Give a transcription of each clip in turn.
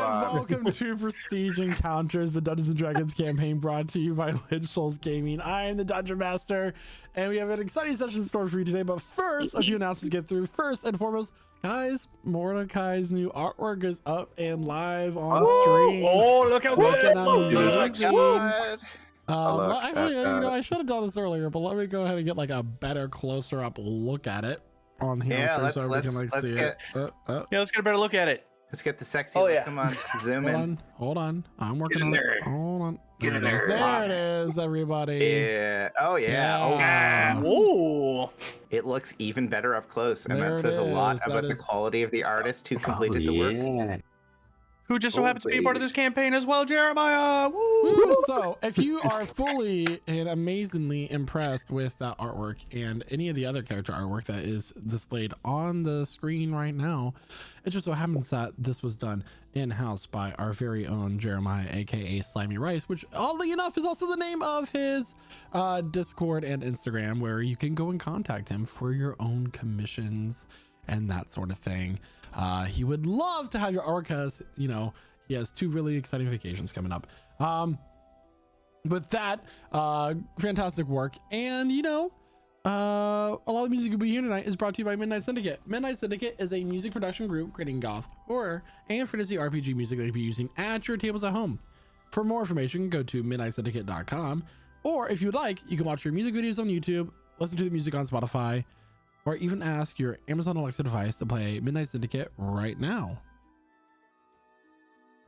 welcome to Prestige Encounters, the Dungeons and Dragons campaign brought to you by Lynch Souls Gaming. I am the Dungeon Master, and we have an exciting session in store for you today. But first, a few announcements to get through. First and foremost, guys, Mordecai's new artwork is up and live on stream. Oh, look how good it looks! Actually, that. I should have done this earlier, but let me go ahead and get like a better, closer up look at it on here so we can like see it. Yeah, let's get a better look at it. Let's get the sexy look. Come on, zoom in. Hold on. I'm working on there. it. Hold on. Get in there. There it is, everybody. Yeah. Oh yeah. Oh. It looks even better up close, and There that says a lot is. about the quality of the artist who completed the work. Who just so happens to be a part of this campaign as well, Jeremiah. Woo! So, if you are fully and amazingly impressed with that artwork and any of the other character artwork that is displayed on the screen right now, it just so happens that this was done in-house by our very own Jeremiah, aka Slimy Rice, which oddly enough is also the name of his Discord and Instagram, where you can go and contact him for your own commissions and that sort of thing. He would love to have your artwork, because he has 2 really exciting vacations coming up. With that, fantastic work. And a lot of the music you'll be hearing tonight is brought to you by Midnight Syndicate. Midnight Syndicate is a music production group creating goth, horror, and fantasy RPG music that you'll be using at your tables at home. For more information, go to midnightsyndicate.com, or if you would like, you can watch your music videos on YouTube, listen to the music on Spotify, or even ask your Amazon Alexa device to play Midnight Syndicate right now.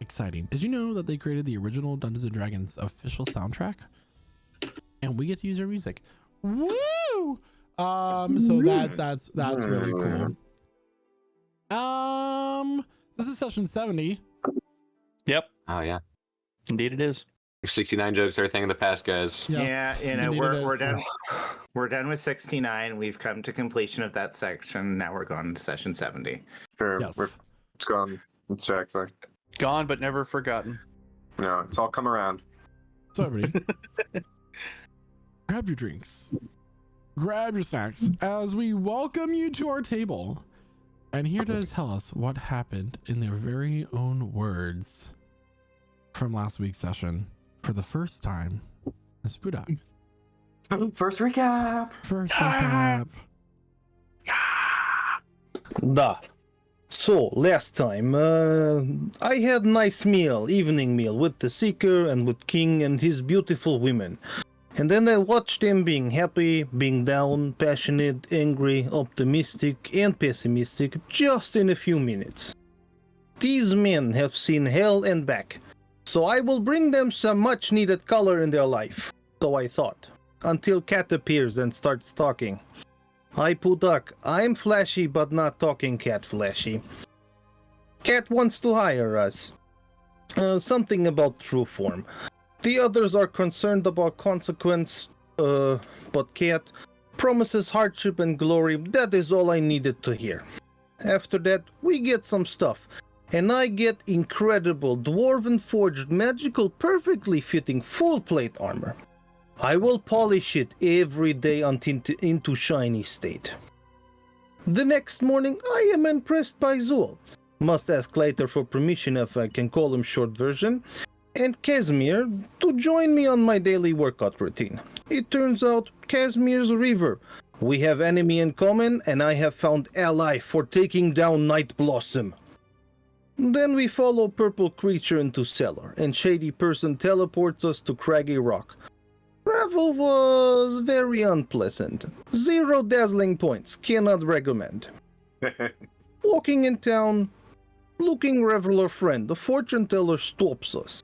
Exciting. Did you know that they created the original Dungeons and Dragons official soundtrack? And we get to use their music. Woo! So that's really cool. This is session 70. Yep. Oh yeah. Indeed it is. 69 jokes are a thing of the past, guys. Yes, Yeah, we're done. We're done with 69. We've come to completion of that section. Now we're going to session 70. Sure, Yes. it's gone. Exactly. Gone but never forgotten. No, it's all come around. So everybody, grab your drinks, grab your snacks, as we welcome you to our table. And here to tell us what happened in their very own words from last week's session for the first time, is Budak. First recap. First recap. Da. So, last time, I had nice evening meal with the Seeker and with King and his beautiful women. And then I watched them being happy, being down, passionate, angry, optimistic, and pessimistic just in a few minutes. These men have seen hell and back, so I will bring them some much needed color in their life, so I thought, until Cat appears and starts talking. Hi Pudak, I'm flashy but not talking cat flashy. Cat wants to hire us. Something about true form. The others are concerned about consequence, but Cat promises hardship and glory. That is all I needed to hear. After that, we get some stuff, and I get incredible dwarven forged magical perfectly fitting full plate armor. I will polish it every day until into shiny state. The next morning, I am impressed by Zul. Must ask later for permission if I can call him short version. And Casimir to join me on my daily workout routine. It turns out Casimir's River. We have enemy in common, and I have found ally for taking down Night Blossom. Then we follow Purple Creature into cellar, and Shady Person teleports us to Craggy Rock. Travel was very unpleasant. 0 dazzling points, cannot recommend. Walking in town, looking reveler friend, the fortune teller stops us.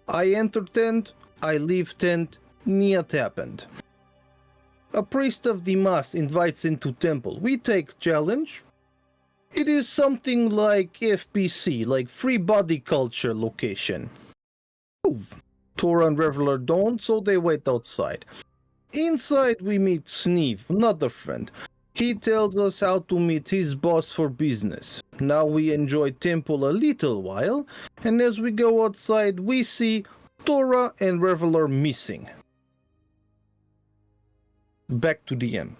I enter tent, I leave tent, Niet happened. A priest of the mass invites into temple. We take challenge. It is something like FBC, like free body culture location. Move. Tora and Reveler don't, so they wait outside. Inside we meet Sneeve, another friend. He tells us how to meet his boss for business. Now we enjoy temple a little while, and as we go outside we see Tora and Reveler missing. Back to DM.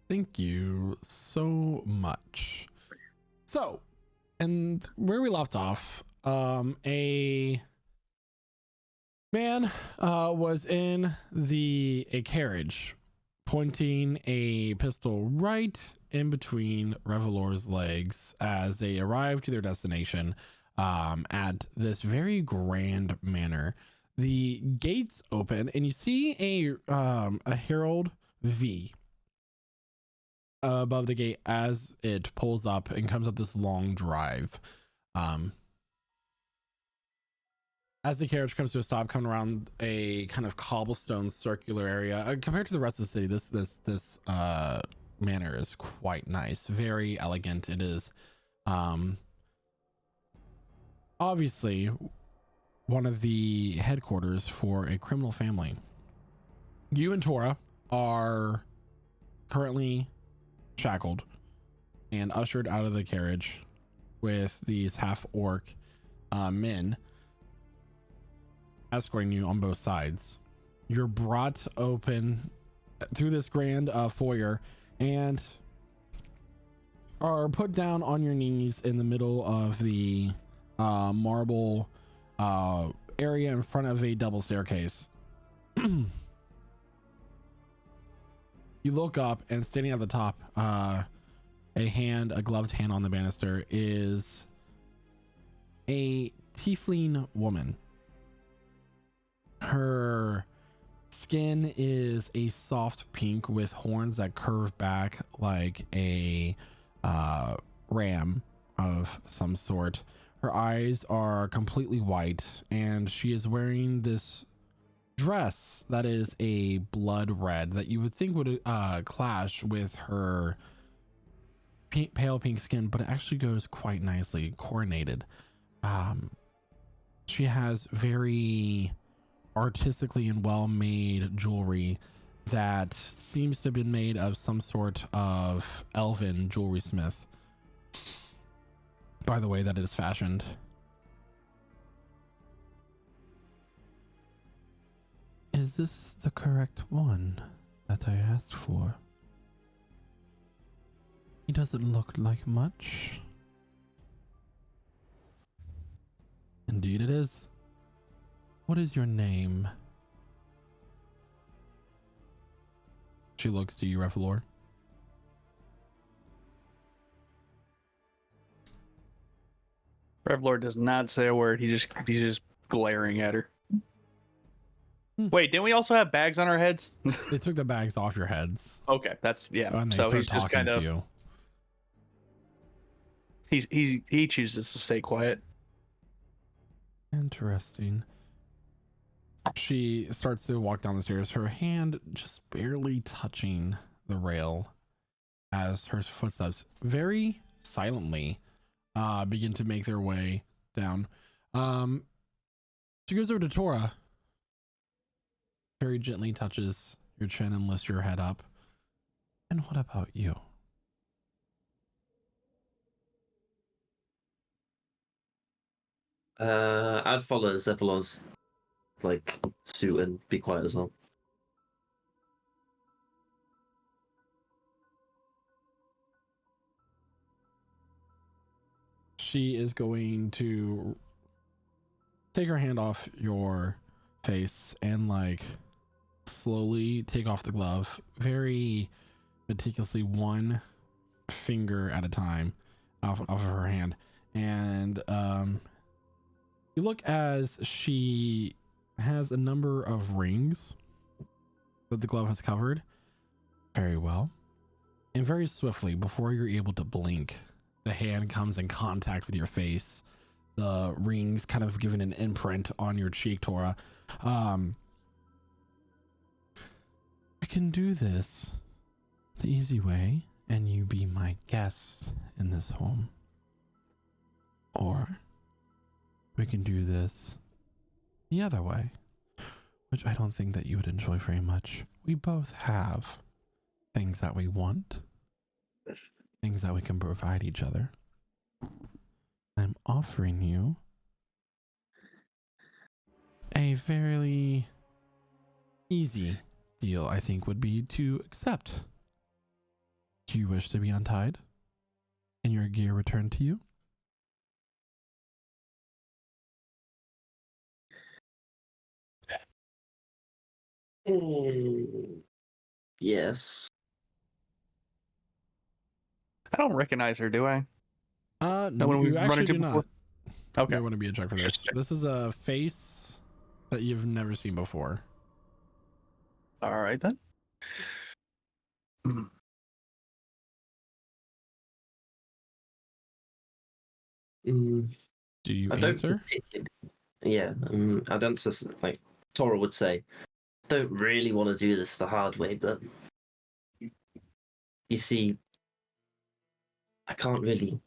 Thank you so much. So, And where we left off, a man was in a carriage, pointing a pistol right in between Revelor's legs as they arrived to their destination at this very grand manor. The gates open, and you see a Herald V above the gate as it pulls up and comes up this long drive. As the carriage comes to a stop, coming around a kind of cobblestone circular area, compared to the rest of the city, this manor is quite nice, very elegant. It is obviously one of the headquarters for a criminal family. You and Tora are currently shackled and ushered out of the carriage with these half-orc men escorting you on both sides. You're brought open through this grand foyer and are put down on your knees in the middle of the marble area in front of a double staircase. You look up, and standing at the top, a gloved hand on the banister, is a tiefling woman. Her skin is a soft pink with horns that curve back like a ram of some sort. Her eyes are completely white, and she is wearing this dress that is a blood red that you would think would clash with her pale pink skin, but it actually goes quite nicely coordinated. She has very artistically and well-made jewelry that seems to have been made of some sort of elven jewelry smith. By the way, that is fashioned. Is this the correct one that I asked for? He doesn't look like much. Indeed it is. What is your name? She looks to you, Revelor. Revlord does not say a word. He's just glaring at her. Wait, didn't we also have bags on our heads? They took the bags off your heads. Okay, that's yeah. And they So start he's just talking kind to of you. he chooses to stay quiet. Interesting. She starts to walk down the stairs, her hand just barely touching the rail as her footsteps very silently begin to make their way down. She goes over to Tora, very gently touches your chin and lifts your head up. And what about you? I'd follow Zephylos suit and be quiet as well. She is going to take her hand off your face and slowly take off the glove, very meticulously, one finger at a time off of her hand. And you look as she has a number of rings that the glove has covered very well, and very swiftly, before you're able to blink, the hand comes in contact with your face. The rings kind of giving an imprint on your cheek, Tora. I can do this the easy way, and you be my guest in this home. Or we can do this the other way, which I don't think that you would enjoy very much. We both have things that we want, things that we can provide each other. I'm offering you a fairly easy deal, I think, would be to accept. Do you wish to be untied and your gear returned to you? Yes. I don't recognize her, do I? No, when we you run actually into do before? not. Okay. There wouldn't be a check for this. This is a face that you've never seen before. All right then. Mm, Do you I don't answer? particularly. Yeah, I don't like Tora would say. Don't really want to do this the hard way, but you see, I can't really,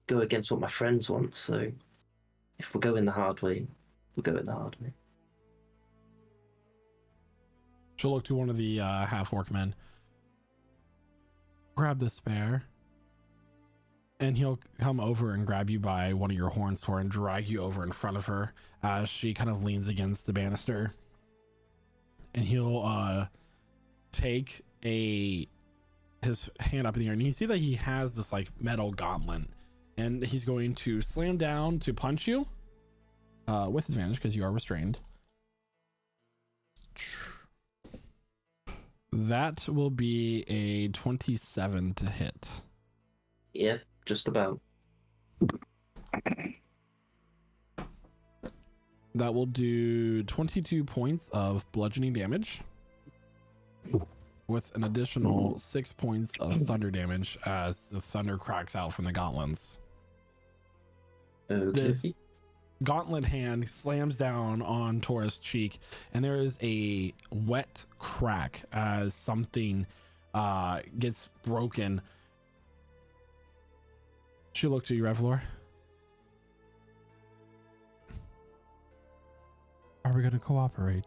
go against what my friends want. So if we're going the hard way, we'll go it the hard way. She'll look to one of the half-orc men. Grab the spear. And he'll come over and grab you by one of your horns, Tor, and drag you over in front of her as she kind of leans against the banister. And he'll take his hand up in the air, and you see that he has this like metal gauntlet, and he's going to slam down to punch you with advantage because you are restrained. That will be a 27 to hit. Yep, just about. That will do 22 points of bludgeoning damage with an additional 6 points of thunder damage as the thunder cracks out from the gauntlets. Okay. This gauntlet hand slams down on Tora's cheek, and there is a wet crack as something gets broken. She'll look to you, Revlor. Are we going to cooperate?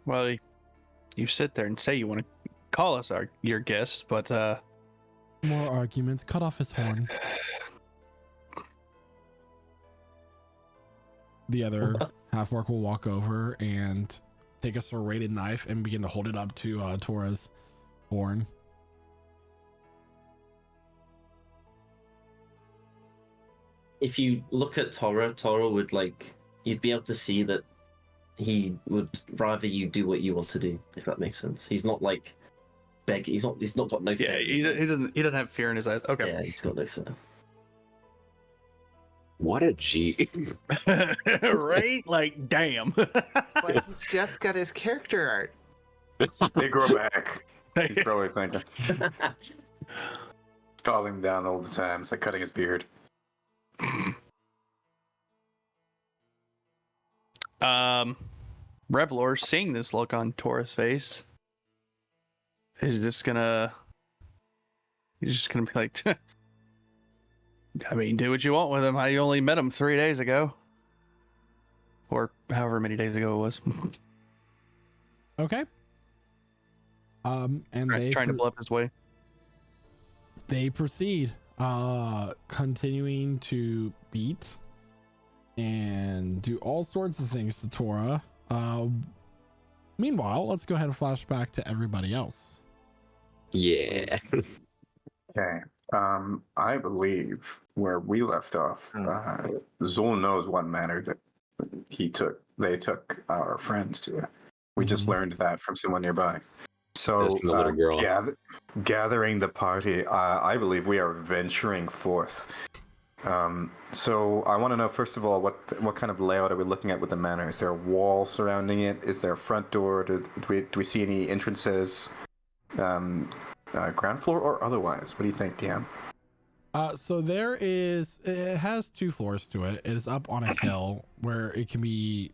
Well, you sit there and say you want to call us your guests, but More arguments. Cut off his horn. The other half-orc will walk over and take a serrated knife and begin to hold it up to Tora's horn. If you look at Tora would you'd be able to see that he would rather you do what you want to do, if that makes sense. He's not like beg. He's not got no fear. yeah, he doesn't have fear in his eyes. Okay. Yeah, he's got no fear. What a G. Right? Like, damn. But he just got his character art. They grow back. He's probably thinking. Falling down all the time. It's like cutting his beard. Revlor, seeing this look on Tora's face, he's just gonna be like, I mean, do what you want with him. I only met him 3 days ago, or however many days ago it was. Okay. And they trying to bluff his way. They proceed, continuing to beat and do all sorts of things to Tora. Meanwhile, let's go ahead and flash back to everybody else. Yeah. Okay. I believe where we left off, Zul knows what manner that they took our friends to. We just learned that from someone nearby. So, That's from the little girl. gathering the party, I believe we are venturing forth. So I want to know, first of all, what kind of layout are we looking at with the manor? Is there a wall surrounding it? Is there a front door? Do we see any entrances? Ground floor or otherwise? What do you think, DM? So it has 2 floors to it. It is up on a hill where it can be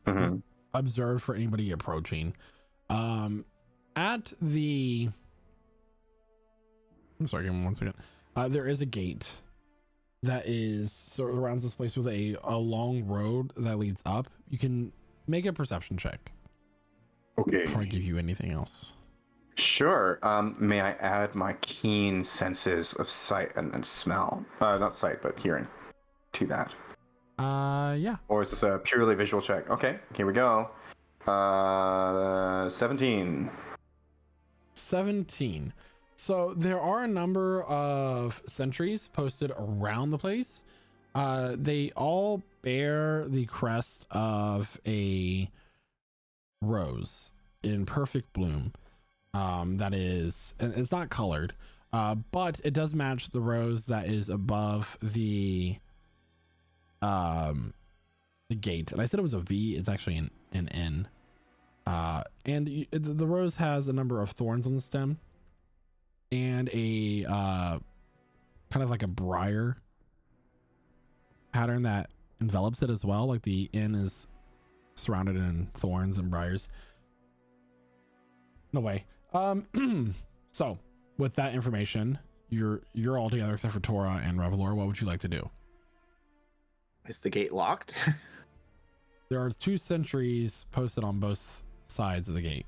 observed for anybody approaching. I'm sorry, give me 1 second. There is a gate that surrounds this place with a long road that leads up. You can make a perception check. Okay. Before I give you anything else. Sure. May I add my keen senses of sight and smell? Not sight, but hearing to that. Yeah. Or is this a purely visual check? Okay, here we go. 17. 17. So there are a number of sentries posted around the place. They all bear the crest of a rose in perfect bloom. That is, and it's not colored, but it does match the rose that is above the gate. And I said it was a V. It's actually an N. And the rose has a number of thorns on the stem, and a kind of like a briar pattern that envelops it as well. Like the N is surrounded in thorns and briars. No way. So with that information, you're all together except for Tora and Revelor. What would you like to do? Is the gate locked? There are 2 sentries posted on both sides of the gate.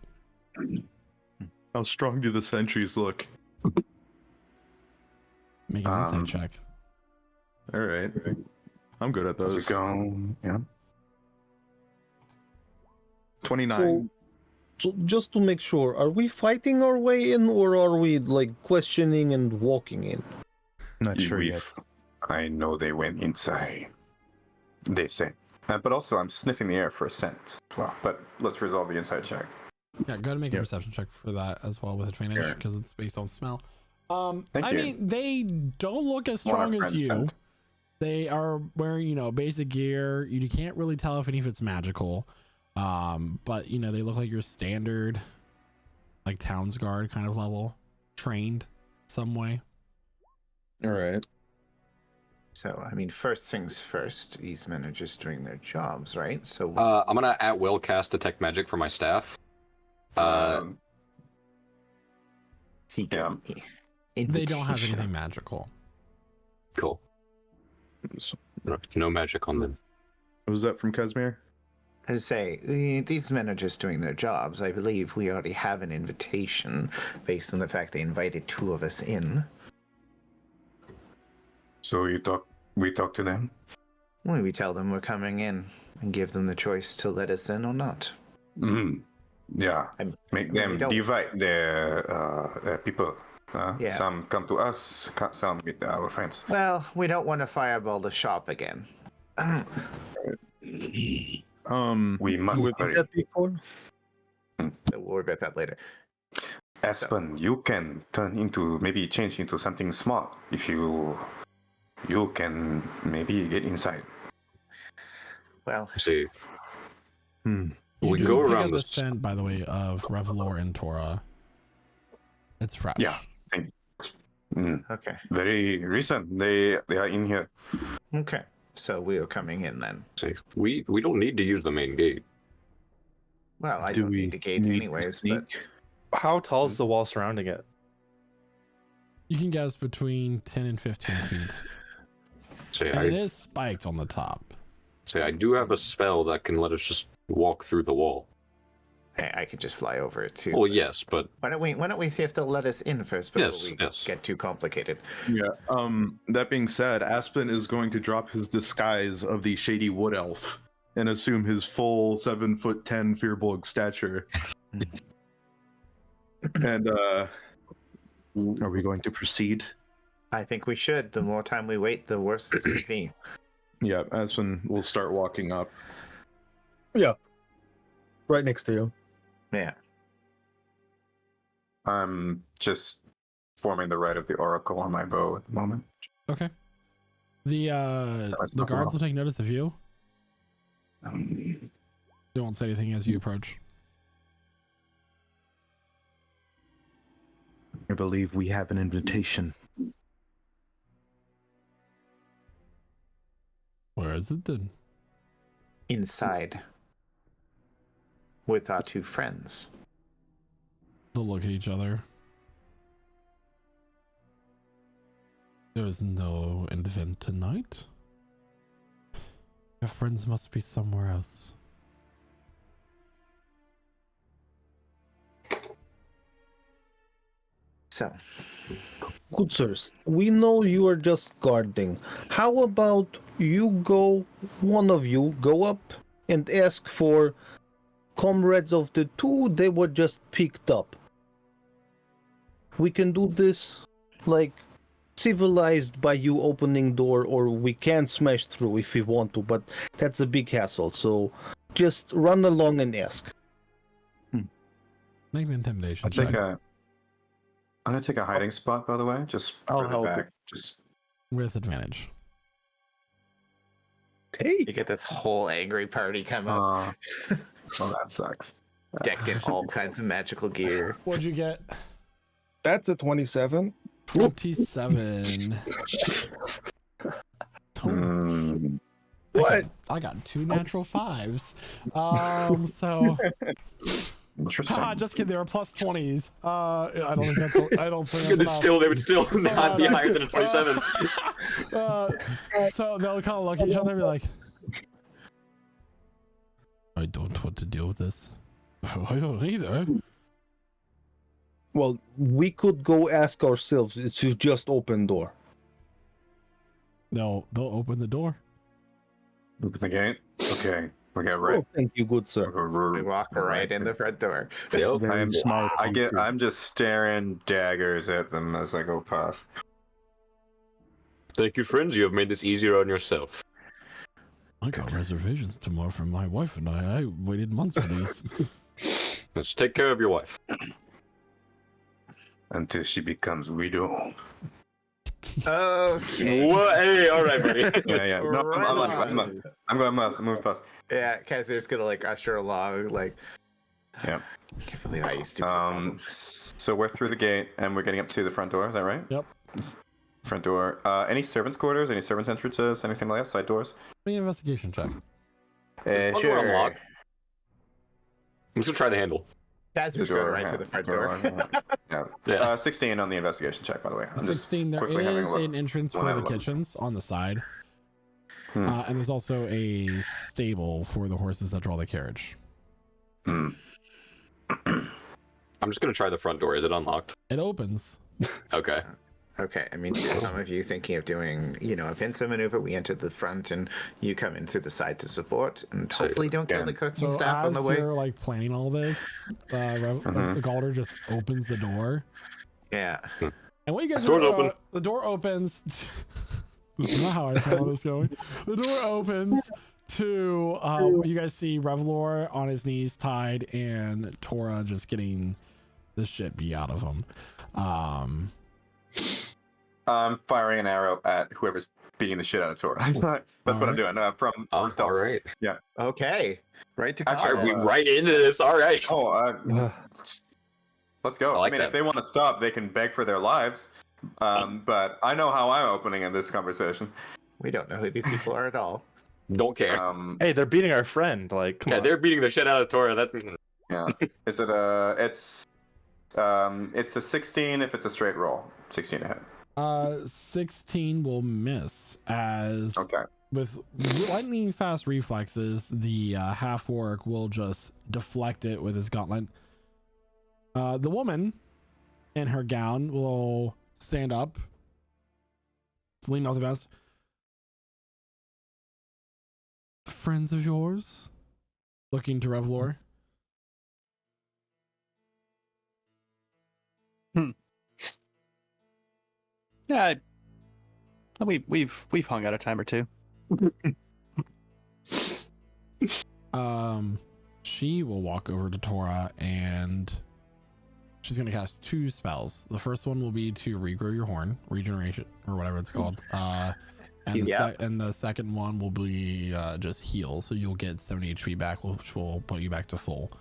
How strong do the sentries look? Make an insight check. All right. I'm good at How's those. it going? Yeah. 29. So just to make sure, are we fighting our way in, or are we like questioning and walking in? Not sure We've- yet. I know they went inside. They say. But also, I'm sniffing the air for a scent as well. But let's resolve the inside check. Yeah, go ahead and make a Yep. perception check for that as well with advantage Sure. because it's based on smell. Thank I you. mean, they don't look as One of strong our as friends you. sent. They are wearing, basic gear. You can't really tell if any of it's magical. But they look like your standard, like Towns Guard kind of level, trained some way. All right. So, I mean, first things first, these men are just doing their jobs, right? So, I'm gonna at will cast detect magic for my staff. seek yeah. They don't have invitation. anything magical. Cool. No magic on them. Was that from Casimir? I say, these men are just doing their jobs. I believe we already have an invitation based on the fact they invited 2 of us in. So we talk to them? Well, we tell them we're coming in and give them the choice to let us in or not. Yeah. Make we them don't- divide their people. Yeah. Some come to us, some with our friends. Well, we don't want to fireball the shop again. We must With hurry. That before? So we'll worry about that later. Aspen, you can change into something small if you can maybe get inside. Well, See, You we do go pick up around the this. scent, by the way, of Revelor and Tora. It's fresh. Yeah. okay. Very recent. They are in here. Okay. So we are coming in then. See, we don't need to use the main gate. Well, I Do don't we need the gate need to anyways, but sneak? How tall is the wall surrounding it? You can guess between 10 and 15 feet. See, And it I is spiked on the top. do have a spell that can let us just walk through the wall. I could just fly over it too. Well, yes, but Why don't we see if they'll let us in first before Yes, we yes. get too complicated? Yeah. That being said, Aspen is going to drop his disguise of the shady wood elf and assume his full 7'10" Fearbulk stature. And are we going to proceed? I think we should. The more time we wait, the worse this could be. Yeah, Aspen will start walking up. Right next to you. Yeah. I'm just forming the rite of the oracle on my bow at the moment. Okay. The That's the not guards well. will take notice of you. They won't say anything as you approach. I believe we have an invitation. Where is it then? Inside. With our 2 friends. They'll look at each other. There is no event tonight. Your friends must be somewhere else. So, Good sirs, we know you are just guarding. How about one of you go up and ask for comrades of the 2 they were just picked up? We can do this like civilized by you opening door, or we can smash through if we want to, but that's a big hassle. So just run along and ask. Make an intimidation I'll check take a. I'm gonna take a hiding spot, by the way, just I'll further help back. Just with advantage. Okay. You get this whole angry party come up, oh, that sucks. decked in all kinds of magical gear. What'd you get? That's a 27. 27. What? I got 2 natural 5s. So Interesting. just kidding. They were plus 20s. I don't think that's. I don't think that's It's enough. still, they would still not be higher than a 27. So they'll kind of look at each other and be like, I don't know what to deal with this. I don't either. Well, we could go ask ourselves. It's just open door. They'll open the door. Open the gate. Okay, we get right. Oh, thank you, good sir. We walk right in the front door. I'm just staring daggers at them as I go past. Thank you, friends. You have made this easier on yourself. I got reservations tomorrow from my wife and I waited months for these. Let's take care of your wife. Until she becomes widow. Okay. What? Hey, all right, buddy. Yeah. No, I'm going past. I'm moving past. Yeah, Kazir's gonna like usher along, like. Yeah. I can't believe I used to. So we're through the gate and we're getting up to the front door. Is that right? Yep. Front door. Any servants' quarters? Any servants' entrances? Anything like that? Side doors? Make an investigation check. Is the front door unlocked? I'm just gonna try the handle. Kazir's going right to the front door. Yeah. 16 on the investigation check, by the way. I'm 16. There quickly having is a look. an entrance Wanna for have the a look. kitchens on the side. Hmm. And there's also a stable for the horses that draw the carriage. I'm just gonna try the front door. Is it unlocked? It opens. Okay. Okay, I mean, some of you thinking of doing, a pincer maneuver. We enter the front, and you come in through the side to support, and So, hopefully don't kill yeah. the cooking So staff on as the way. you're like planning all this, the Galder just opens the door. Yeah. And what you guys Door's are, open. the door opens. This is not how I thought this going. The door opens to you guys see Revelor on his knees tied and Tora just getting the shit beat out of him. I'm firing an arrow at whoever's beating the shit out of Tor. That's what I'm doing. From stealth. All right. Okay. Right to Actually, Are we right into this? All right. Let's go. I like mean, that. if they want to stop, they can beg for their lives. But I know how I'm opening in this conversation. We don't know who these people are at all. Don't care. Hey, they're beating our friend. Like, come on. They're beating the shit out of Tora. Yeah. Is it a? It's a 16 if it's a straight roll. 16 to hit. 16 will miss as Okay. with lightning fast reflexes, the half orc will just deflect it with his gauntlet. The woman in her gown will stand up, lean off the best. Friends of yours? Looking to Revlor. Yeah, we've hung out a time or two. She will walk over to Tora and she's going to cast 2 spells. The first one will be to regrow your horn, regeneration, or whatever it's called. And the second one will be just heal, so you'll get 70 HP back, which will put you back to full.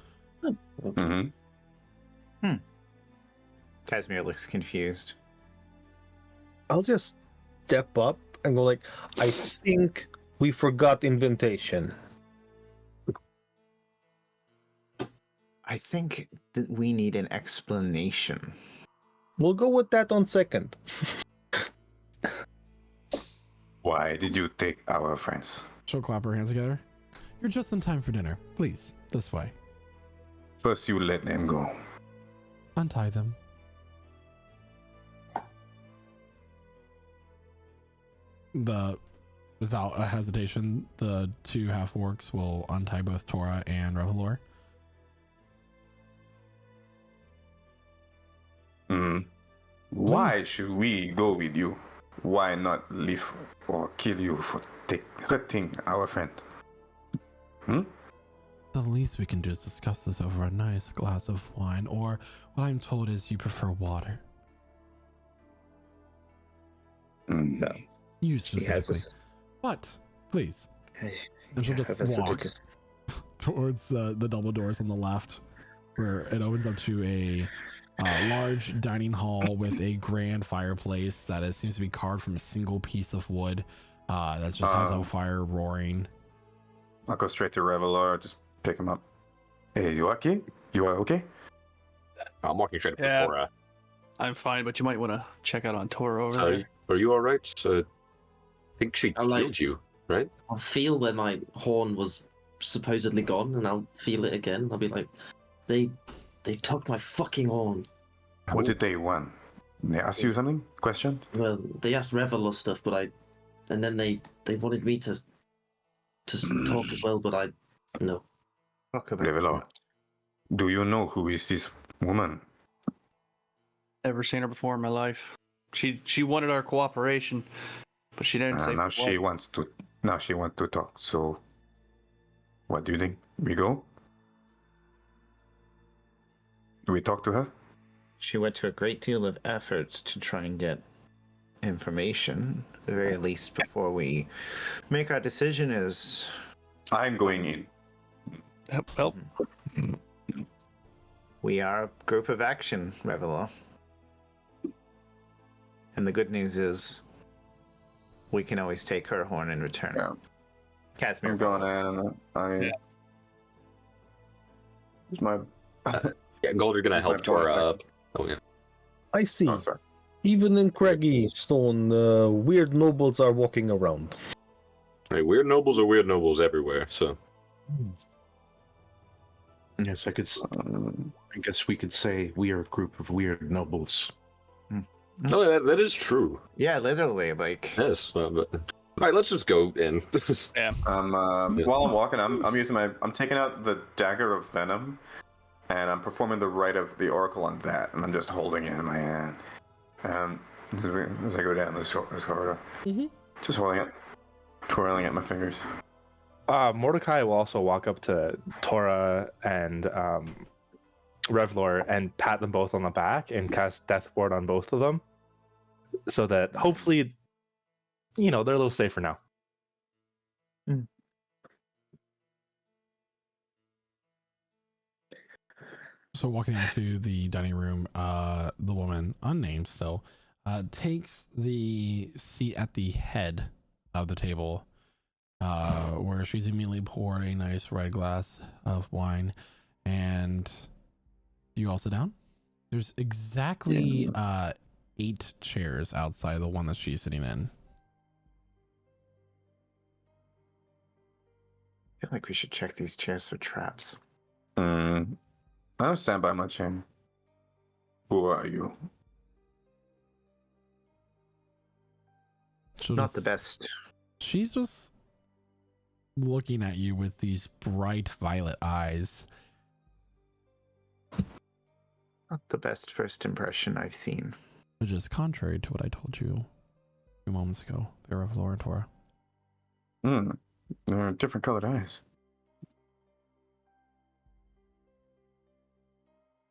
Casimir looks confused. I'll just step up and go like, I think we forgot invitation. I think that we need an explanation. We'll go with that on second. Why did you take our friends? She'll clap her hands together. You're just in time for dinner. Please, this way. First, you let them go. Untie them. Without a hesitation, the 2 half orcs will untie both Tora and Revelor. Why Please. should we go with you? Why not leave or kill you for hurting our friend? The least we can do is discuss this over a nice glass of wine, or what I'm told is you prefer water. No. You She has specifically. this. But, please. And she'll Yeah, just have a sort of walk just- towards the double doors on the left, where it opens up to a large dining hall with a grand fireplace that seems to be carved from a single piece of wood that just has a fire roaring. I'll go straight to Revelar, just pick him up. Hey, you okay? You are okay? I'm walking straight up to Yeah. Tora. I'm fine, but you might want to check out on Toro over Sorry, there. are you alright? I think she I like- healed you, right? I'll feel where my horn was supposedly gone, and I'll feel it again. I'll be like, they took my fucking horn. What did they want? They asked you something? Question? Well, they asked Reveler stuff, but and then they wanted me to talk as well, but no. Talk about Revelar, what? do you know who is this woman? Ever seen her before in my life? She wanted our cooperation, but she didn't say Now what. she wants to talk. So, what do you think? We go? Do we talk to her? She went to a great deal of efforts to try and get information, at the very least, before we make our decision. Is I'm going in. Well, we are a group of action, Revelar. And the good news is, we can always take her horn in return. Yeah. Casimir I'm going follows. in. Yeah. It's my. Yeah, Gold, you're gonna Where's my help Tora bonus up. Oh yeah. I see. Oh, sorry. Even in Craggy Stone, weird nobles are walking around. Hey, weird nobles are weird nobles everywhere. So Yes, I guess we could say we are a group of weird nobles. no, that is true. Yeah, literally, like Yes. But... All right, let's just go in. While I'm walking, I'm taking out the dagger of venom, and I'm performing the rite of the oracle on that, and I'm just holding it in my hand. As I go down this corridor, just holding it, twirling at my fingers. Mordecai will also walk up to Tora and Revlor and pat them both on the back and cast Death Ward on both of them, so that hopefully, they're a little safer now. So walking into the dining room, the woman, unnamed still, takes the seat at the head of the table, where she's immediately poured a nice red glass of wine. And you all sit down. There's exactly 8 chairs outside the one that she's sitting in. I feel like we should check these chairs for traps. I don't stand by my chair. Who are you? Not the best. She's just looking at you with these bright violet eyes. Not the best first impression I've seen. Which is contrary to what I told you a few moments ago. There of Laura Tora. They're different colored eyes.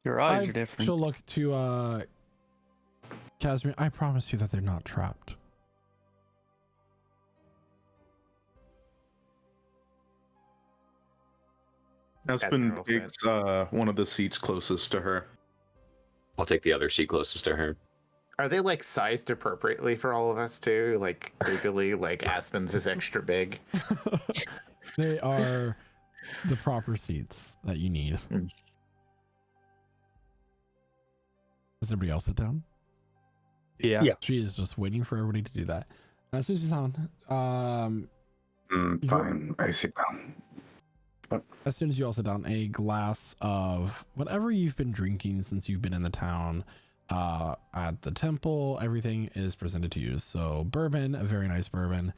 your eyes are different. She'll look to Casimir. I promise you that they're not trapped. Aspen Admiral takes one of the seats closest to her. I'll take the other seat closest to her. Are they like sized appropriately for all of us too? Like creepily, like Aspen's is extra big. They are the proper seats that you need. Does everybody else sit down? Yeah. She is just waiting for everybody to do that. And as soon as you sound, Fine, I sit down. as soon as you all sit down, a glass of whatever you've been drinking since you've been in the town, at the temple, everything is presented to you. So bourbon, a very nice bourbon,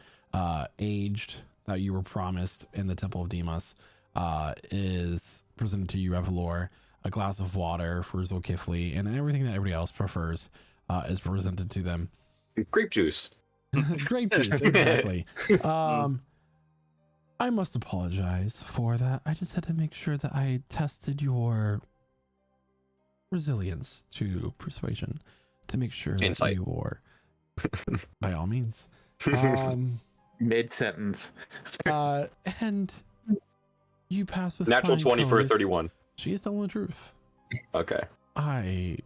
aged, that you were promised in the Temple of Demas, is presented to you, Revelor. A glass of water for Zulkifli, and everything that everybody else prefers is presented to them. Grape juice. Grape juice, exactly. I must apologize for that. I just had to make sure that I tested your resilience to persuasion to make sure Insight. that you were, by all means. Mid-sentence. And you passed with Natural flying 20 for a colors. 31. She is telling the truth. Okay. I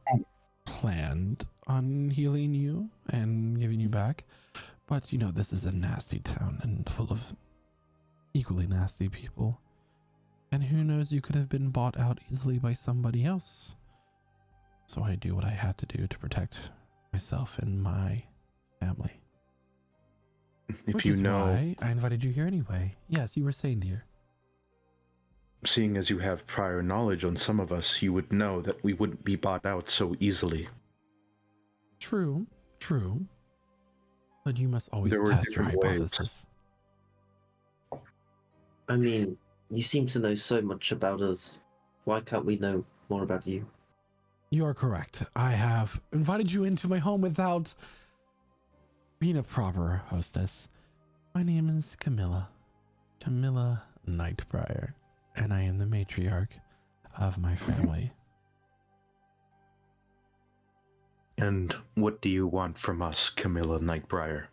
planned on healing you and giving you back, but you know, this is a nasty town and full of equally nasty people. And who knows, you could have been bought out easily by somebody else. So I do what I had to do to protect myself and my family. If Which you is know, why I invited you here anyway. Yes, you were saying, dear. seeing as you have prior knowledge on some of us, you would know that we wouldn't be bought out so easily. True. But you must always There were test your different ways. hypothesis. I mean, you seem to know so much about us. Why can't we know more about you? You are correct. I have invited you into my home without being a proper hostess. My name is Camilla Nightbriar, and I am the matriarch of my family. And what do you want from us, Camilla Nightbriar?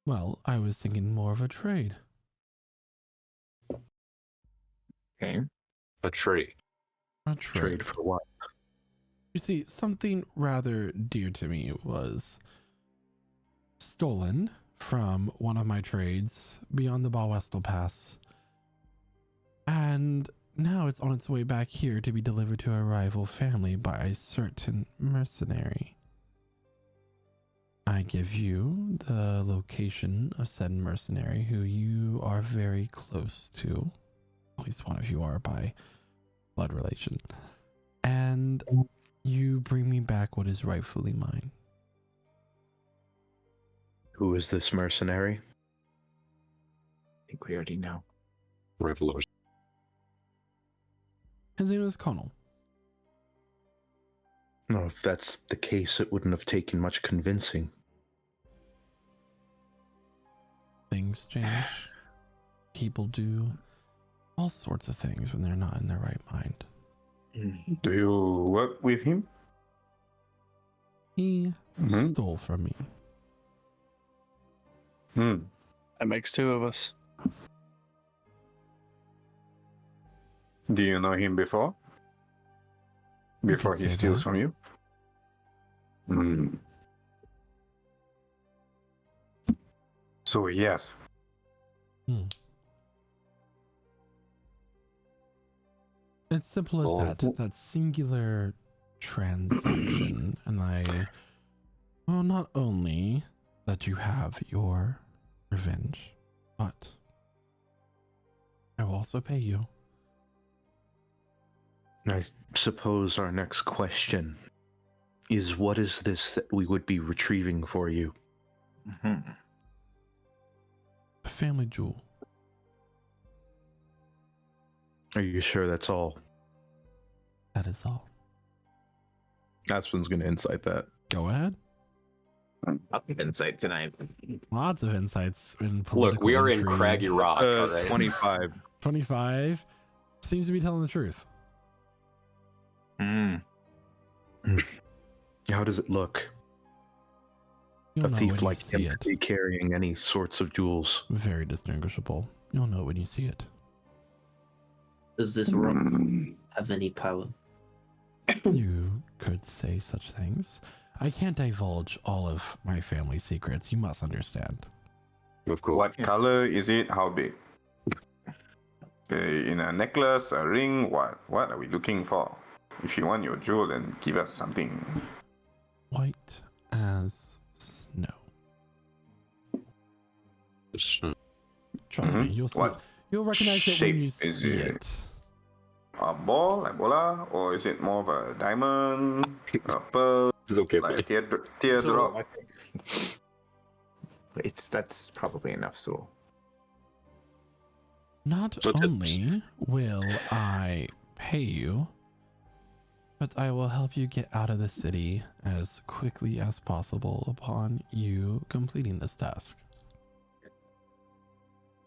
Well, I was thinking more of a trade. Okay. A tree. A trade. Trade for what? You see, something rather dear to me was stolen from one of my trades beyond the Balwestel Pass. And now it's on its way back here to be delivered to a rival family by a certain mercenary. I give you the location of said mercenary who you are very close to. At least one of you are by blood relation. And you bring me back what is rightfully mine. Who is this mercenary? I think we already know. Revelers. His name is Connell. No, if that's the case, it wouldn't have taken much convincing. Things change. People do all sorts of things when they're not in their right mind. Do you work with him? He stole from me. That makes two of us. Do you know him before? Before could he say steals that. from you? So yes. It's simple as Oh. that singular transaction. And well, not only that you have your revenge, but I will also pay you. I suppose our next question is, what is this that we would be retrieving for you? A family jewel. Are you sure that's all? That is all. Aspen's going to insight that. Go ahead. I'll give insight tonight. Lots of insights in Look, political we are in intrigue. Craggy Rock, all right? 25. 25 seems to be telling the truth. How does it look? You'll A know thief when you like see him it. to be carrying any sorts of jewels. Very distinguishable. You'll know when you see it. Does this rock have any power? You could say such things. I can't divulge all of my family secrets. You must understand. Of course. What color is it? How big? In a necklace, a ring, what? What are we looking for? If you want your jewel, then give us something. White as snow. Trust me, you'll see. What You'll recognize it when you shape is see it? it. A ball, like bola, or is it more of a diamond, a pearl, It's okay, like a buddy. teardrop? That's probably enough, so. Not So it's- only will I pay you, But I will help you get out of the city as quickly as possible upon you completing this task.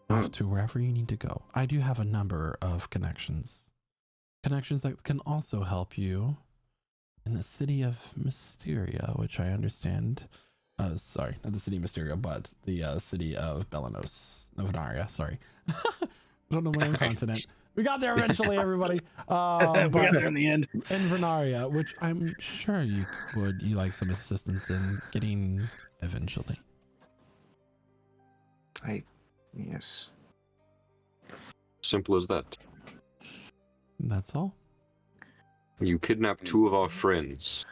Off to wherever you need to go. I do have a number of connections. Connections that can also help you in the city of Mysteria, which I understand. Sorry, not the city of Mysteria, but the city of Belanos. Novenaria, sorry. I don't know my own continent. We got there eventually, everybody. We got there in the end. In Venaria, which I'm sure you like some assistance in getting eventually. Yes. Simple as that. That's all? You kidnapped 2 of our friends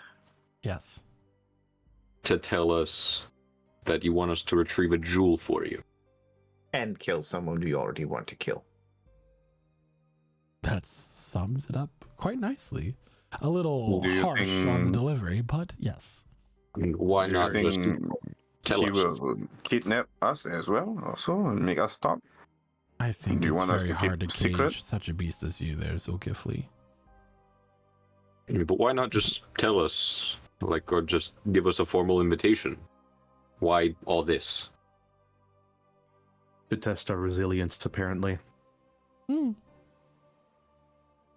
Yes. to tell us that you want us to retrieve a jewel for you. And kill someone you already want to kill. That sums it up quite nicely. A little Do you harsh think- on the delivery, but yes. And why Do you not just think tell he us? will kidnap us as well, also, and make us stop? I think Do you it's want us very to keep hard to secret? cage such a beast as you there, Zulkifli. But why not just tell us, or just give us a formal invitation? Why all this? To test our resilience, apparently.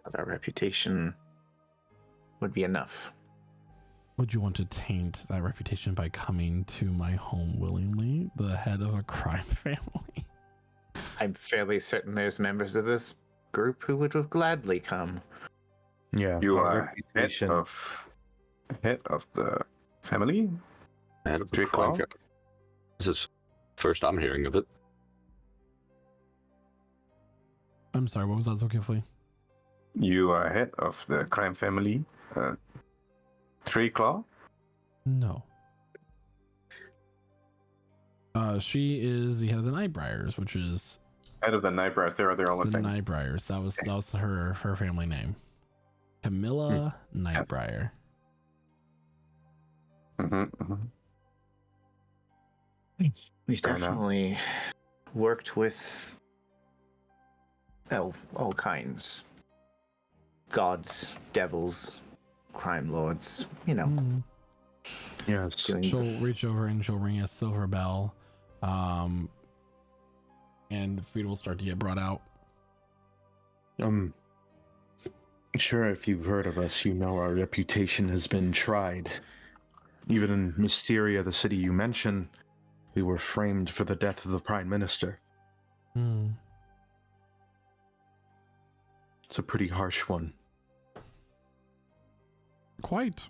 But our reputation would be enough. Would you want to taint that reputation by coming to my home willingly, the head of a crime family? I'm fairly certain there's members of this group who would have gladly come. Yeah. You our are head reputation. of the family? Head of the Drake crime Law? family. This is first I'm hearing of it. I'm sorry, what was that, Zulkifli? You are head of the crime family, Tree Claw? No. She is the head of the Nightbriars, which is Head of the Nightbriars. They are their own the thing. Nightbriars. That was her family name. Camilla Nightbriar. We've Fair enough. definitely worked with all kinds. Gods, devils, crime lords, Yes. doing She'll reach over and she'll ring a silver bell, and food will start to get brought out. Sure, if you've heard of us, you know our reputation has been tried. Even in Mysteria, the city you mentioned, we were framed for the death of the Prime Minister. It's a pretty harsh one. Quite.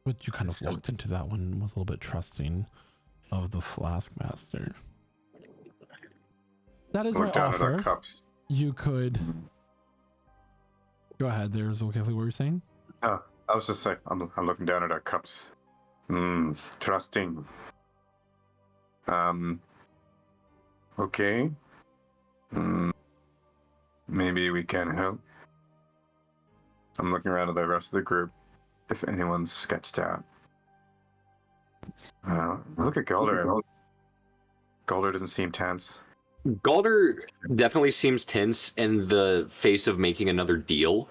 But you kind of walked into that one with a little bit trusting of the Flask Master. That is my Look down at our offer. cups. You could go ahead. There's okay. What were you saying? I was just like, I'm looking down at our cups. Trusting. Okay. Maybe we can help. I'm looking around at the rest of the group. If anyone's sketched out. Look at Galder. Galder doesn't seem tense. Galder definitely seems tense in the face of making another deal.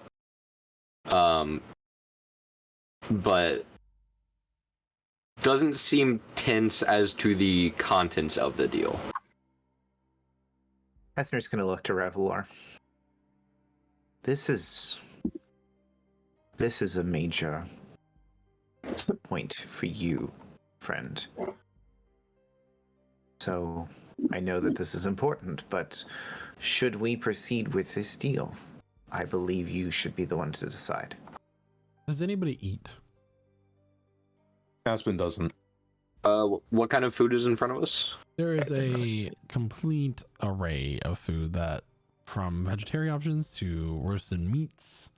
But doesn't seem tense as to the contents of the deal. Casmer's going to look to Revelor. This is a major point for you, friend. So, I know that this is important, but should we proceed with this deal? I believe you should be the one to decide. Does anybody eat? Aspen doesn't. What kind of food is in front of us? There is a complete array of food that, from vegetarian options to roasted meats,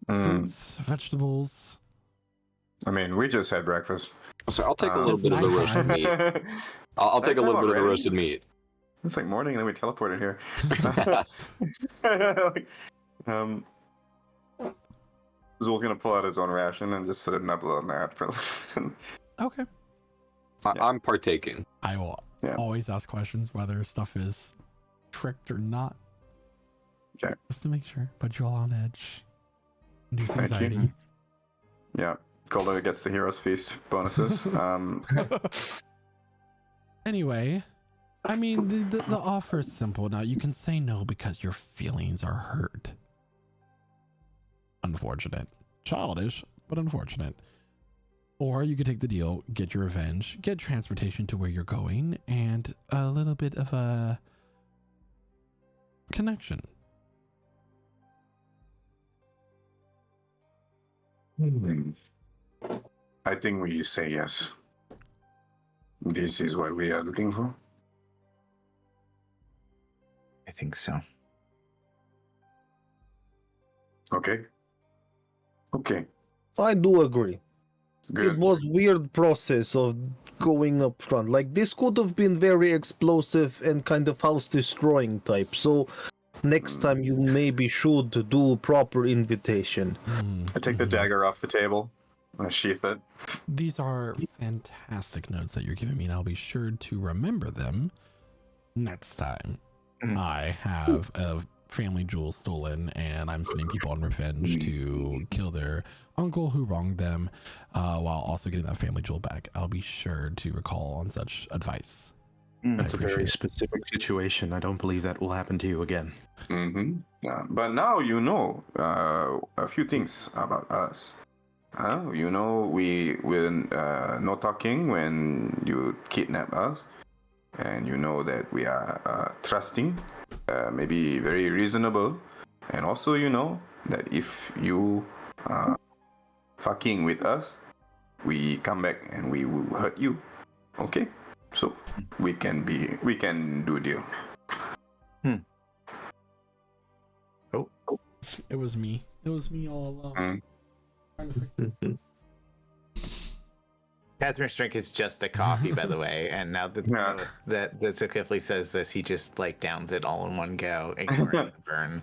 fruits, vegetables. I mean, we just had breakfast. So I'll take a little It's bit of the roasted nighttime. meat. I'll take a little bit of the Already? roasted meat. It's like morning, and then we teleported here. Zul's gonna pull out his own ration and just sit it nibble on that. Okay. I'm partaking. I will Yeah. always ask questions whether stuff is tricked or not. Just to make sure. Put you all on edge. Induce Thank you. anxiety. Yeah. Golda gets the Hero's Feast bonuses. Anyway, I mean, the offer is simple. Now, you can say no because your feelings are hurt. Unfortunate. Childish, but unfortunate. Or you could take the deal, get your revenge, get transportation to where you're going, and a little bit of a connection. I think we say yes. This is what we are looking for. I think so. Okay. Okay. I do agree. Good. It was weird process of going up front. Like this could have been very explosive and kind of house destroying type. So next time you maybe should do proper invitation. I take the dagger off the table. I sheath it. These are fantastic notes that you're giving me, and I'll be sure to remember them next time I have a family jewel stolen and I'm sending people on revenge to kill their uncle who wronged them, while also getting that family jewel back. I'll be sure to recall on such advice. That's a very specific situation. I don't believe that will happen to you again. But now you know a few things about us. You know, we're no talking when you kidnap us, and you know that we are trusting, maybe very reasonable, and also you know that if you fucking with us, we come back and we will hurt you. Okay, so we can do a deal. Oh, It was me all along. Trying to fix it. Catherine's drink is just a coffee, by the way, and now that Zukifli says this, he just like downs it all in one go, ignoring the burn,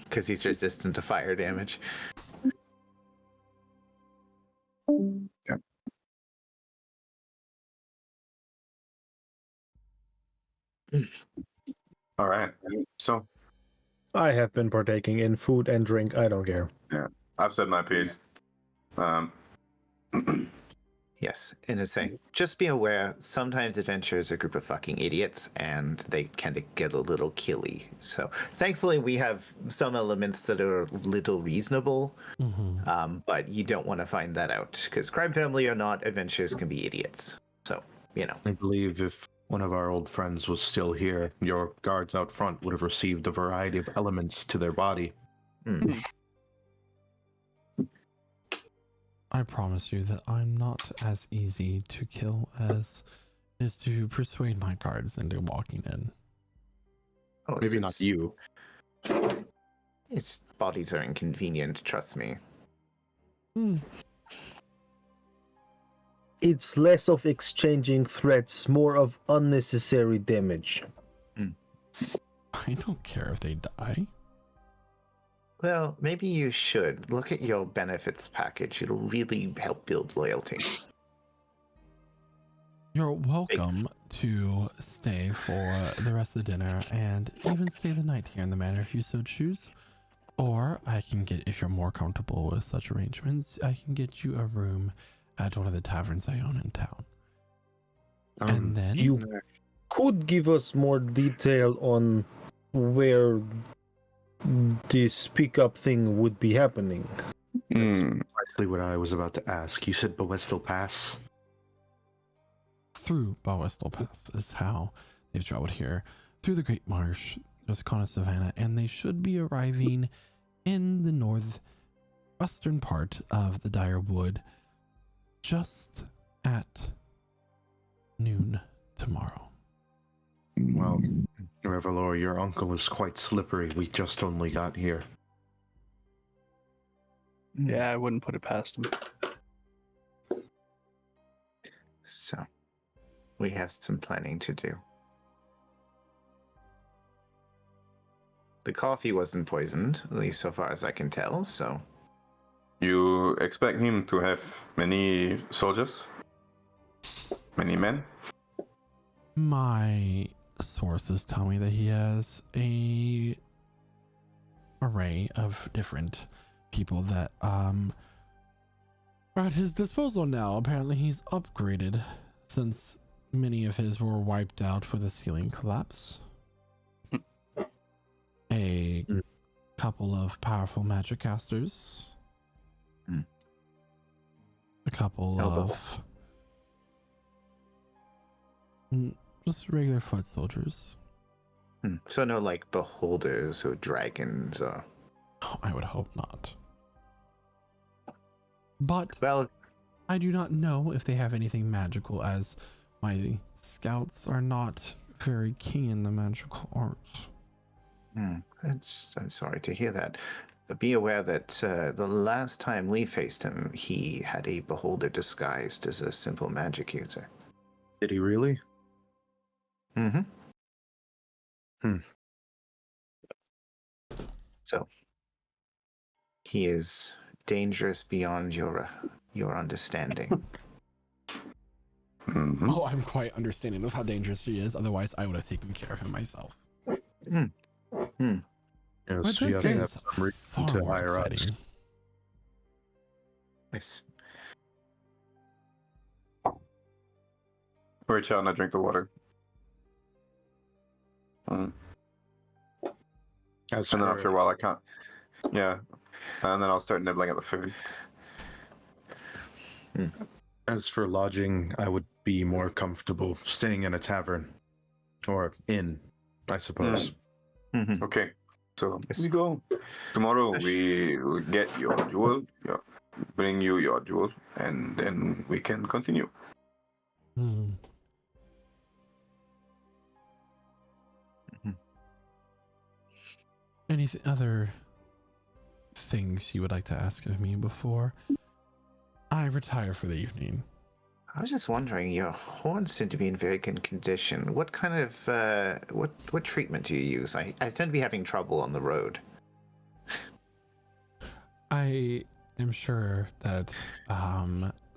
because he's resistant to fire damage. Yep. All right. So I have been partaking in food and drink. I don't care. yeah, I've said my piece. Yes, in a saying, just be aware, sometimes adventurers are a group of fucking idiots, and they kind of get a little killy. So, thankfully, we have some elements that are a little reasonable, but you don't want to find that out, because crime family or not, adventurers can be idiots. So, you know. I believe if one of our old friends was still here, your guards out front would have received a variety of elements to their body. I promise you that I'm not as easy to kill as is to persuade my guards into walking in. Oh, Maybe not you. Its bodies are inconvenient, trust me. It's less of exchanging threats, more of unnecessary damage. I don't care if they die. Well, maybe you should. Look at your benefits package. It'll really help build loyalty. You're welcome to stay for the rest of the dinner and even stay the night here in the manor if you so choose. Or I can get, if you're more comfortable with such arrangements, I can get you a room at one of the taverns I own in town. And then You could give us more detail on where this pickup thing would be happening. That's precisely what I was about to ask. You said Boestil Pass? through Boestil Pass is how they've traveled here. Through the Great Marsh, there's a Kana Savannah, and they should be arriving in the northwestern part of the Dire Wood just at noon tomorrow. Well, Revelor, your uncle is quite slippery. We just only got here. Yeah, I wouldn't put it past him. So, we have some planning to do. The coffee wasn't poisoned, at least so far as I can tell, so... You expect him to have many soldiers? Many men? My sources tell me that he has a array of different people that are at his disposal now. Apparently he's upgraded since many of his were wiped out with the ceiling collapse. A couple of powerful magic casters. A couple of just regular foot soldiers. So no like beholders or dragons or... Oh, I would hope not. But Well, I do not know if they have anything magical, as my scouts are not very keen in the magical arts. I'm sorry to hear that. But be aware that the last time we faced him, he had a beholder disguised as a simple magic user. Did he really? Mm-hmm. So he is dangerous beyond your understanding. Oh, I'm quite understanding of how dangerous he is. Otherwise, I would have taken care of him myself. Yes, But you this have is some reason far to more hire us. exciting. Yes. Reach out and I drink the water. As And then far after a as- while, I can't. Yeah. And then I'll start nibbling at the food. As for lodging, I would be more comfortable staying in a tavern or inn, I suppose. Okay. So we go. Tomorrow we will get your jewel, bring you your jewel, and then we can continue. Any other things you would like to ask of me before I retire for the evening? I was just wondering, your horns seem to be in very good condition. What kind of what treatment do you use? I tend to be having trouble on the road. I am sure that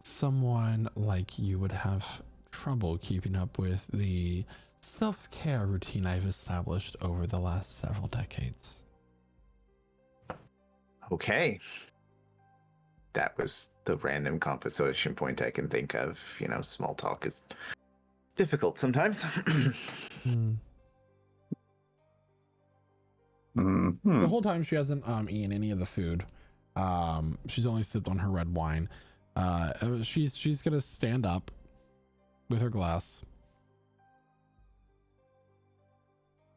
someone like you would have trouble keeping up with the self-care routine I've established over the last several decades. Okay. That was the random conversation point I can think of. You know, small talk is difficult sometimes. The whole time she hasn't eaten any of the food. She's only sipped on her red wine. She's gonna stand up with her glass.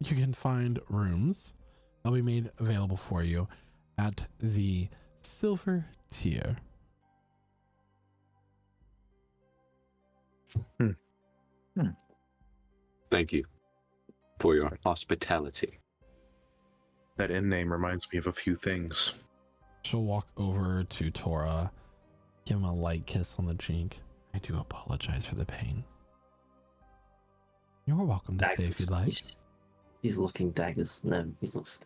You can find rooms that'll be made available for you at the silver tier. Thank you for your hospitality. That inn name reminds me of a few things. She'll walk over to Tora, give him a light kiss on the cheek. I do apologize for the pain. You're welcome to stay if you'd like. He's looking daggers. No, he's not.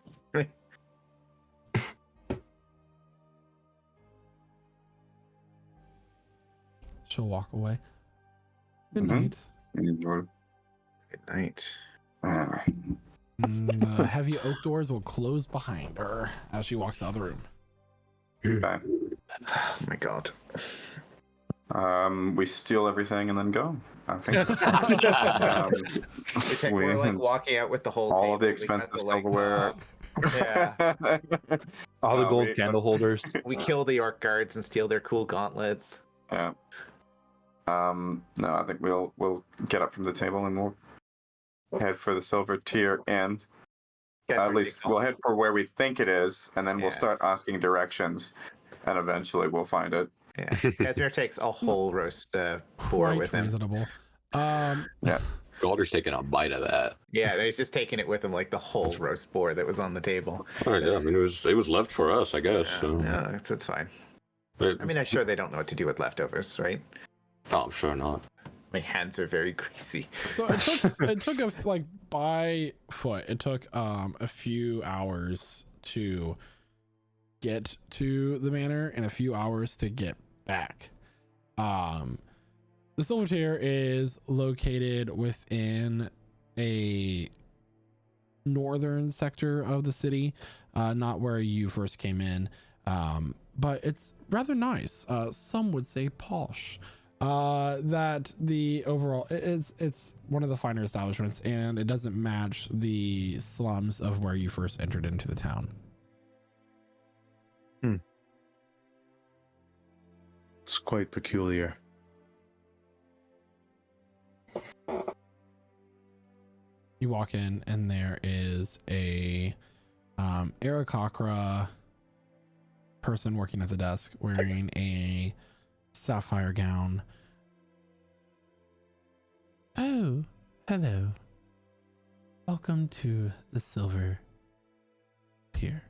She'll walk away. Good night. Good night. And, heavy oak doors will close behind her as she walks out of the room. Okay. Oh my god. We steal everything and then go. I think. We're like walking out with the whole all table. the expensive silverware. Yeah. All the gold we- candle holders. We kill the orc guards and steal their cool gauntlets. Yeah. No, I think we'll get up from the table and we'll head for the silver tier, and at least we'll head for where we think it is, and then we'll start asking directions, and eventually we'll find it. Yeah. Casimir takes a whole roast boar Quite with him. reasonable. Galder's taking a bite of that. Yeah, he's just taking it with him, like the whole roast boar that was on the table. All right, yeah, I mean, it was left for us, I guess. So. Yeah, it's fine. But, I mean, I'm sure they don't know what to do with leftovers, right? oh, I'm sure not. My hands are very greasy. So it took like by foot. It took a few hours to get to the manor and a few hours to get back. The silver tier is located within a northern sector of the city, not where you first came in, but it's rather nice. Some would say posh. That the overall it's one of the finer establishments, and it doesn't match the slums of where you first entered into the town. It's quite peculiar. You walk in, and there is a Aarakocra person working at the desk wearing a sapphire gown. Oh, hello. Welcome to the Silver Tier.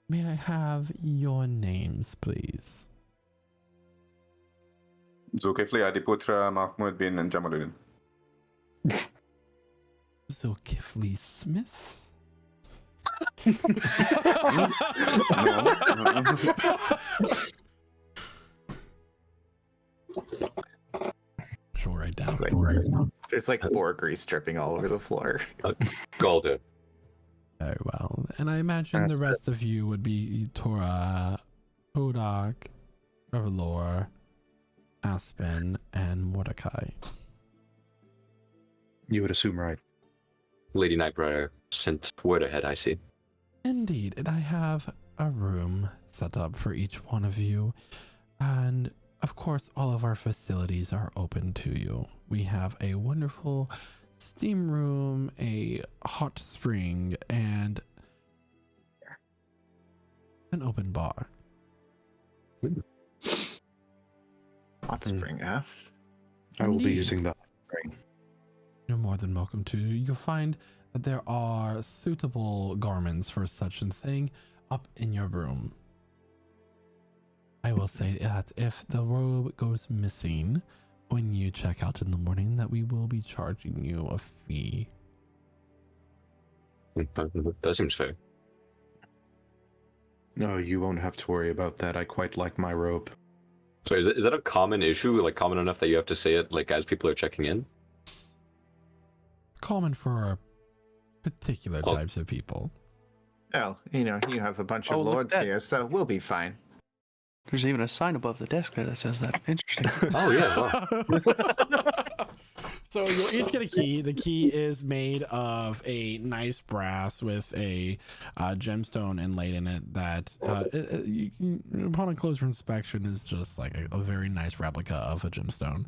May I have your names, please? Zulkifli Adiputra Mahmud bin Jamaluddin. Zulkifli Smith? Sure, right down. There's like boar grease dripping all over the floor. Golden. Very well. And I imagine the rest of you would be Torah, Odak, Revelor, Aspen, and Mordecai. You would assume right. Lady Nightbrider sent word ahead, I see. Indeed, and I have a room set up for each one of you. And of course, all of our facilities are open to you. We have a wonderful steam room, a hot spring, and an open bar. Hot spring, huh? I will be Indeed. using that ring. You're more than welcome to. You'll find that there are suitable garments for such a thing up in your room. I will say that if the robe goes missing when you check out in the morning, that we will be charging you a fee. That seems fair. No, you won't have to worry about that. I quite like my robe. So is that a common issue? Like common enough that you have to say it like as people are checking in? Common for particular types of people. Well, you have a bunch of Oh, look at lords that. here, so we'll be fine. There's even a sign above the desk there that says that. Interesting. Oh yeah. Wow. So you'll each get a key. The key is made of a nice brass with a gemstone inlaid in it that upon a closer inspection is just like a very nice replica of a gemstone.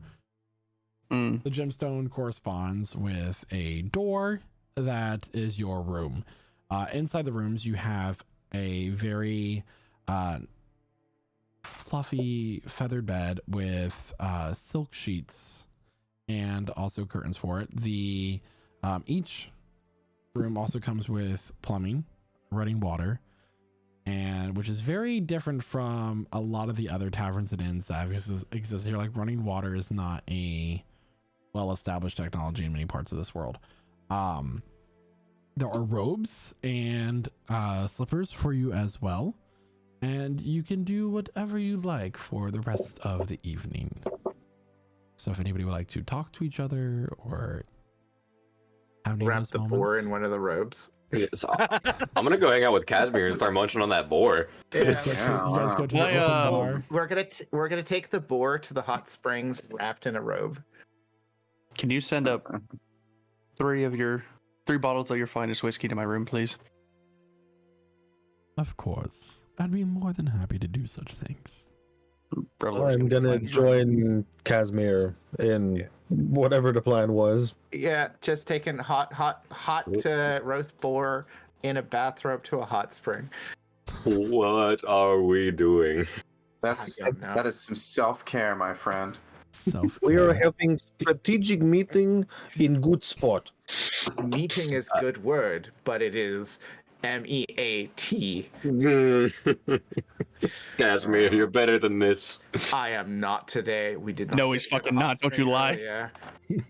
Mm. The gemstone corresponds with a door that is your room. Inside the rooms, you have a very fluffy feathered bed with silk sheets and also curtains for it. The each room also comes with plumbing, running water, and which is very different from a lot of the other taverns and inns that exist here. Like running water is not a well-established technology in many parts of this world. There are robes and slippers for you as well, and you can do whatever you like for the rest of the evening. So if anybody would like to talk to each other or have any of Wrap those the moments, boar in one of the robes. Yeah, so I'm gonna go hang out with Casimir and start munching on that boar. you guys go to the open bar. We're gonna take the boar to the hot springs wrapped in a robe. Can you send up three bottles of your finest whiskey to my room, please? Of course, I'd be more than happy to do such things. I'm gonna join Casimir in whatever the plan was. Yeah, just taking hot roast boar in a bathrobe to a hot spring. What are we doing? I don't know. That is some self-care, my friend. We are having strategic meeting in good spot. Meeting is good word, but it is MEAT. Casimir, you're better than this. I am not today. We did not. No, he's get to the fucking hot not. Don't you spring lie. earlier.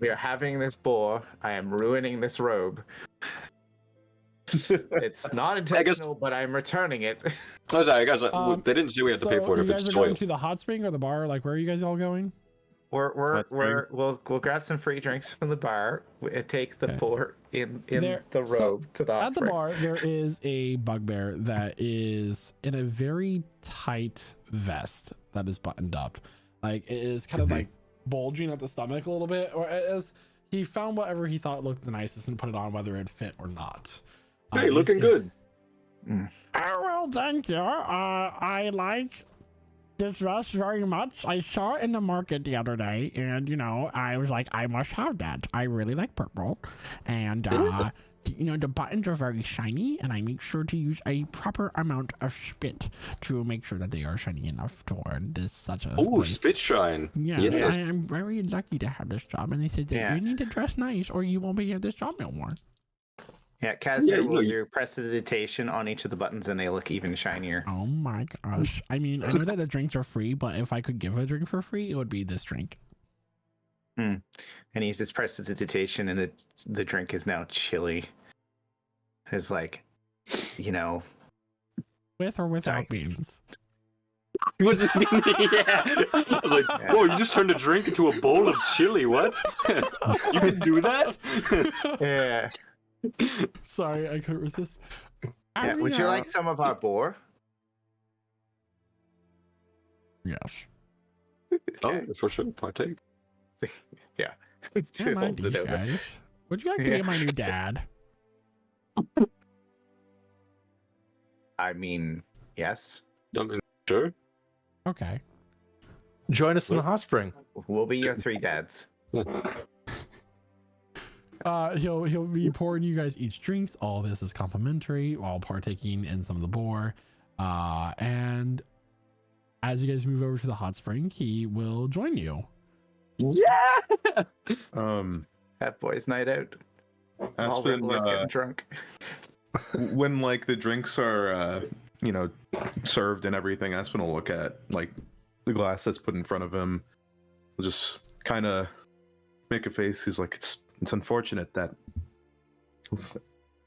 We are having this boar. I am ruining this robe. It's not intentional, but I'm returning it. Oh, sorry, guys. They didn't say we had to pay for it you if guys it's are going soiled. to the hot spring or the bar? Like, where are you guys all going? We'll grab some free drinks from the bar and take the Okay. port in There- the so, robe to the hot At the spring. bar, there is a bugbear that is in a very tight vest that is buttoned up. Like, it is kind of like bulging at the stomach a little bit, or as he found whatever he thought looked the nicest and put it on, whether it fit or not. Hey, looking good. Oh, well, thank you. I like this dress very much. I saw it in the market the other day, and I was like, I must have that. I really like purple, and the buttons are very shiny, and I make sure to use a proper amount of spit to make sure that they are shiny enough for this such a Oh, place. spit shine. Yeah, Yes. I am very lucky to have this job, and they said that Yeah. you need to dress nice, or you won't be at this job no more. Yeah, Casper, Yeah, will you press the dictation on each of the buttons and they look even shinier? Oh my gosh! I mean, I know that the drinks are free, but if I could give a drink for free, it would be this drink. And he just presses the dictation and the drink is now chilly. It's like, With or without beans. What's it mean? Yeah. I was like, whoa, you just turned a drink into a bowl of chili. What? You can do that? yeah. Sorry, I couldn't resist. Yeah. Would you like some of our boar? Yes. Oh, for sure. Partake. Yeah. I like these guys. Would you like to be my new dad? I mean, yes. I mean, sure. Okay. Join us in the hot spring. We'll be your three dads. He'll be pouring you guys each drinks. All this is complimentary while partaking in some of the boar. And as you guys move over to the hot spring, he will join you. Yeah. Have boys' night out. All Aspen, Riddler's getting drunk. when like the drinks are served and everything, Aspen will look at like the glass that's put in front of him. He'll just kind of make a face. He's like, it's unfortunate that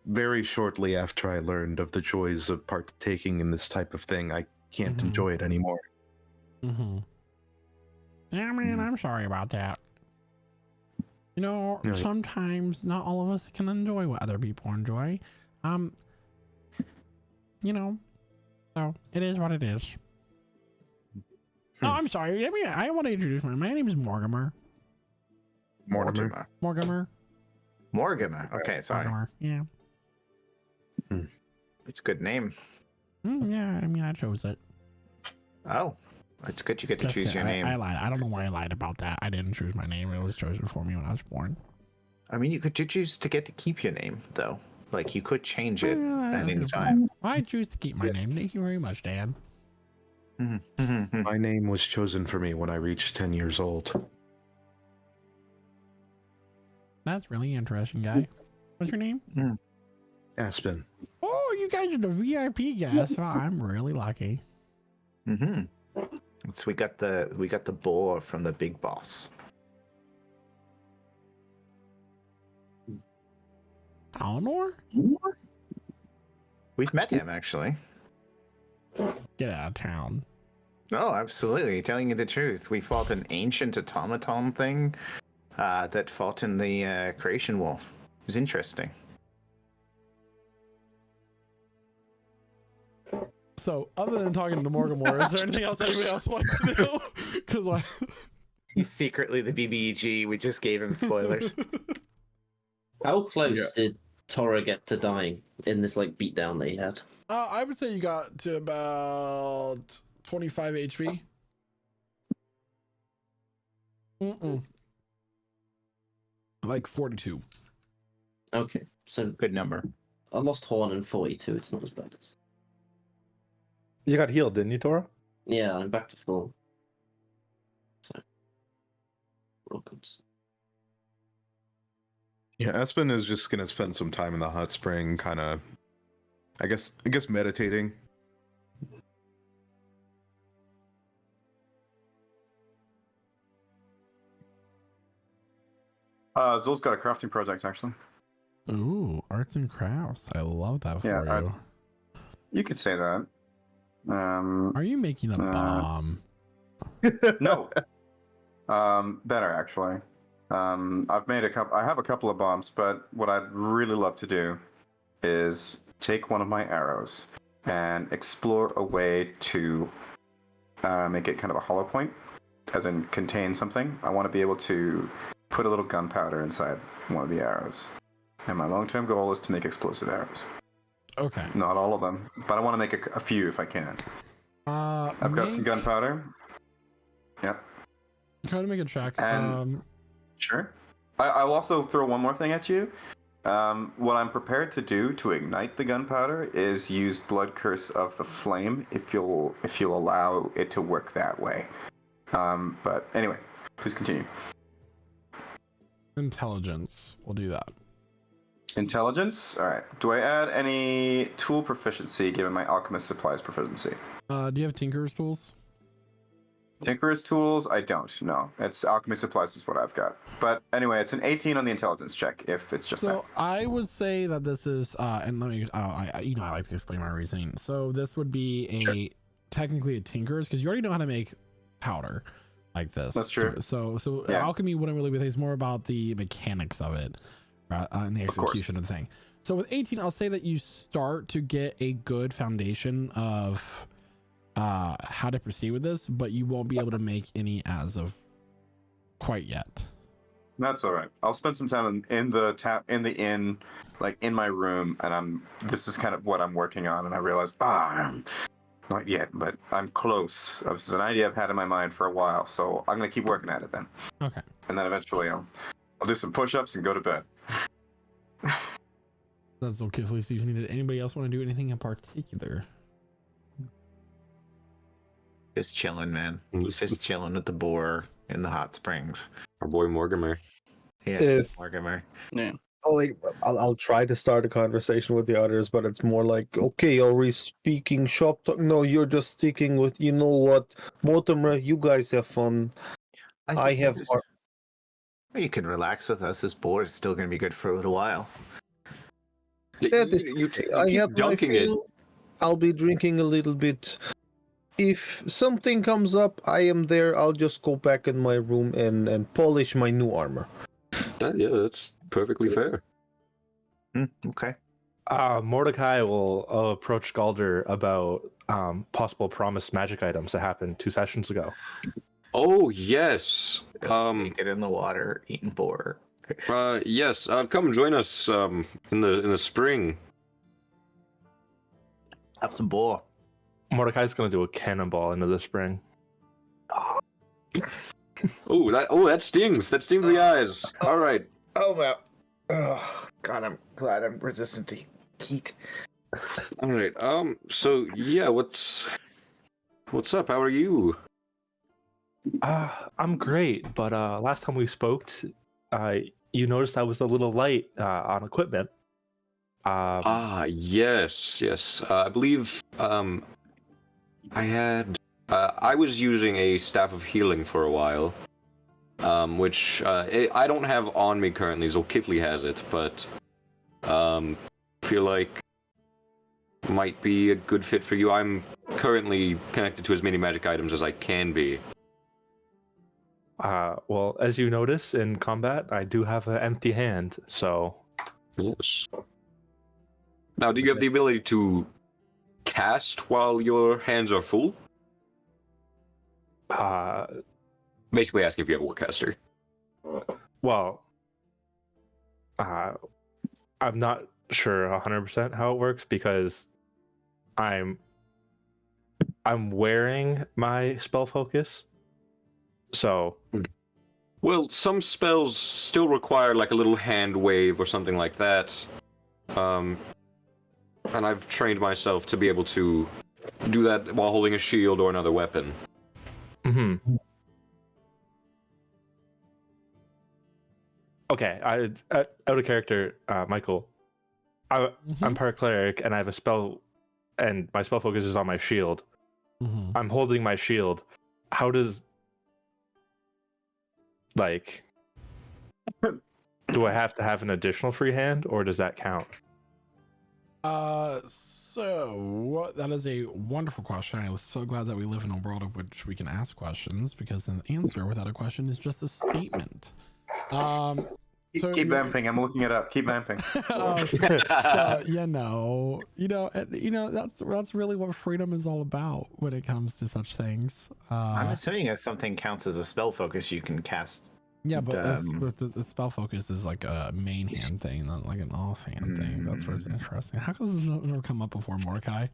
very shortly after I learned of the joys of partaking in this type of thing, I can't enjoy it anymore. Mm-hmm. Yeah, man, I'm sorry about that. Sometimes not all of us can enjoy what other people enjoy. So it is what it is. Oh, I'm sorry. I want to introduce my name is Mortimer. Mortimer. Okay, sorry. Mortimer. Yeah. It's a good name. Yeah, I chose it. Oh, it's good you get to choose your name. I lied. I don't know why I lied about that. I didn't choose my name. It was chosen for me when I was born. I mean, you could choose to get to keep your name, though. Like, you could change it at any time. I choose to keep my name. Thank you very much, Dad. My name was chosen for me when I reached 10 years old. That's really interesting, guy. What's your name? Aspen. Oh, you guys are the VIP guests. Oh, I'm really lucky. So we got the boar from the big boss. Eleanor? We've met him, actually. Get out of town. No, absolutely. Telling you the truth, we fought an ancient automaton thing that fought in the creation war. It was interesting. So, other than talking to Morgan Moore, is there anything else anybody else wants to do? Because He's secretly the BBEG. We just gave him spoilers. How close did Tora get to dying in this beatdown that he had? I would say you got to about 25 HP. Like 42. Okay, so Good number. I lost Horn and 42. It's not as bad as. You got healed, didn't you, Tora? Yeah, I'm back to full. So, all good. Yeah, Aspen is just gonna spend some time in the hot spring, kind of, I guess meditating. Zol's got a crafting project, actually. Ooh, arts and crafts. I love that for you. arts. You could say that. Are you making a bomb? No. Better actually. I've made a couple. I have a couple of bombs, but what I'd really love to do is take one of my arrows and explore a way to make it kind of a hollow point, as in contain something. I want to be able to put a little gunpowder inside one of the arrows. And my long-term goal is to make explosive arrows. Okay. Not all of them, but I want to make a few if I can. I've got some gunpowder. Yep. Try to make a check. And sure. I'll also throw one more thing at you. What I'm prepared to do to ignite the gunpowder is use Blood Curse of the Flame if you'll allow it to work that way. But anyway, please continue. Intelligence. We'll do that. Intelligence? Alright. Do I add any tool proficiency given my alchemist supplies proficiency? Do you have Tinker's tools? Tinker's tools? I don't, no. It's alchemy supplies is what I've got. But anyway, it's an 18 on the intelligence check if it's just so that. I would say that this is, and let me, I like to explain my reasoning. So this would be technically a Tinker's, because you already know how to make powder like this. That's true. So yeah. Alchemy wouldn't really be, it's more about the mechanics of it and the execution of the thing. So with 18, I'll say that you start to get a good foundation of how to proceed with this, but you won't be able to make any as of quite yet. That's all right. I'll spend some time in the inn, like in my room, and this is kind of what I'm working on, and I realize, not yet, but I'm close. This is an idea I've had in my mind for a while, so I'm gonna keep working at it then. Okay. And then eventually I'll do some push-ups and go to bed. That's okay, Felicia. If you needed anybody else want to do anything in particular? Just chilling, man. Just chilling with the boar in the hot springs. Our boy Mortimer. Yeah, Mortimer. Yeah. I'll try to start a conversation with the others, but it's more like, okay, are we speaking shop talk? No, you're just sticking with, you know what, Mortimer, you guys have fun. I have. You can relax with us. This boar is still going to be good for a little while. You keep dunking it. I'll be drinking a little bit. If something comes up, I am there. I'll just go back in my room and polish my new armor. Yeah, that's perfectly fair. Okay. Mordecai will approach Galder about possible promised magic items that happened 2 sessions ago. Oh yes. Get in the water, eating boar. Yes. Come join us in the spring. Have some boar. Mordecai's gonna do a cannonball into the spring. That stings. That stings the eyes. All right. Oh well. Oh God, I'm glad I'm resistant to heat. All right. So yeah, what's up? How are you? I'm great, but last time we spoke, you noticed I was a little light on equipment. Yes. I believe I was using a staff of healing for a while, which I don't have on me currently. Zulkifli has it, but feel like might be a good fit for you. I'm currently connected to as many magic items as I can be. Well, as you notice in combat, I do have an empty hand, so... Yes. Now, do you have the ability to cast while your hands are full? Basically asking if you have a warcaster. Well, I'm not sure 100% how it works because I'm wearing my spell focus. So, well, some spells still require like a little hand wave or something like that. And I've trained myself to be able to do that while holding a shield or another weapon. Mm-hmm. Okay, out of character, Michael. I'm part cleric, and I have a spell, and my spell focus is on my shield. Mm-hmm. I'm holding my shield. How does, like, do I have to have an additional free hand, or does that count? So that is a wonderful question. I'm so glad that we live in a world of which we can ask questions, because an answer without a question is just a statement. Keep vamping. I'm looking it up. Keep vamping. So that's really what freedom is all about when it comes to such things. I'm assuming if something counts as a spell focus, you can cast. Yeah, but the spell focus is like a main hand thing, not like an offhand thing. That's where it's interesting. How come this has never come up before, Mordecai?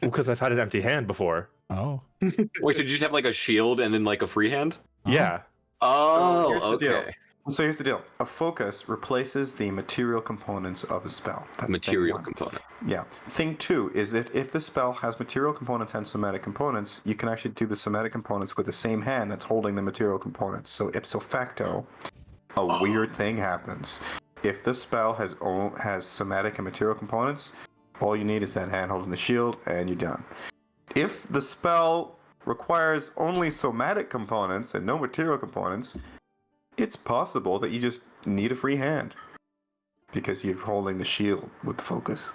Because I've had an empty hand before. Oh. Wait, so did you just have like a shield and then like a free hand? Yeah. Oh, here's the deal. okay. So here's the deal. A focus replaces the material components of a spell. That's Material thing one. component. Yeah. Thing two is that if the spell has material components and somatic components, you can actually do the somatic components with the same hand that's holding the material components. So ipso facto, a weird thing happens. If the spell has somatic and material components, all you need is that hand holding the shield, and you're done. If the spell requires only somatic components and no material components, it's possible that you just need a free hand because you're holding the shield with the focus.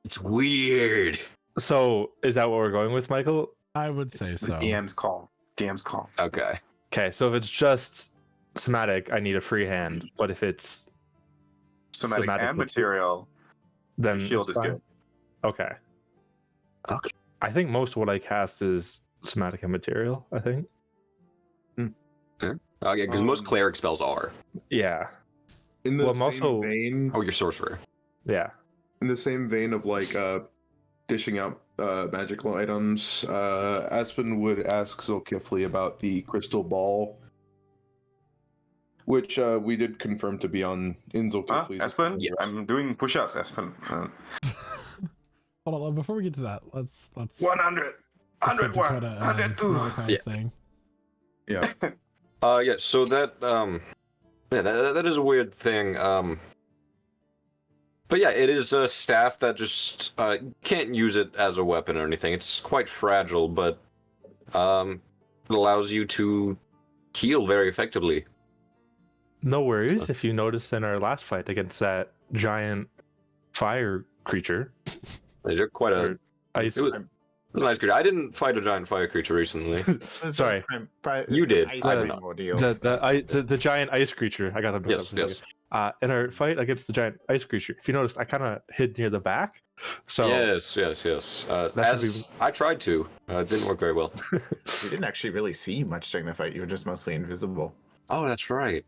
It's weird. So is that what we're going with, Michael? I would say It's the so. DM's call. DM's call. Okay. Okay, so if it's just somatic, I need a free hand. But if it's Somatic and material, then the shield it's is fine? good. Okay. Okay. I think most of what I cast is somatic and material, I think. Okay, because most cleric spells are. Yeah. In the Well, same I'm also- vein, Oh, you're sorcerer. Yeah. in the same vein of like dishing out magical items, Aspen would ask Zolkifli about the crystal ball, which we did confirm to be in Zolkifli's. Aspen? Yeah. I'm doing push-ups, Aspen. Hold on, before we get to that, let's 100! 100 Dakota one! and 102! Mordecai's Yeah. thing. Yeah. Yeah, so that that is a weird thing. But yeah, it is a staff that just can't use it as a weapon or anything. It's quite fragile, but it allows you to heal very effectively. No worries. If you noticed in our last fight against that giant fire creature, You're quite a or ice. it was a nice creature. I didn't fight a giant fire creature recently. Sorry. You did. I don't know. The giant ice creature. I got them mixed Yes, up. yes. In our fight against the giant ice creature, if you noticed, I kind of hid near the back. So Yes. That could As I tried to, it didn't work very well. We didn't actually really see you much during the fight. You were just mostly invisible. Oh, that's right.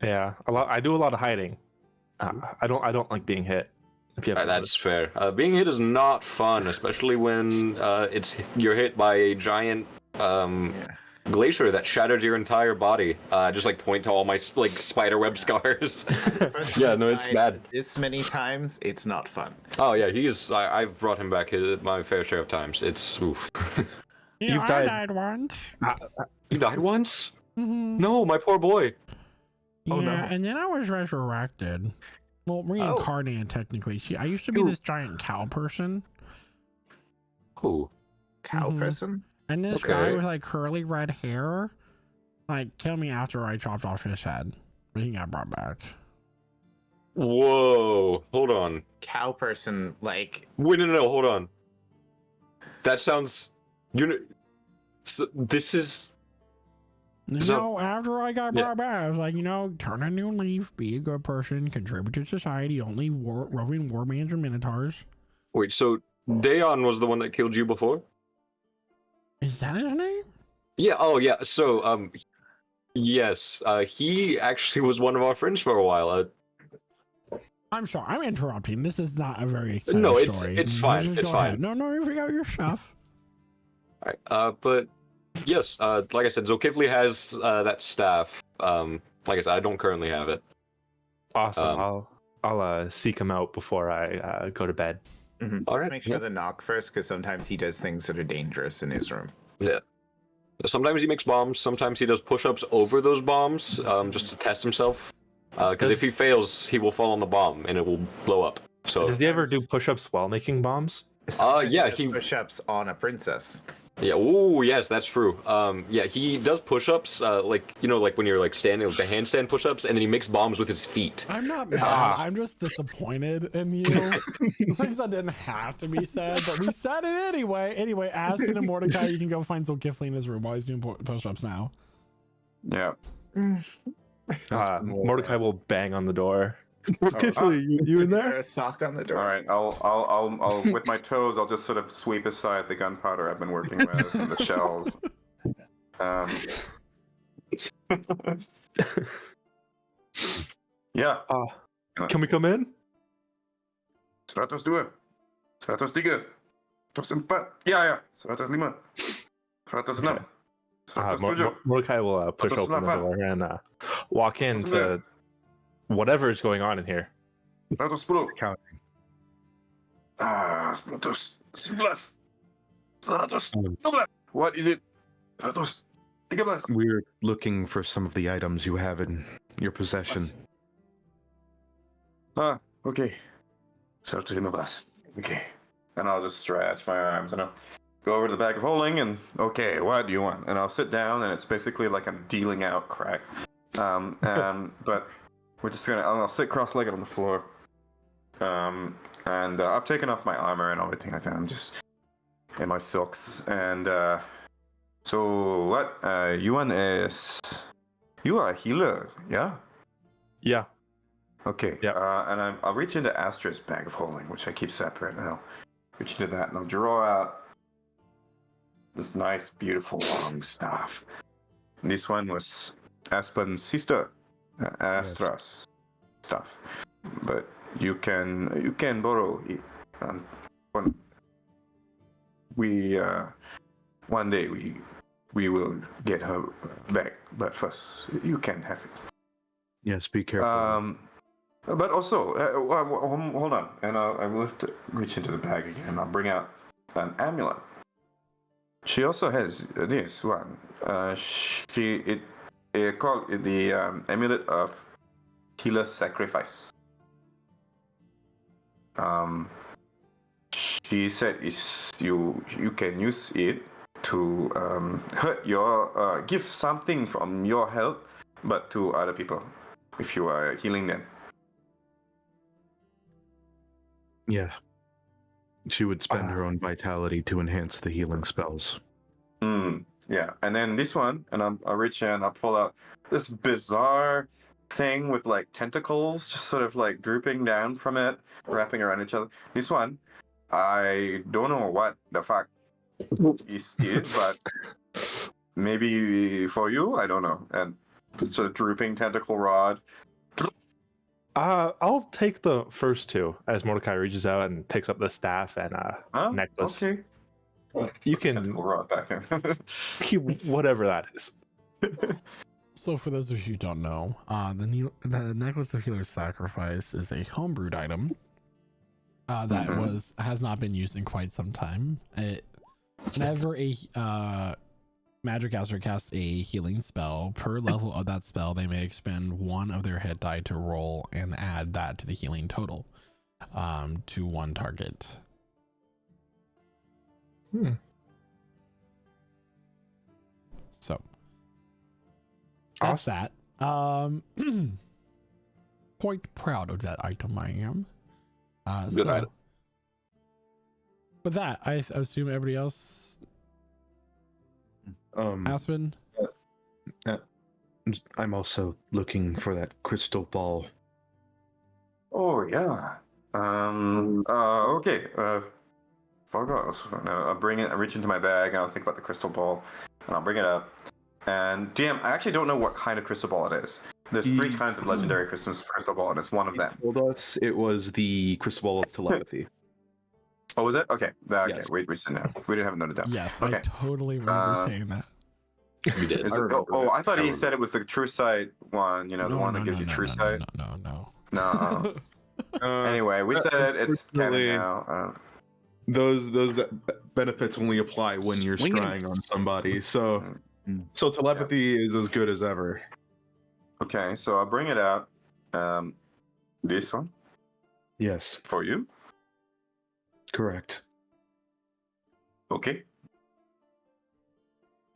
yeah, I do a lot of hiding. I don't like being hit. If you haven't That's fair. Being hit is not fun, especially when you're hit by a giant glacier that shatters your entire body. Just like point to all my like spider web scars. Yeah, no, it's bad. This many times, it's not fun. Oh yeah, he is. I've brought him back my fair share of times. It's oof. You've I died. died once. You died once? Mhm. No, my poor boy. Yeah, Oh, no. and then I was resurrected. Well, reincarnated technically. I used to be this giant cow person, Who? Cow Mhm. person? and this guy Okay. with like curly red hair, like killed me after I chopped off his head, but he got brought back. Whoa! Hold on. Cow person, like Wait, no, hold on. That sounds. So this is. So- After I got Yeah. brought back, I was like, turn a new leaf, be a good person, contribute to society, don't leave roving warbands and minotaurs. Wait, so Dayon was the one that killed you before? Is that his name? Yeah. Oh, yeah. So, yes. He actually was one of our friends for a while. I'm sorry, I'm interrupting. This is not a very exciting No, it's- story. it's fine, Just it's go ahead. fine. No, you figure out your stuff. All right. But yes, like I said, Zolkifli has that staff. Like I said, I don't currently have it. Awesome. I'll seek him out before I go to bed. All right. make sure yeah. to knock first, because sometimes he does things that are dangerous in his room. Sometimes he makes bombs. Sometimes he does push-ups over those bombs, just to test himself. Because if he fails, he will fall on the bomb and it will blow up. So Does he ever do push-ups while making bombs? Sometimes yeah, does he- push-ups on a princess. Yeah. Oh, yes, that's true. Yeah, he does push-ups, like like when you're like standing, like the handstand push-ups, and then he makes bombs with his feet. I'm not mad. I'm just disappointed in you. Things that didn't have to be said, but we said it anyway. Anyway, Aspen and Mordecai, you can go find Zulkifli in his room while he's doing push-ups now. Yeah. Mordecai will bang on the door. Zulkifli, you in Is there there? a sock on the door? All right. I'll with my toes. I'll just sort of sweep aside the gunpowder I've been working with and the shells. Yeah. Can we come in? 102, 103, 104. Yeah. 105, 106, 107. Mordecai will push open the door and walk into whatever is going on in here. 110. Counting. 111. 112. What is it? 113. We're looking for some of the items you have in your possession. Okay. 113. Okay. And I'll just stretch my arms and I'll go over to the bag of holding and, okay, what do you want? And I'll sit down and it's basically like I'm dealing out crack. But we're just I'll sit cross-legged on the floor. And I've taken off my armor and everything like that. I'm just in my silks. And so what? You are a healer, yeah? Yeah. Okay. Yeah. And I'll reach into Astra's bag of holding, which I keep separate, and I'll reach into that and I'll draw out this nice, beautiful long staff. And this one was Aspen's sister, Astra's stuff. But you can borrow it. One day we will get her back, but first you can have it. Yes, be careful. But also, hold on, and I will reach into the bag again. I'll bring out an amulet. She also has this one. It called the amulet of healer sacrifice. She said you can use it to hurt your give something from your health, but to other people if you are healing them. Yeah. She would spend her own vitality to enhance the healing spells. Yeah, and then this one, and I'll reach in, I'll pull out this bizarre thing with like tentacles, just sort of like drooping down from it, wrapping around each other. This one, I don't know what the fuck is it, but maybe for you, I don't know. And sort of drooping tentacle rod. I'll take the first two as Mordecai reaches out and picks up the staff and necklace. Okay. You can Tentacle rod back in. keep whatever that is. So for those of you who don't know, the necklace of healer's sacrifice is a homebrewed item that has not been used in quite some time. Whenever a magic caster casts a healing spell, per level of that spell, they may expend one of their hit die to roll and add that to the healing total to one target. So that's that. Quite proud of that item, I am. Good item. With that, I assume everybody else. Aspen. I'm also looking for that crystal ball. Oh yeah. Okay. Forgot. I'll bring it. I reach into my bag and I'll think about the crystal ball, and I'll bring it up. And DM, I actually don't know what kind of crystal ball it is. There's three kinds of legendary crystal ball, and it's one of them. Told us it was the crystal ball of telepathy. Oh, was it? Okay. Okay. Yes. We said no. We didn't have it noted down. Yes, Okay. I totally remember saying that. You did. Is it, I thought he said it was the true sight one. You know, the one that gives you true sight. No. Anyway, we said it. It's canon now. Those benefits only apply when you're scrying on somebody. So telepathy is as good as ever. Okay, so I'll bring it out. This one Yes, for you. correct. Okay.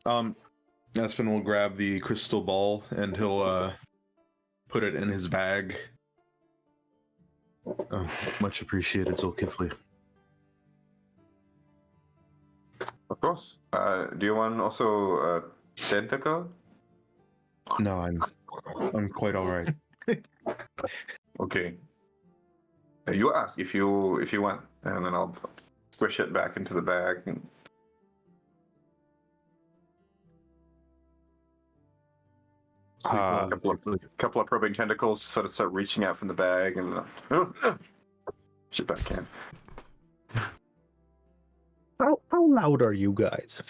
Aspen will grab the crystal ball and he'll put it in his bag. Oh, much appreciated, Zulkifli. Of course. Do you want also a tentacle? No, I'm quite all right. Okay. You ask if you want, and then I'll squish it back into the bag. And... a couple of probing tentacles just sort of start reaching out from the bag and shit back in. How loud are you guys?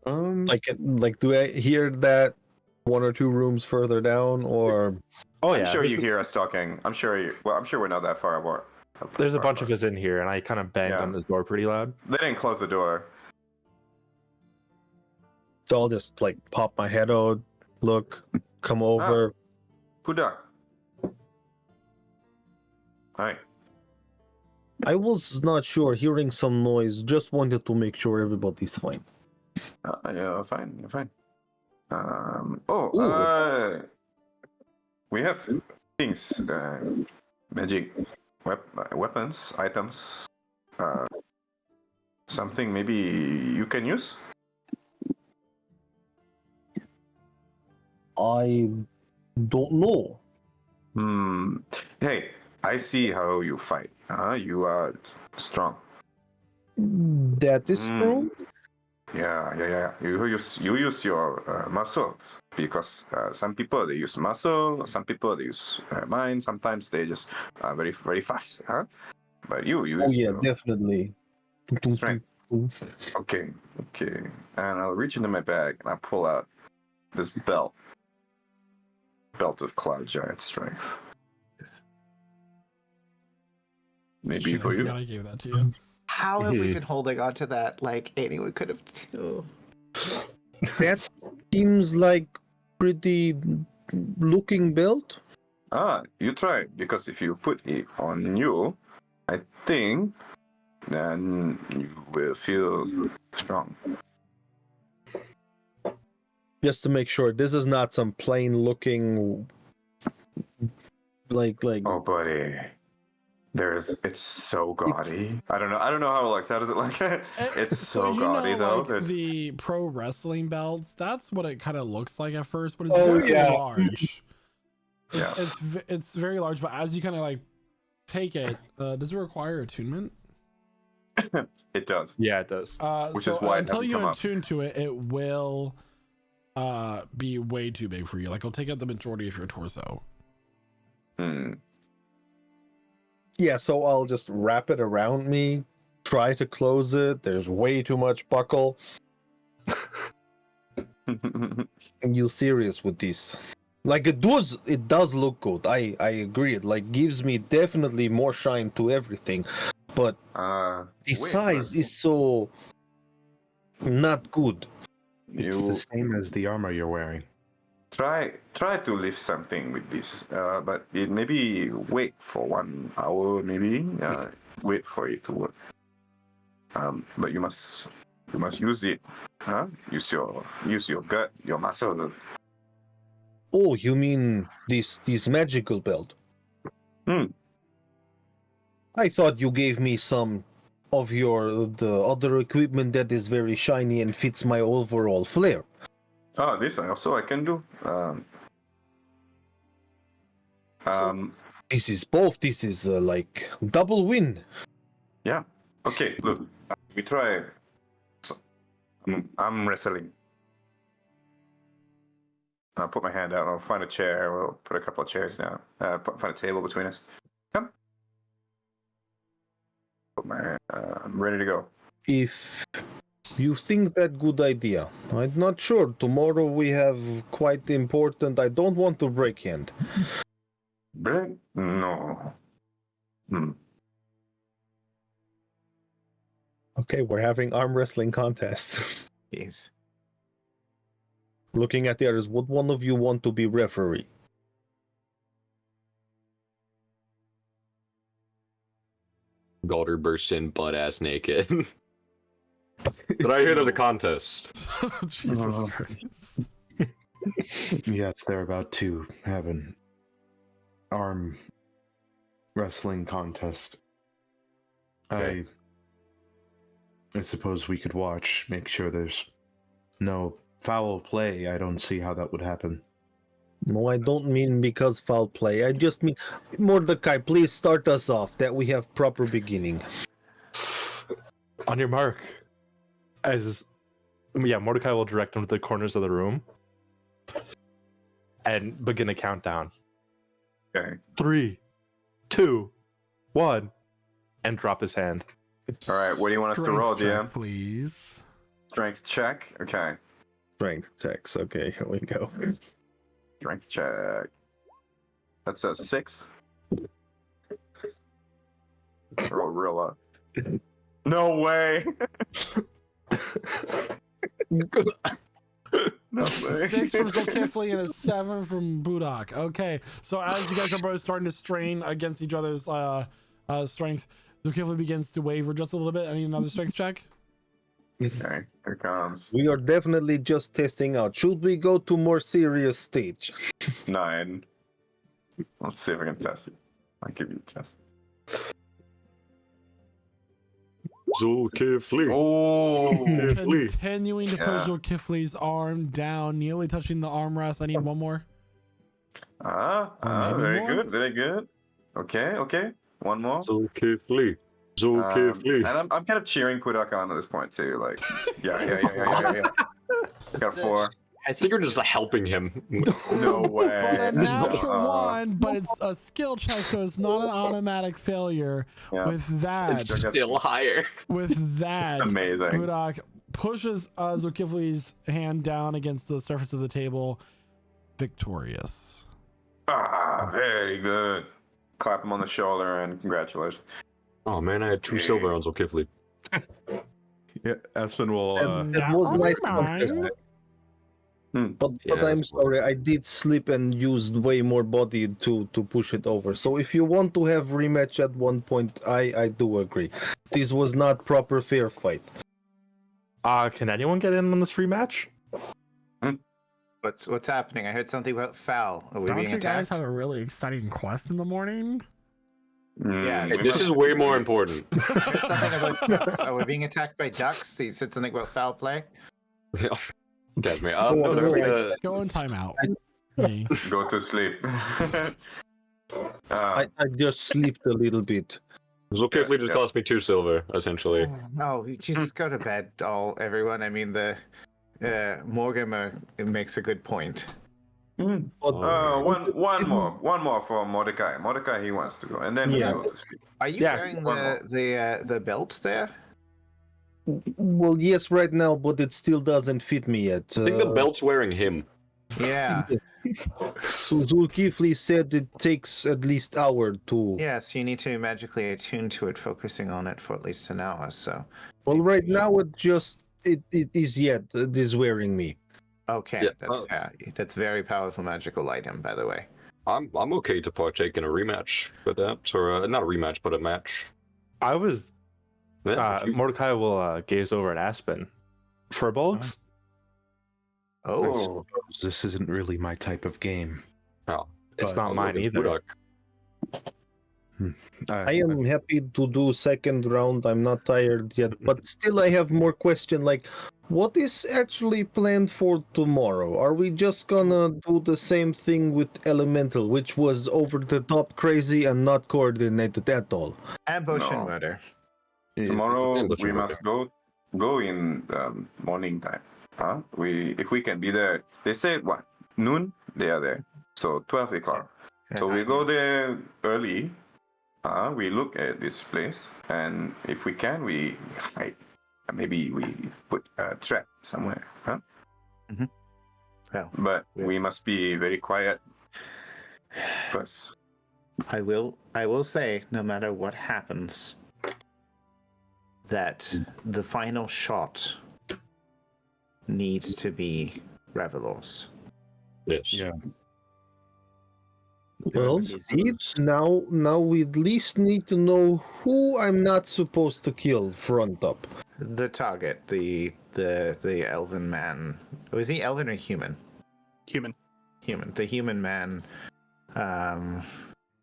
Like, do I hear that one or two rooms further down, or? Oh yeah, I'm sure there's you hear us talking. I'm sure we're not that far apart. there's a bunch of us in here, and I kind of banged on this door pretty loud. They didn't close the door. So I'll just like pop my head out, look, come over. Puda. Hi. I was not sure, hearing some noise. Just wanted to make sure everybody's fine. Yeah, fine. You're fine. We have things, magic weapons, items, something maybe you can use. I don't know. Hey, I see how you fight. You are strong. That is true. Yeah. You use your muscles because some people they use muscle, some people they use mind. Sometimes they just very very fast, huh? But you use. Oh yeah, definitely. Strength. Okay. And I'll reach into my bag and I'll pull out this belt of Cloud Giant strength. Maybe for you. I gave that to you. How have we been holding on to that like anyone could have too? That seems like pretty looking belt. You try, because if you put it on you, I think then you will feel strong. Just to make sure, this is not some plain looking like Oh buddy. It's so gaudy. I don't know how it looks. How does it look? It's so gaudy though. Like the pro wrestling belts, that's what it kind of looks like at first, but it's Oh, very yeah. large. Yeah. It's very large, but as you kind of like take it, does it require attunement? It does. Yeah, it does. Which is why it until hasn't you come up. attune to it, it will be way too big for you. Like it'll take up the majority of your torso. Yeah, so I'll just wrap it around me, try to close it. There's way too much buckle. Are you serious with this? Like it does look good. I agree. It like gives me definitely more shine to everything. But the size is so not good. It's the same as the armor you're wearing. Try to lift something with this, but maybe wait for 1 hour. Maybe wait for it to work. But you must use it. Use your gut, your muscle. Oh, you mean this magical belt? I thought you gave me some of the other equipment that is very shiny and fits my overall flair. This I can do. So this is both. This is like double win. Yeah. Okay. Look, we try. I'm wrestling. I'll put my hand out. I'll find a chair. We'll put a couple of chairs down. Find a table between us. Come. Put my hand. I'm ready to go. If you think that good idea, I'm not sure. Tomorrow we have quite important. I don't want to break hand. Break? No. Okay, we're having arm wrestling contest. Jeez. Looking at the others, would one of you want to be referee? Galder burst in butt ass naked. Did I hear to the contest? Jesus Christ. Yes, they're about to have an arm wrestling contest. Okay. I suppose we could watch, make sure there's no foul play. I don't see how that would happen. No, I don't mean because foul play. I just mean, Mordecai, please start us off that we have proper beginning. On your mark. Mordecai will direct him to the corners of the room and begin a countdown. Okay. 3, 2, 1, and drop his hand. All right. What do you want us to Strength roll, check, GM? please. Strength check. Okay. Strength checks. Okay, here we go. Strength check. That's a 6. Roll real low. No way. No way. 6 from Zulkifli and a 7 from Budak. Okay, so as you guys are both starting to strain against each other's strength, Zulkifli begins to waver just a little bit. I need another strength check. Okay, here comes We are definitely just testing out. Should we go to more serious stage? 9. Let's see if I can test it. I'll give you a test. Zulkifli. Oh, Continuing to push Yeah. Zulkifli's arm down, nearly touching the armrest. I need one more. Maybe very more? good, very good. Okay. One more. Zulkifli. Zulkifli. And I'm kind of cheering Pudak on at this point too. Like, yeah. Got 4. I think you're just helping him. No way. But a natural Uh-uh. 1, but it's a skill check, so it's not an automatic failure. Yeah. With that, It's still higher. with that, It's amazing. Budak pushes Zulkifli's hand down against the surface of the table, victorious. Very good. Clap him on the shoulder and congratulations. Oh man, I had 2 silver on Zulkifli. Yeah, Aspen will. It was nice mine. contest. But Yeah, I'm that's sorry, I did slip and used way more body to push it over. So if you want to have rematch at one point, I do agree. This was not proper fair fight. Can anyone get in on this rematch? What's happening? I heard something about foul. Are we Don't being you guys attacked? have a really exciting quest in the morning? Yeah, Hey, this is way more important. I heard something about ducks. Are we being attacked by ducks? You said something about foul play. Get me. No, there's Go in timeout. Hey. Go to sleep. I just slept a little bit. Zulkifli just cost me 2 silver, essentially. No, you just go to bed, everyone. I mean, the Morgan makes a good point. one more for Mordecai. Mordecai, he wants to go, and then we Yeah. go to sleep. Are you Yeah. wearing One more. the belt there? Well, yes, right now, but it still doesn't fit me yet. I think the belt's wearing him. Yeah. Zulkifli said it takes at least hour to. Yes, you need to magically attune to it, focusing on it for at least an hour. So, Well, right now it is wearing me. okay, Yeah, that's fair. That's very powerful magical item, by the way. I'm okay to partake in a rematch with that, or not a rematch, but a match. I was. Yeah, if you- Mordecai will gaze over at Aspen. Furbolgs? Oh, This isn't really my type of game. It's But not I'll mine look at either. Budak. I am happy to do second round. I'm not tired yet, but still I have more question. Like, what is actually planned for tomorrow? Are we just gonna do the same thing with Elemental, which was over the top crazy and not coordinated at all? ambush No. and murder. Tomorrow Ambush we and must go in morning time. Huh? If we can be there. They say what? Noon? They are there. So 12 o'clock. So we go there early. We look at this place, and if we can, we hide. Maybe we put a trap somewhere. Huh? Well, But yeah. we must be very quiet first. I will say, no matter what happens, that the final shot needs to be Revelor's. Yes. Yeah. Well, now we at least need to know who I'm not supposed to kill front up. The target, the elven man. Was he elven or human? Human. Human. The human man.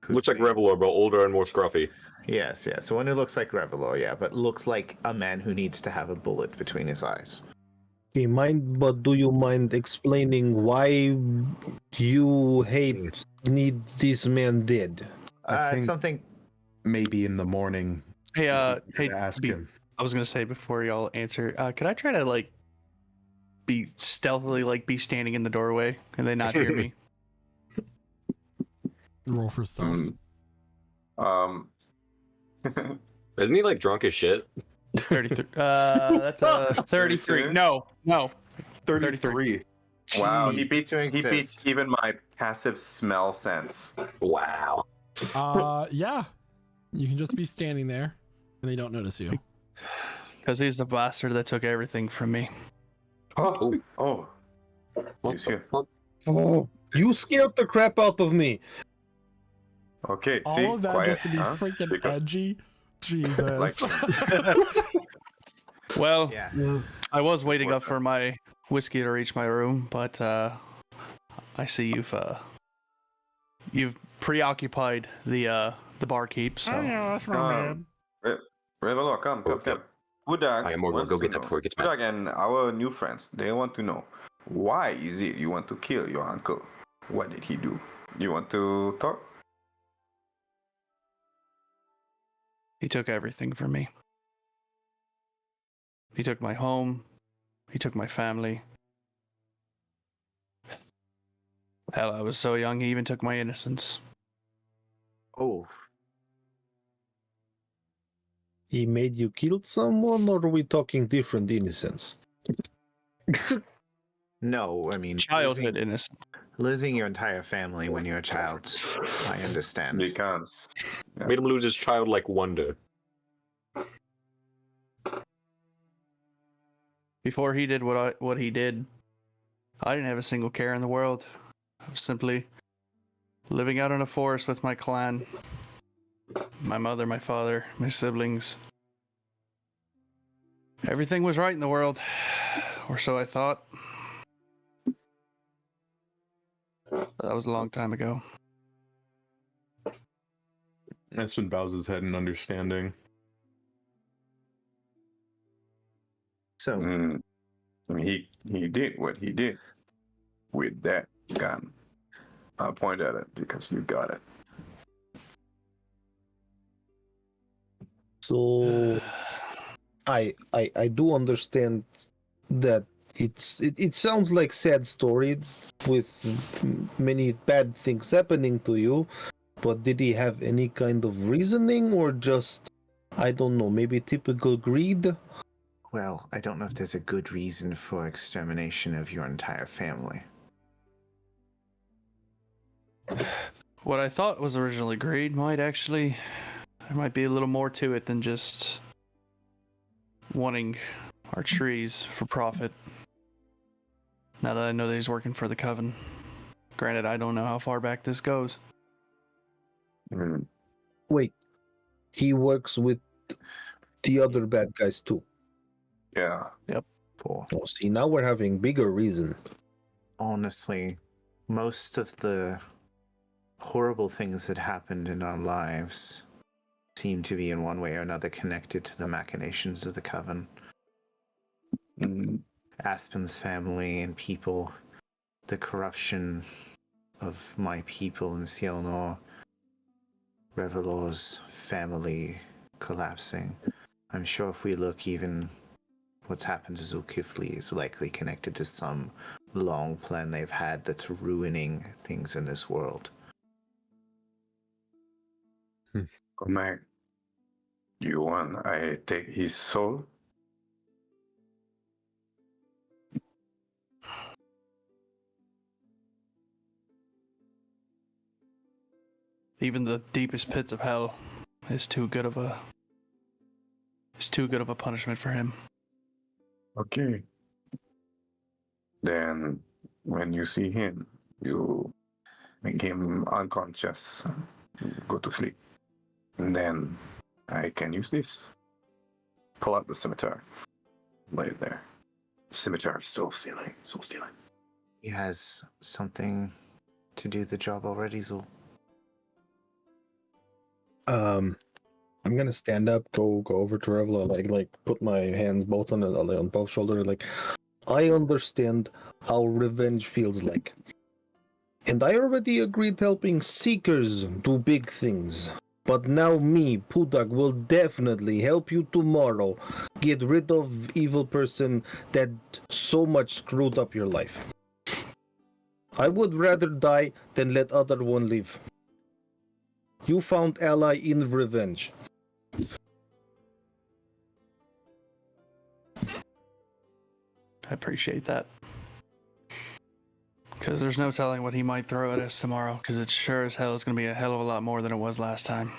Looks like Revelor, but older and more scruffy. Yes, yes. The one who looks like Revelor, yeah, but looks like a man who needs to have a bullet between his eyes. Okay, but do you mind explaining why you need this man dead? I think Something. maybe in the morning. Hey, we could ask him. I was gonna say before y'all answer, could I try to like be stealthily, like be standing in the doorway and they not hear me? Roll for stealth. Isn't he like drunk as shit? 33. That's a 33. No. 33. Wow, Jeez, he beats to exist. even my passive smell sense. Wow. Yeah. You can just be standing there and they don't notice you. Because he's the bastard that took everything from me. Oh, What He's the here. fuck? Oh, you scared the crap out of me. Okay, All see, of that quiet, just to be huh? freaking Because- edgy. Jesus. Like, Well, Yeah. I was waiting up for my whiskey to reach my room, but I see you've preoccupied the barkeep. So Oh, yeah, that's not bad. Revelor, come. Budak I am more gonna wants go to get that know. before it gets mad. Budak and our new friends, they want to know, why is it you want to kill your uncle? What did he do? You want to talk? he took everything from me. He took my home. He took my family. Hell, I was so young, he even took my innocence. Oh. He made you kill someone, or are we talking different innocence? No, I mean Childhood innocence. losing your entire family when you're a child. I understand. Because Made him lose his childlike wonder. Before he did what he did, I didn't have a single care in the world. I was simply living out in a forest with my clan. My mother, my father, my siblings. Everything was right in the world, or so I thought. That was a long time ago. Espen bows his head in understanding. So, I mean, he did what he did with that gun. I'll point at it because you got it. So I do understand that it sounds like sad story with many bad things happening to you, but did he have any kind of reasoning, or just, I don't know, maybe typical greed? well, I don't know if there's a good reason for extermination of your entire family. What I thought was originally greed there might be a little more to it than just wanting our trees for profit. Now that I know that he's working for the Coven. Granted, I don't know how far back this goes. Mm, Wait, he works with the other bad guys too. yeah. For Oh, see, now we're having bigger reason. honestly, most of the horrible things that happened in our lives seem to be in one way or another connected to the machinations of the Coven. Mm, Aspen's family and people, the corruption of my people in Cielnor, Revelor's family collapsing. I'm sure if we look, even what's happened to Zulkifli is likely connected to some long plan they've had that's ruining things in this world. Cormac, you want I take his soul? Even the deepest pits of hell is too good of a punishment for him. Okay. Then, when you see him, you make him unconscious. Go to sleep. And then I can use this. Pull out the scimitar. laid there. Scimitar of soul stealing. He has something to do the job already, Zul. I'm gonna stand up, go over to Revla, like put my hands both on both shoulders. Like, I understand how revenge feels like, and I already agreed helping Seekers do big things. But now me, Pudak, will definitely help you tomorrow get rid of evil person that so much screwed up your life. I would rather die than let other one live. You found ally in revenge. I appreciate that. Because there's no telling what he might throw at us tomorrow, because it sure as hell is going to be a hell of a lot more than it was last time.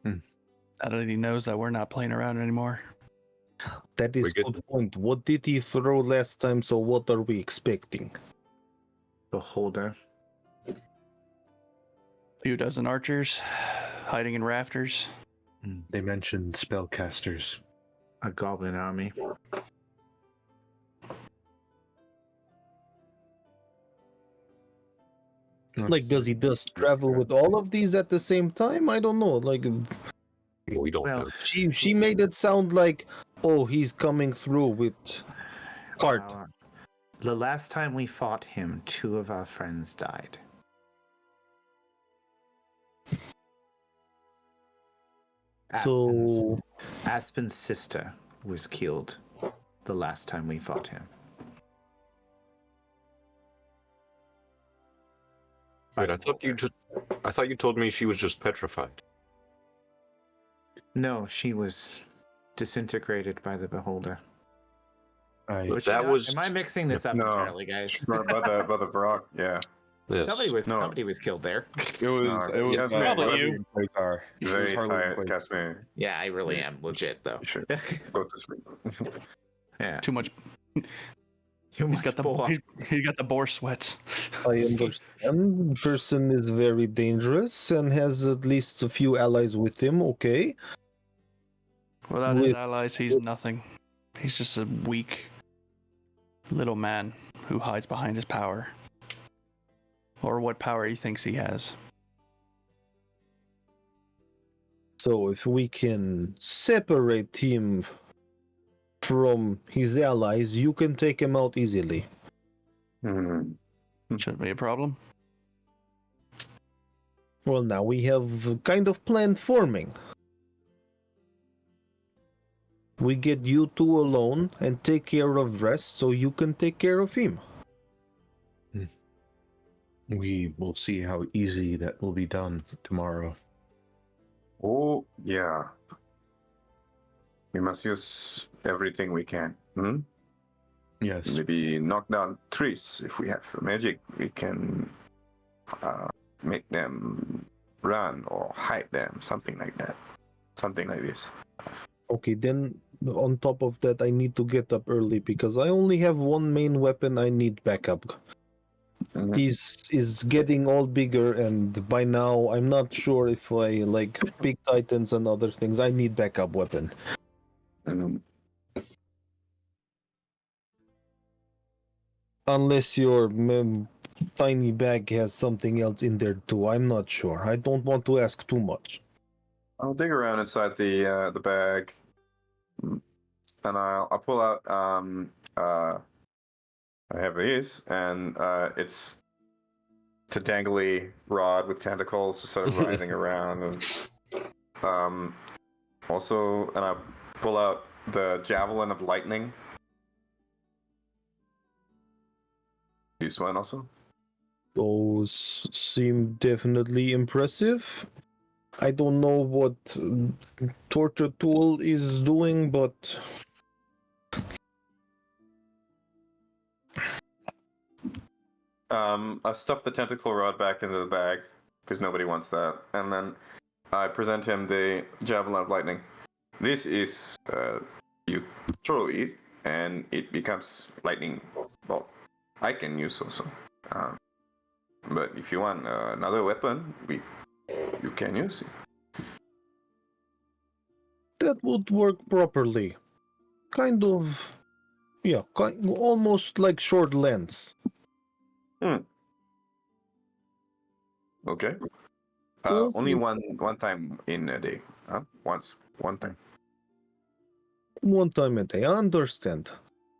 I don't think he knows that we're not playing around anymore. That is a good point. What did he throw last time, so what are we expecting? Beholder. A few dozen archers, hiding in rafters. They mentioned spellcasters. A goblin army. Like, does he just travel with all of these at the same time? I don't know. Like, We don't Well, know. she made it sound like, oh, he's coming through with cart. The last time we fought him, 2 of our friends died. So Aspen's sister was killed the last time we fought him. Wait, I thought you told me she was just petrified. No, she was disintegrated by the beholder. That Am was I mixing this up No. entirely, guys? By the Varrock, yeah. yes. Somebody was killed there. It was. No, It yes, was mate, probably whatever you. It was Very Harley tight, Quinn. Casimir. Yeah, I really am legit though. You should go to sleep. Yeah. Too much. Too He's got the bull. he got the boar sweats. I understand. The person is very dangerous and has at least a few allies with him. Okay. Without his With- allies, he's nothing. He's just a weak little man who hides behind his power. Or what power he thinks he has. So if we can separate him from his allies, you can take him out easily. Shouldn't be a problem. Well, now we have a kind of plan forming. We get you two alone and take care of rest so you can take care of him. We will see how easy that will be done tomorrow. Oh, yeah. We must use everything we can. Yes. Maybe knock down trees. If we have magic, we can make them run or hide them. Something like that. Something like this. Okay, then on top of that, I need to get up early because I only have one main weapon. I need backup. This is getting all bigger, and by now I'm not sure if I like big titans and other things. I need backup weapon. Unless your tiny bag has something else in there too. I'm not sure. I don't want to ask too much. I'll dig around inside the bag, and I'll pull out. I have these, and it's a dangly rod with tentacles, just sort of writhing around, and also, and I pull out the javelin of lightning. This one also. Those seem definitely impressive. I don't know what Torture Tool is doing, but I stuff the tentacle rod back into the bag because nobody wants that, and then I present him the javelin of lightning. This is you throw it, and it becomes lightning bolt. I can use also, but if you want another weapon, you can use it. That would work properly. Kind of, yeah, almost like short lens. Okay. Well, Only one time in a day. Huh? One time. One time a day, I understand.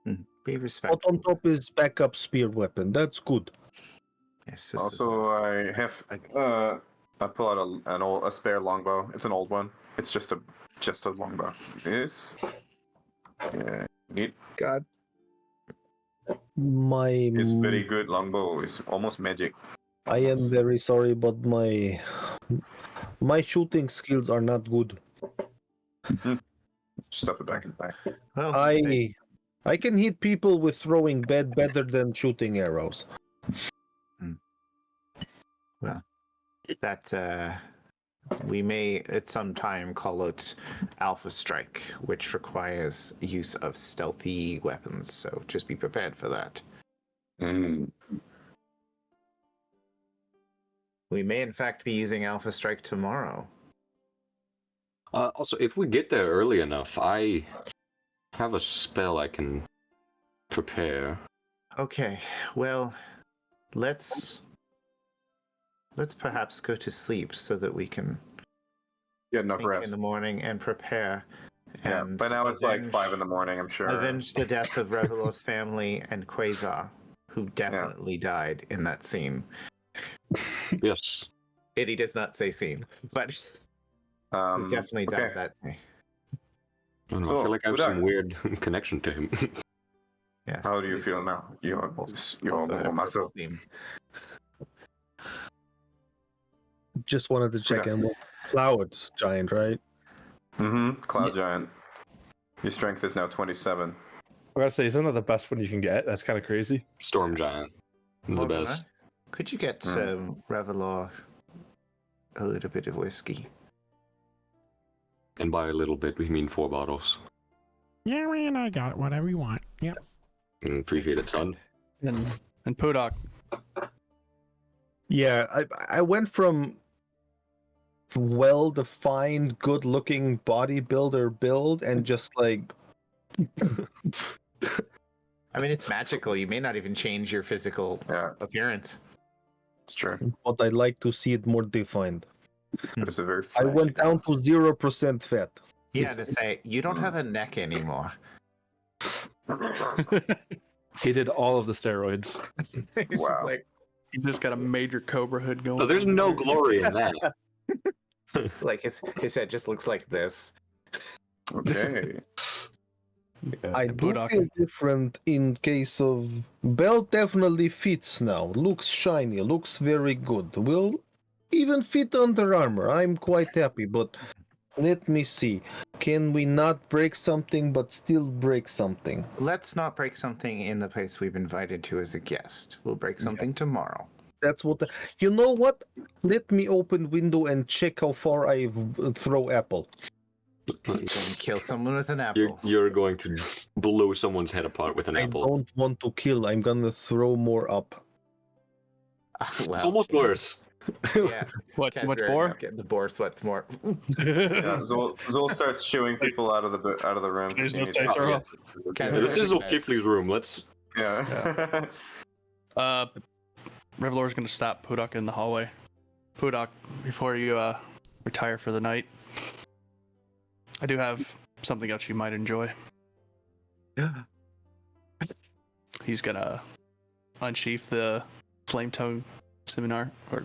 Be But respectful. on top is backup spear weapon. That's good. Yes, this is Also, I have I pull out a spare longbow. It's an old one. It's just a longbow. Yes. Yeah. Neat. God. My It's very good longbow. It's almost magic. I am very sorry, but my shooting skills are not good. Stuff it back in the back. well, I can hit people with throwing better than shooting arrows. that we may at some time call it Alpha Strike, which requires use of stealthy weapons. So just be prepared for that. Mm. We may, in fact, be using Alpha Strike tomorrow. Also, if we get there early enough, I have a spell I can prepare. Okay, well, let's perhaps go to sleep so that we can Get enough think rest. in the morning and prepare. Yeah. And By now it's like avenge- 5 in the morning. I'm sure. Avenge the death of Revelor's family and Quasar, who definitely died in that scene. Yes. He does not say scene, but he definitely died that day. I don't know, I So, feel like I have Udak. some weird connection to him. Yes. How do you feel now? You're Also more had a muscle. purple theme. Just wanted to check in. Cloud giant, right? Mm-hmm. Cloud giant. Your strength is now 27. I gotta say, isn't that the best one you can get? That's kind of crazy. Storm Giant. The Morgana, best. could you get Revelor a little bit of whiskey? And by a little bit, we mean 4 bottles. Yeah, man, I got it. Whatever you want. Yep. Appreciate it, son. And Podok. Yeah, I went from well-defined, good-looking bodybuilder build and just like I mean, it's magical. You may not even change your physical Yeah, appearance. it's true. but I like to see it more defined. But it's a very I flashy went down to 0% fat. Yeah, to say you don't have a neck anymore. He did all of the steroids. It's just Wow. like You just got a major Cobra hood going. No, there's no glory in that. his head just looks like this. Okay. I do Budok. feel different in case of belt definitely fits now. Looks shiny, looks very good. Will even fit under armor. I'm quite happy, but let me see. Can we not break something but still break something? Let's not break something in the place we've invited to as a guest. We'll break something tomorrow. That's what you know what? Let me open window and check how far I throw apple. And kill someone with an apple. You're going to blow someone's head apart with an I apple. don't want to kill. I'm gonna throw more up. Well, It's almost worse. yeah. What? Casper Much is more? getting the boar sweats more. Yeah, Zol starts shooing people out of the room. There's He no needs say to- throw up. Casper This is is O'Kifley's room. Let's. Yeah. Revelor's gonna stop Podok in the hallway. Podok, before you retire for the night, I do have something else you might enjoy. He's gonna unsheath the flame tongue scimitar or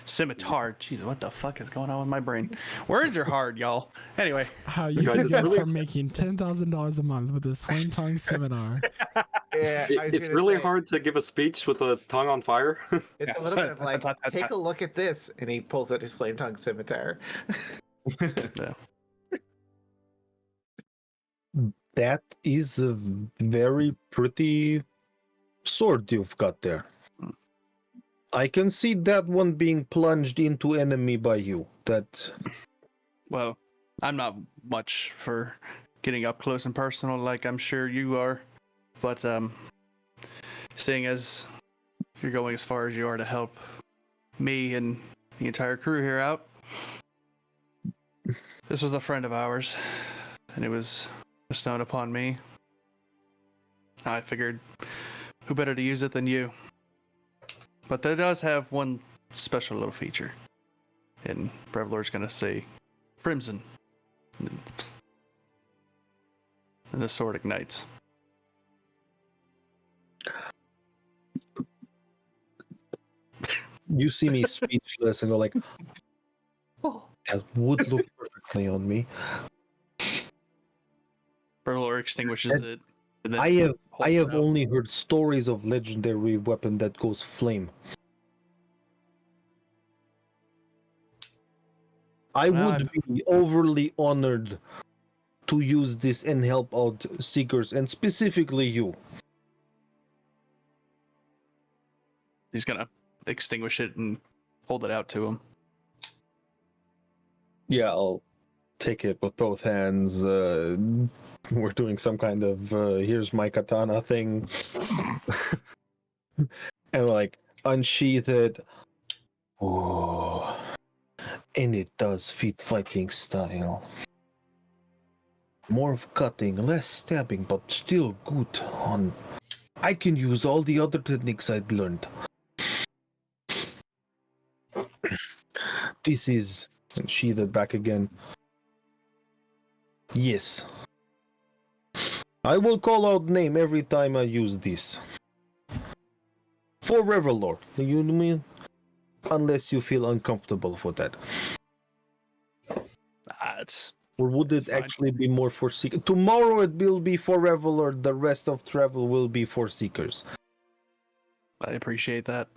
scimitar. Jeez, what the fuck is going on with my brain? Words are hard, y'all. Anyway, How you Guys, can it's get really- from making $10,000 a month with this flame tongue seminar. Yeah, I was It's gonna really say, hard to give a speech with a tongue on fire. It's a little bit of like, take a look at this, and he pulls out his flame tongue scimitar. That is a very pretty sword you've got there. I can see that one being plunged into enemy by you. That well, I'm not much for getting up close and personal like I'm sure you are, but seeing as you're going as far as you are to help me and the entire crew here out, This was a friend of ours, and it was bestowed upon me. I figured, who better to use it than you? But that does have one special little feature. And Brevlord's gonna say, Crimson. And the sword ignites. You see me speechless and go like, that would look perfectly on me. Brevlord extinguishes it. And then I have holds it up. only heard stories of legendary weapon that goes flame. I would be overly honored to use this and help out seekers, and specifically you. He's gonna extinguish it and hold it out to him. Yeah, I'll take it with both hands. We're doing some kind of here's my katana thing. And like unsheath it. Oh, and it does fit fighting style. More of cutting, less stabbing, but still good on. I can use all the other techniques I'd learned. This is, and sheath it back again. Yes. I will call out name every time I use this. For Revelor, you mean? Unless you feel uncomfortable for that. Or would it actually be more for seekers? Tomorrow it will be for Revelor, the rest of travel will be for seekers. I appreciate that.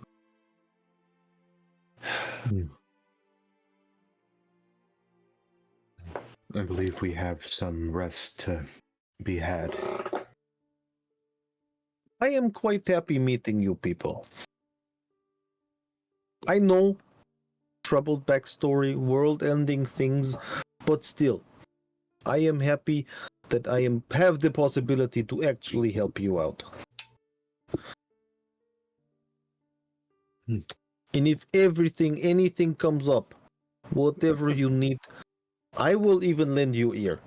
I believe we have some rest to be had. I am quite happy meeting you people. I know, troubled backstory, world-ending things, but still, I am happy that I have the possibility to actually help you out. And if anything comes up, whatever you need, I will even lend you ear.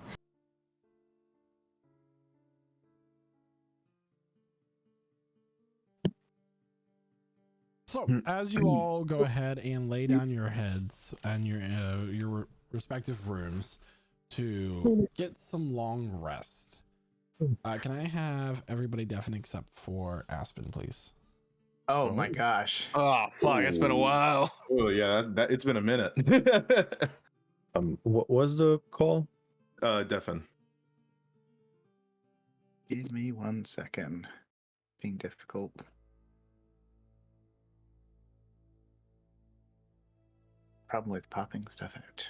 So, as you all go ahead and lay down your heads and your respective rooms to get some long rest, can I have everybody deafen except for Aspen, please? Oh my gosh. Oh, fuck, it's been a while. Oh yeah, it's been a minute. What was the call? Defen. Give me 1 second. Being difficult. Problem with popping stuff out.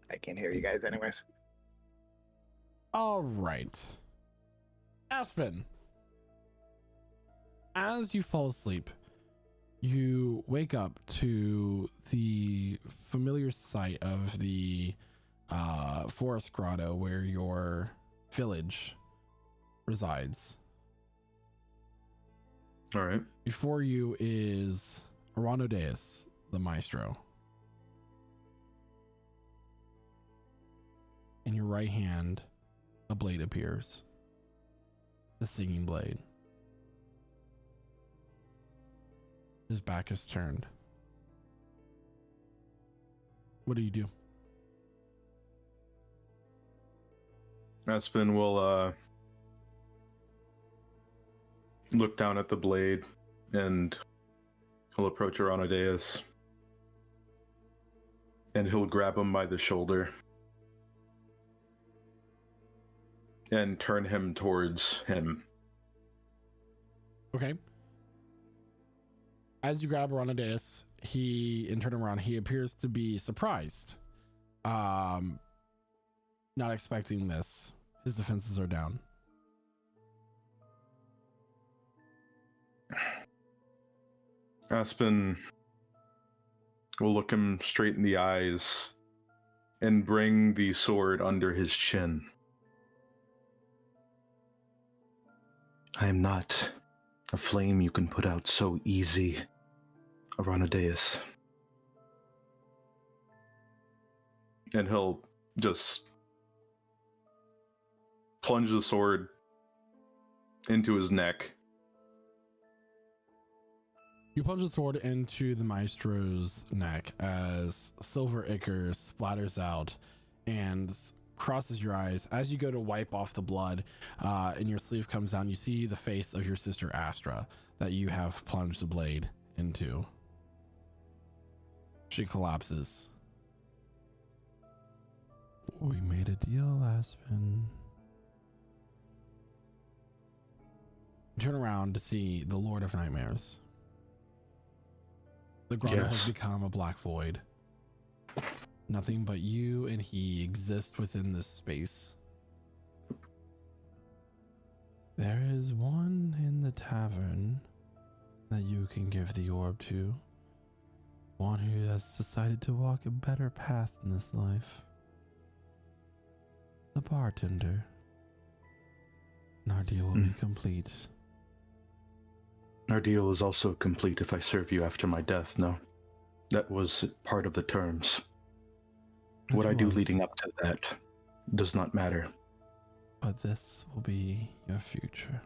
I can't hear you guys anyways. All right. Aspen, as you fall asleep, you wake up to the familiar sight of the forest grotto where your village resides. All right. Before you is Aranodeus, the maestro. In your right hand, a blade appears. The singing blade. His back is turned. What do you do? Aspen will look down at the blade and he'll approach Aranodeus and he'll grab him by the shoulder and turn him towards him. Okay. As you grab Aranodeus, and turn him around, he appears to be surprised. Not expecting this. His defenses are down. Aspen will look him straight in the eyes and bring the sword under his chin. I am not a flame you can put out so easy, Aranadeus. And he'll just plunge the sword into his neck. You plunge the sword into the maestro's neck as silver ichor splatters out and crosses your eyes. As you go to wipe off the blood and your sleeve comes down, you see the face of your sister Astra that you have plunged the blade into. She collapses. We made a deal, Aspen. You turn around to see the Lord of Nightmares. The grotto has become a black void. Nothing but you and he exist within this space. There is one in the tavern that you can give the orb to. One who has decided to walk a better path in this life. The bartender. And our deal will be complete. Our deal is also complete if I serve you after my death, no? That was part of the terms. What I do leading up to that does not matter. But this will be your future.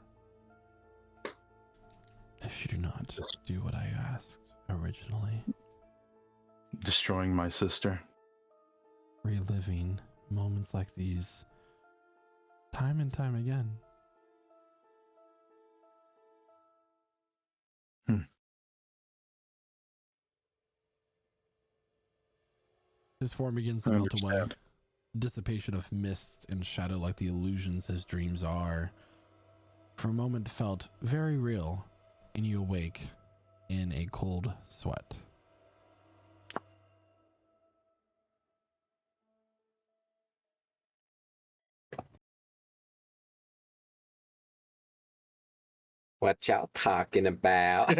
If you do not do what I asked originally. Destroying my sister. Reliving moments like these time and time again. His form begins to melt away. Dissipation of mist and shadow like the illusions his dreams are. For a moment felt very real, and you awake in a cold sweat. What y'all talking about?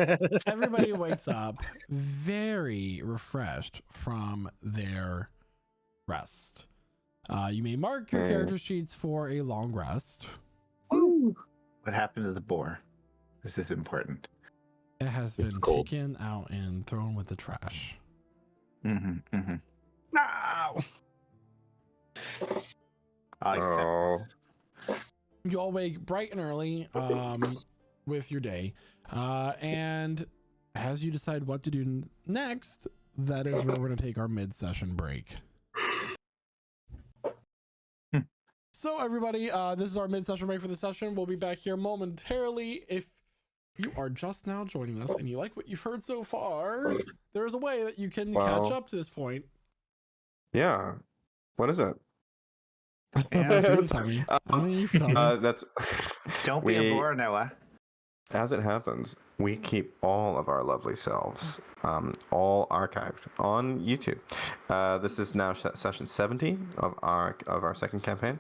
Everybody wakes up very refreshed from their rest. You may mark your character sheets for a long rest. Woo! What happened to the boar? This is important. It has been taken out and thrown with the trash. No! You all wake bright and early with your day. And as you decide what to do next, that is where we're going to take our mid-session break. So everybody, this is our mid-session break for the session. We'll be back here momentarily. If you are just now joining us and you like what you've heard so far, there is a way that you can catch up to this point. Yeah. What is it? Yeah, tell me. That's Don't be a bore, Noah. As it happens, we keep all of our lovely selves all archived on YouTube. This is now session 70 of our second campaign.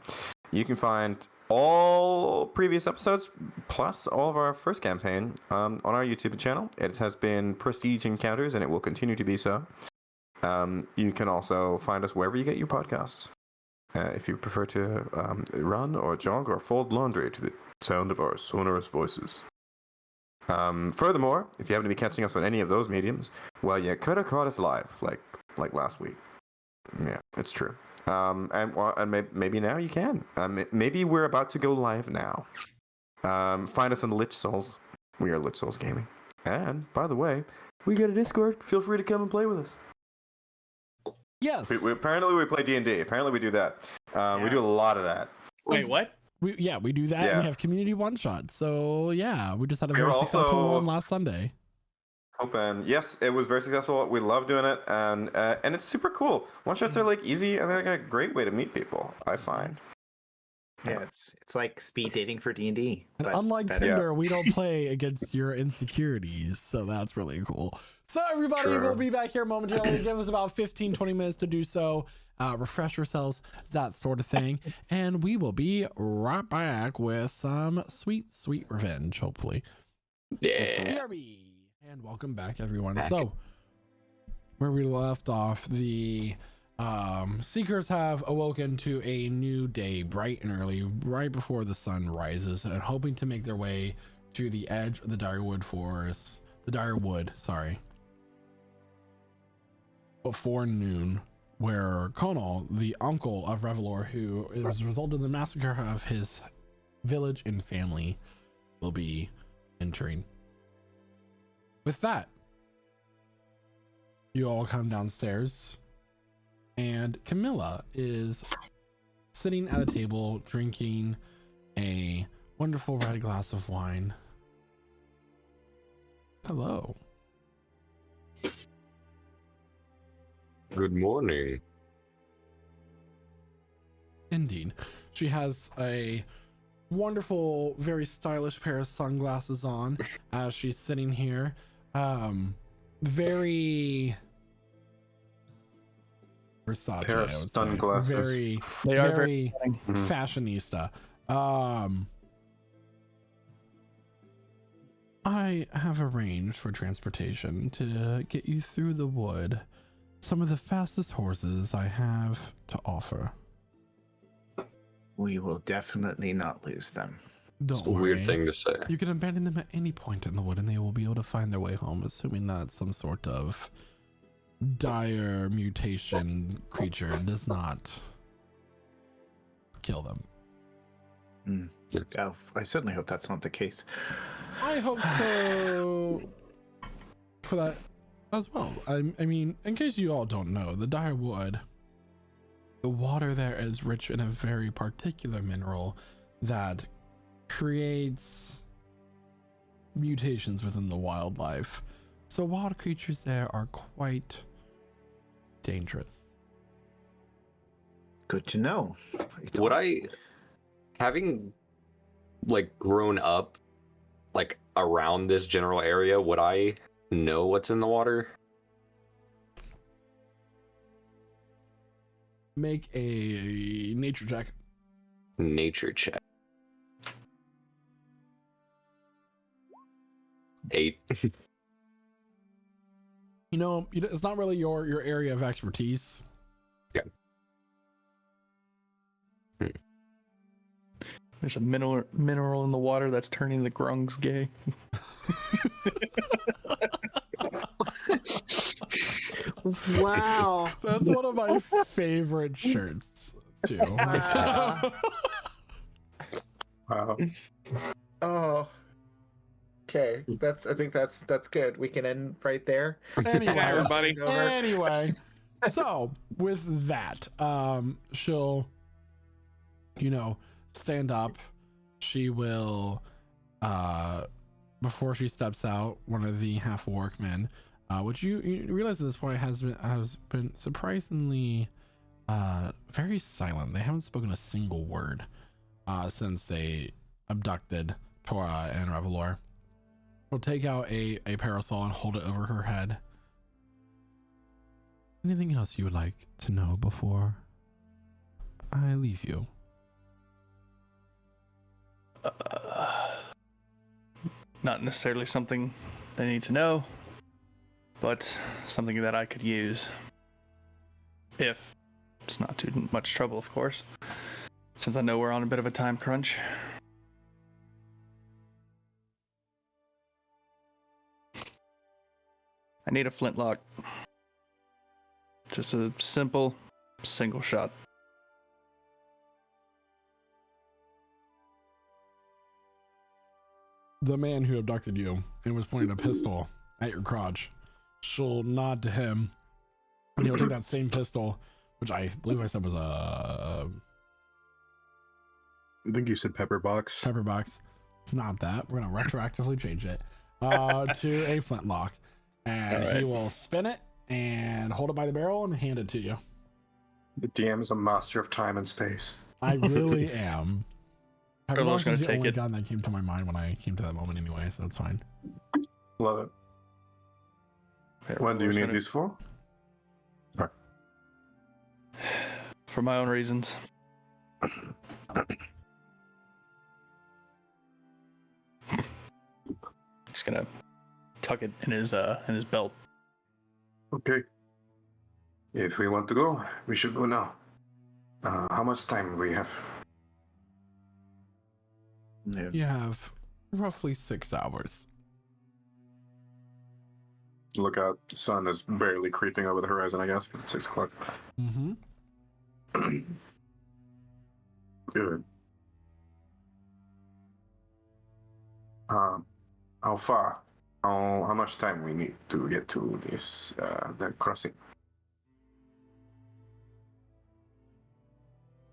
You can find all previous episodes plus all of our first campaign on our YouTube channel. It has been Prestige Encounters, and it will continue to be so. You can also find us wherever you get your podcasts. If you prefer to run or jog or fold laundry to the sound of our sonorous voices. Furthermore, if you happen to be catching us on any of those mediums, well, you could have caught us live, like last week. Yeah, it's true. And maybe now you can. Maybe we're about to go live now. Find us on Lich Souls. We are Lich Souls Gaming. And by the way, we got a Discord. Feel free to come and play with us. Yes. Apparently we play D&D. Apparently we do that. We do a lot of that. Wait, what? We do that, and we have community one-shots. So, yeah, we just had a very also successful one last Sunday. Open. Yes, it was very successful. We love doing it, and it's super cool. One-shots are, easy, and they're, a great way to meet people, I find. Yeah, it's like speed dating for D&D. And unlike Tinder, we don't play against your insecurities, so that's really cool. So, everybody, we'll be back here momentarily. Give us about 15-20 minutes to do so. Refresh yourselves, that sort of thing, and we will be right back with some sweet revenge, hopefully. Yeah. BRB. And welcome back, everyone. So where we left off, the seekers have awoken to a new day, bright and early, right before the sun rises, and hoping to make their way to the edge of the Direwood forest, before noon, where Conal, the uncle of Revelor, who is a result of the massacre of his village and family, will be entering. With that, you all come downstairs, and Camilla is sitting at a table drinking a wonderful red glass of wine. Hello. Good morning. Indeed. She has a wonderful, very stylish pair of sunglasses on as she's sitting here. Very Versace, Pair of I would sunglasses. say. They are Very Mhm. fashionista. I have arranged for transportation to get you through the wood. Some of the fastest horses I have to offer. We will definitely not lose them. Don't It's a worry. weird thing to say. You can abandon them at any point in the wood and they will be able to find their way home, assuming that some sort of dire mutation creature does not kill them. Oh, I certainly hope that's not the case. I hope so for that as well. I mean, in case you all don't know, the dire wood, the water there is rich in a very particular mineral that creates mutations within the wildlife. So wild creatures there are quite dangerous. Good to know. Would I, having like grown up like around this general area, would I know what's in the water? Make a nature check. Nature check. 8. You know, it's not really your area of expertise. There's a mineral in the water that's turning the grungs gay. Wow. That's one of my favorite shirts too. Wow. Oh. Okay. I think that's good. We can end right there. Anyway, everybody. It's over. anyway, so with that, she'll, stand up. She will, before she steps out, one of the half workmen, which you realize at this point has been surprisingly very silent. They haven't spoken a single word since they abducted Tora and Revelor. Will take out a parasol and hold it over her head. Anything else you would like to know before I leave you? Not necessarily something they need to know, but something that I could use. If it's not too much trouble, of course, since I know we're on a bit of a time crunch. I need a flintlock. Just a simple single shot. The man who abducted you and was pointing a pistol at your crotch, she'll nod to him, and he'll take that same pistol, which I believe I said was a I think you said pepper box. pepper box. It's not that. We're gonna retroactively change it to a flintlock, and All right. he will spin it and hold it by the barrel and hand it to you. The DM is a master of time and space. I really am. Pepper Carlos box gonna is the take only it. gun that came to my mind when I came to that moment anyway, so it's fine. Love it. When do you need these for? For my own reasons. Just gonna tuck it in his belt. Okay. If we want to go, we should go now. How much time do we have? No. You have roughly 6 hours. Look out, the sun is barely creeping over the horizon, I guess, 'cause it's 6 o'clock. Mm-hmm. Good. How far? How much time we need to get to this the crossing?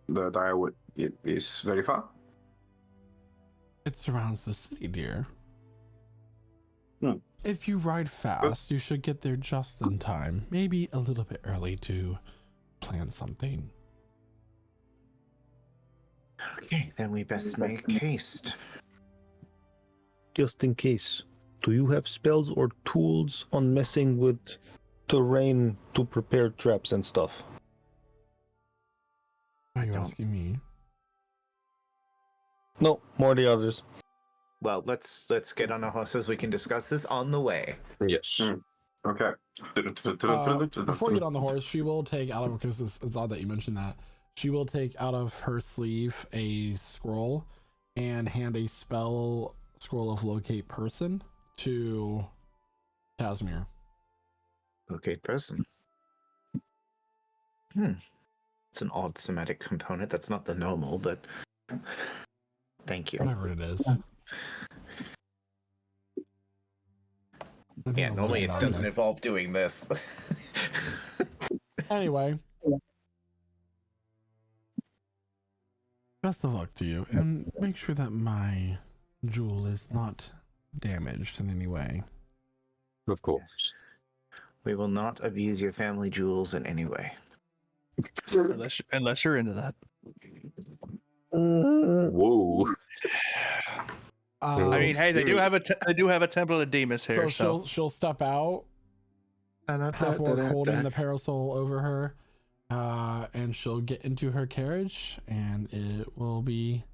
The Direwood, it is very far. It surrounds the city, dear. Hmm. If you ride fast, you should get there just in time. Maybe a little bit early to plan something. Okay, then we best make haste. Just in case, do you have spells or tools on messing with terrain to prepare traps and stuff? Are you don't. asking me? No, more the others. Well, let's get on our horses. We can discuss this on the way. Yes. Okay. Before you get on the horse, she will take out of, because it's odd that you mentioned that, she will take out of her sleeve a scroll and hand a spell scroll of locate person to Casimir. Okay, person. It's an odd somatic component. That's not the normal, but thank you. Whatever it is. I think Yeah, I'll normally look it up doesn't next. involve doing this. Anyway. Best of luck to you, and make sure that my jewel is not damaged in any way. Of course. We will not abuse your family jewels in any way. Unless you're into that. Whoa. I mean, hey, they do have a temple of Demas here, so she'll step out, half orc holding the parasol over her, and she'll get into her carriage, and it will be.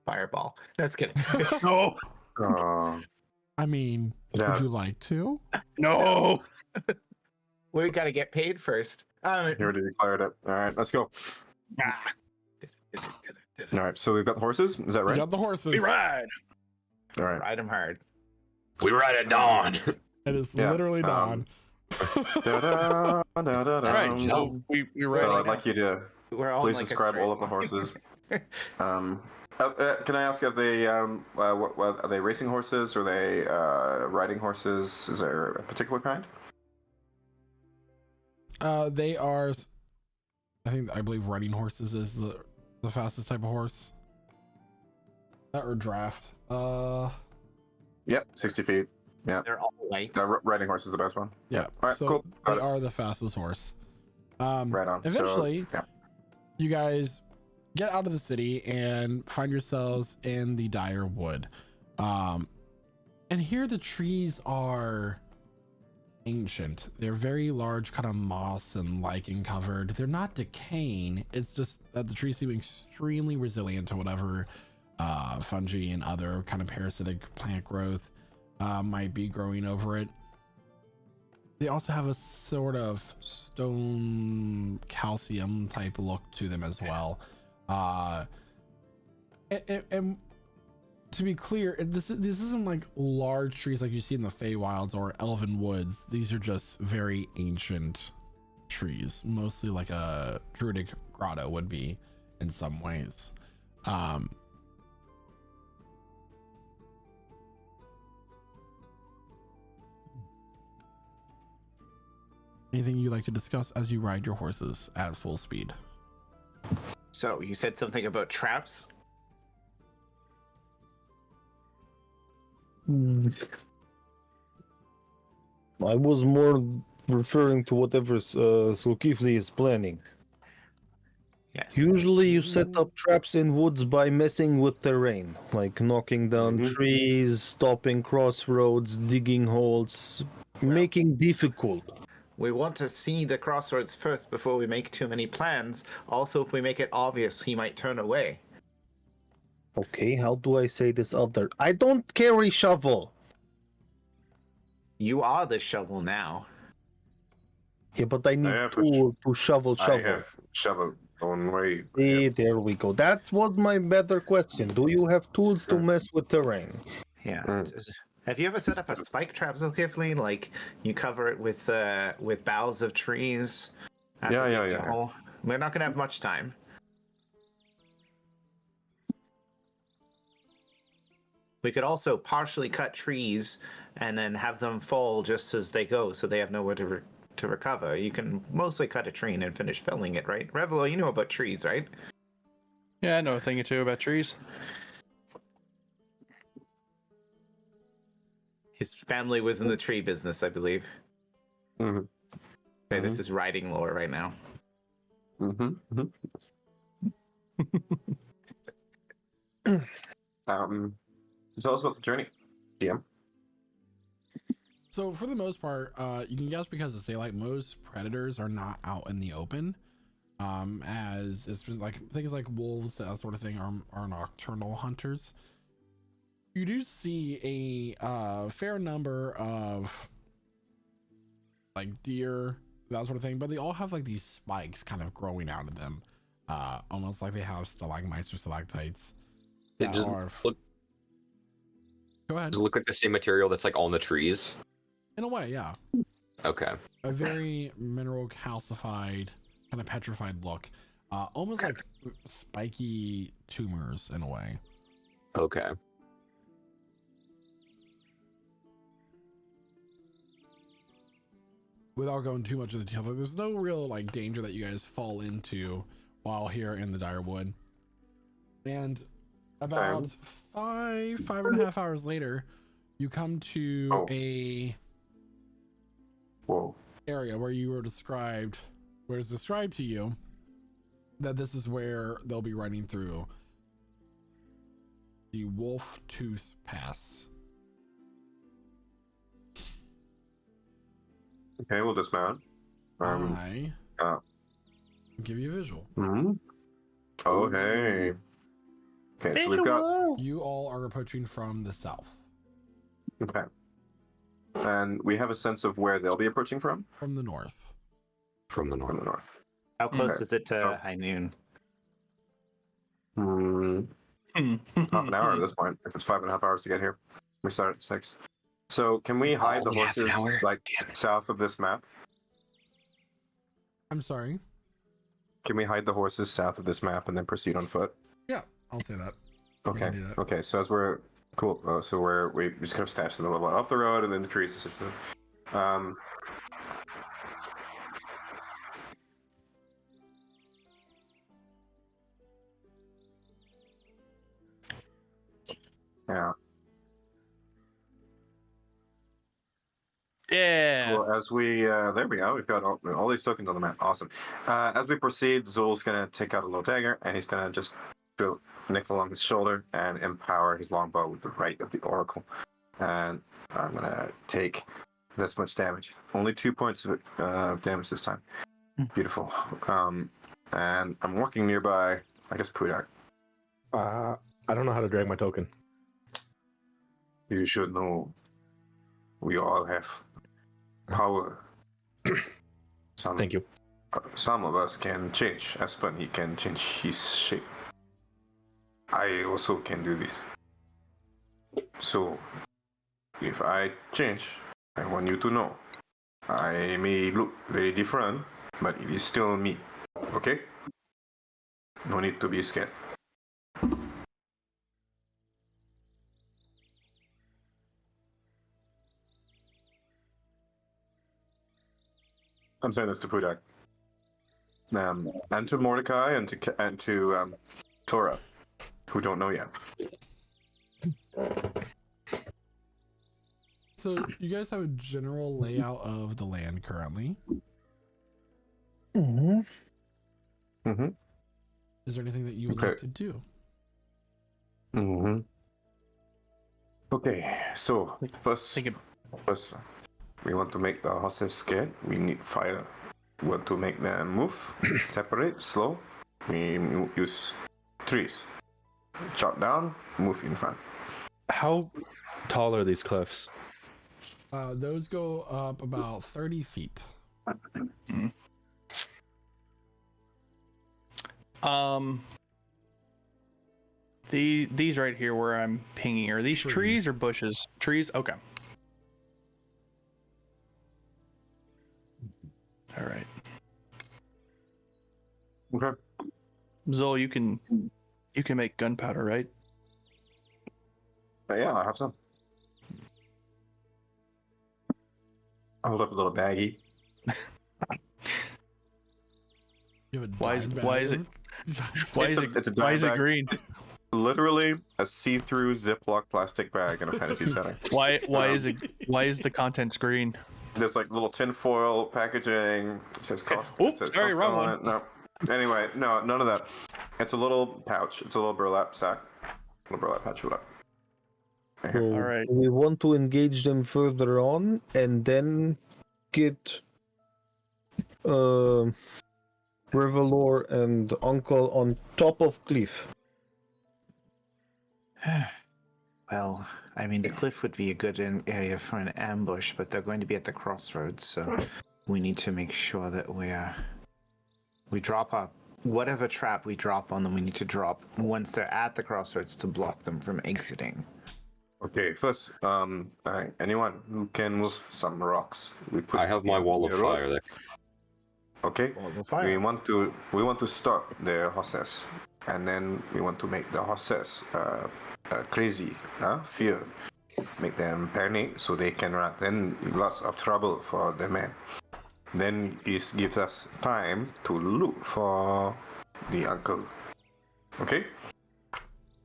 Fireball. That's kidding. no, I mean, Yeah. would you like to? no. We gotta get paid first. You already declared it. All right, let's go. All right, so we've got the horses. Is that We right? got the horses. We ride. All right. Ride them hard. We ride at dawn. It is Yeah, literally dawn. Da-da, da-da-da. Right. So we ride. So like I'd like you to We're all please like a describe all of straight the line. horses. Can I ask, are they what are they racing horses? Are they riding horses? Is there a particular kind? They are. I believe riding horses is the fastest type of horse. That or draft. Yep, 60 feet. Yeah, They're all white. riding horse is the best one. Yeah. All right, so cool. Got they it. are the fastest horse. Right on. Eventually, So, yeah. you guys get out of the city and find yourselves in the dire wood. And here the trees are ancient. They're very large, kind of moss and lichen covered. They're not decaying. It's just that the trees seem extremely resilient to whatever fungi and other kind of parasitic plant growth might be growing over it. They also have a sort of stone calcium type look to them as well. And to be clear, this isn't like large trees like you see in the Feywilds or Elven Woods. These are just very ancient trees, mostly like a druidic grotto would be in some ways. Anything you'd like to discuss as you ride your horses at full speed? So you said something about traps. I was more referring to whatever Sulkifli is planning. Yes. Usually you set up traps in woods by messing with terrain, like knocking down trees, stopping crossroads, digging holes, making difficult. We want to see the crossroads first before we make too many plans. Also, if we make it obvious, he might turn away. Okay, how do I say this other? I don't carry shovel. You are the shovel now. Yeah, but I need have a tool to shovel. I have shovel on way. See, there we go. That was my better question. Do you have tools to mess with terrain? Yeah. Mm. Have you ever set up a spike trap so carefully? Like you cover it with boughs of trees? after Yeah. digging a hole? We're not gonna have much time. We could also partially cut trees and then have them fall just as they go, so they have nowhere to recover. You can mostly cut a tree and then finish felling it, right? Revelo, you know about trees, right? Yeah, I know a thing or two about trees. His family was in the tree business, I believe. Mm-hmm. Okay, this is writing lore right now. Mm-hmm. Tell us about the journey, DM. So for the most part, you can guess because it's daylight, most predators are not out in the open. As it's been like things like wolves, that sort of thing, are nocturnal hunters. You do see a fair number of like deer, that sort of thing, but they all have like these spikes kind of growing out of them, almost like they have stalagmites or stalactites. It just look. Go ahead. Does it look like the same material that's like on the trees? In a way, yeah. Okay. A very mineral calcified, kind of petrified look, almost like spiky tumors in a way. Okay. Without going too much into detail, there's no real like danger that you guys fall into while here in the Direwood. And about 5.5 hours later, you come to a area where you were described, where it's described to you that this is where they'll be running through the Wolf Tooth Pass. Okay, we'll dismount. I give you a visual. Okay. Okay, so we've got. You all are approaching from the south. Okay. And we have a sense of where they'll be approaching from? From the north. From the north. From the north. How close is it to high noon? Half an hour at this point. If it's 5.5 hours to get here, we start at 6. So can we hide the horses like south of this map? I'm sorry. Can we hide the horses south of this map and then proceed on foot? Yeah, I'll say that. Okay. Okay. So as we're cool. So we just kind of stash them a little bit off the road and then the trees. Yeah. Yeah. Well, as we there we go. We've got all these tokens on the map. Awesome. As we proceed, Zul's gonna take out a little dagger and he's gonna just nick along his shoulder and empower his longbow with the right of the oracle. And I'm gonna take this much damage. Only 2 points of damage this time. Beautiful. And I'm walking nearby. I guess Pudak. I don't know how to drag my token. You should know. We all have power. Thank you. Some of us can change. Aspen, he can change his shape. I also can do this. So, if I change, I want you to know. I may look very different, but it is still me. Okay? No need to be scared. I'm saying this to Pudak. And to Mordecai and to Torah, who don't know yet. So you guys have a general layout of the land currently. Mm-hmm. Mm-hmm. Is there anything that you would like to do? Mm-hmm. Okay, so first, we want to make the horses scared. We need fire. We want to make them move, separate, slow. We use trees. Chop down, move in front. How tall are these cliffs? Those go up about 30 feet. These right here where I'm pinging, are these trees or bushes? Trees? Okay. All right. Okay. Zol, you can make gunpowder, right? Yeah, I have some. I hold up a little baggie. You have a Why is dime it It's a why is dime it bag. green? Literally a see-through Ziploc plastic bag in a fantasy setting. Why is the contents green? There's like little tinfoil packaging. It says Oops, sorry, wrong Costco on one. it. No. Anyway, no, none of that. It's a little pouch. It's a little burlap sack. Little burlap pouch. What up? So All right. we want to engage them further on and then get Revelor and Uncle on top of cliff. Well, I mean, the cliff would be a good area for an ambush, but they're going to be at the crossroads, so we need to make sure that we drop up whatever trap we drop on them. We need to drop once they're at the crossroads to block them from exiting. Okay, first, anyone who can move some rocks. I have my wall of fire there. Okay. Wall of fire. We want to stop the horses, and then we want to make the horses crazy, fear, make them panic so they can run. Then lots of trouble for the men. Then it gives us time to look for the uncle. Okay.